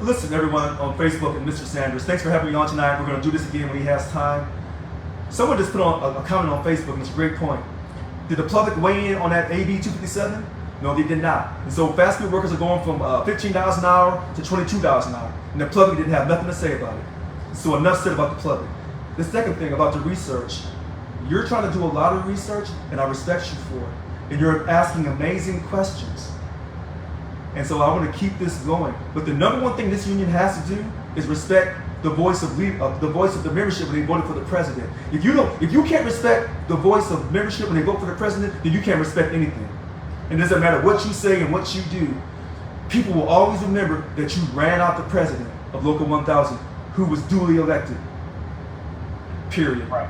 Listen, everyone on Facebook and Mr. Sanders, thanks for having me on tonight. We're going to do this again when he has time. Someone just put on a comment on Facebook, and it's a great point. Did the public weigh in on that AB 257? No, they did not. And so fast food workers are going from $15 an hour to $22 an hour. And the public didn't have nothing to say about it. So enough said about the public. The second thing about the research, you're trying to do a lot of research, and I respect you for it. And you're asking amazing questions. And so I want to keep this going. But the number one thing this union has to do is respect the voice of the membership when they voted for the president. If you can't respect the voice of membership when they vote for the president, then you can't respect anything. And it doesn't matter what you say and what you do. People will always remember that you ran out the president of Local 1000 who was duly elected. Period. Right.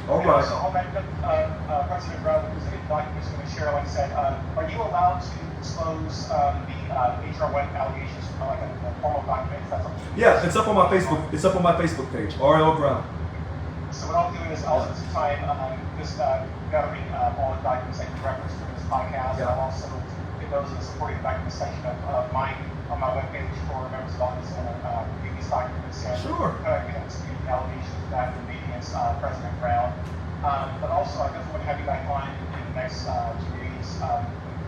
All right. So on that, President Brown, there's any documents you're going to share, like I said, are you allowed to disclose the HR1 allegations, like a formal document? Yeah, it's up on my Facebook. It's up on my Facebook page, RL Brown. So what I'll do is I'll spend some time just gathering all the documents that you referenced for this podcast. Yeah. I'll also get those in the supporting document section of mine on my webpage for members of office and review these documents and Sure. dispute the allegations that would be against President Brown. But also, I definitely want to have you back on in the next 2 days,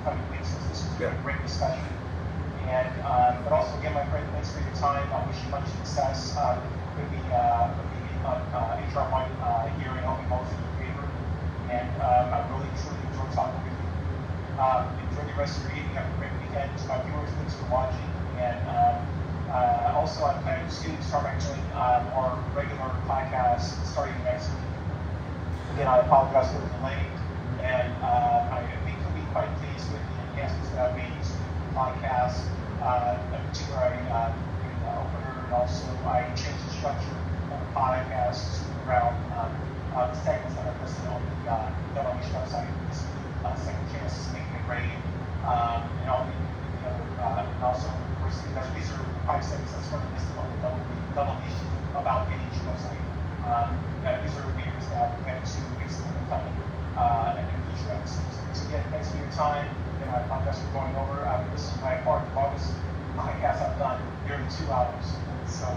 coming weeks, since this was a great discussion. And but also, again, my friend, thanks for your time. I wish you much success with the HR1 hearing. I'll be voting in favor. And I really, truly enjoyed talking with you. Enjoy the rest of your evening. Have a great weekend. To my viewers, thanks for watching. And also, I'm planning to start my doing more regular podcasts starting next week. Again, I apologize for the delay, and I think you'll be quite pleased with the enhancements that I've made to the podcast. In particular, I made the opener, and also I changed the structure of the podcast around the segments that are listed on the Demolition website. This is Second Chances Making It Great, and all the other, and also, of course, these are 5 segments that's currently listed on the Demolition About Page website. These are readers that we had 2 weeks ago coming and in future episodes. So again, thanks for your time. And I apologize for going over. This is my part of the longest podcast I've done, nearly 2 hours. So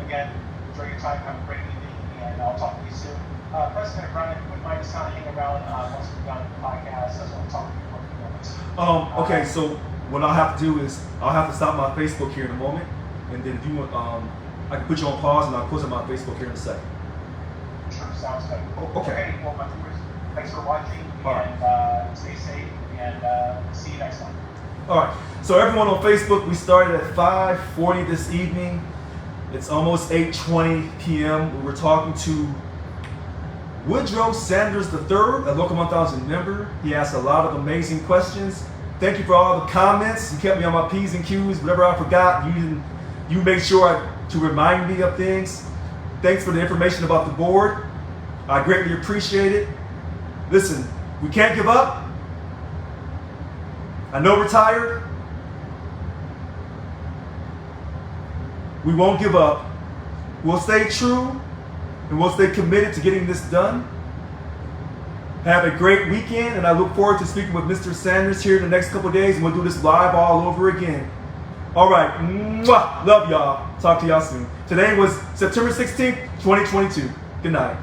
again, enjoy your time. Have a great evening, and I'll talk to you soon. President Brown, if you wouldn't mind just kind of hanging around once we're done with the podcast, I just want to talk to you for a few moments. Okay, so what I'll have to do is I'll have to stop my Facebook here in a moment, and then if you want, I can put you on pause, and I'll post on my Facebook here in a second. Sure, sounds good. Okay. Well, my viewers, thanks for watching, and stay safe, and see you next time. All right. So everyone on Facebook, we started at 5:40 this evening. It's almost 8:20 p.m. We were talking to Woodrow Sanders III, a Local 1000 member. He asked a lot of amazing questions. Thank you for all the comments. You kept me on my P's and Q's. Whatever I forgot, you made sure to remind me of things. Thanks for the information about the board. I greatly appreciate it. Listen, we can't give up. I know we're tired. We won't give up. We'll stay true, and we'll stay committed to getting this done. Have a great weekend, and I look forward to speaking with Mr. Sanders here in the next couple of days, and we'll do this live all over again. All right. Mwah. Love y'all. Talk to y'all soon. Today was September 16th, 2022. Good night.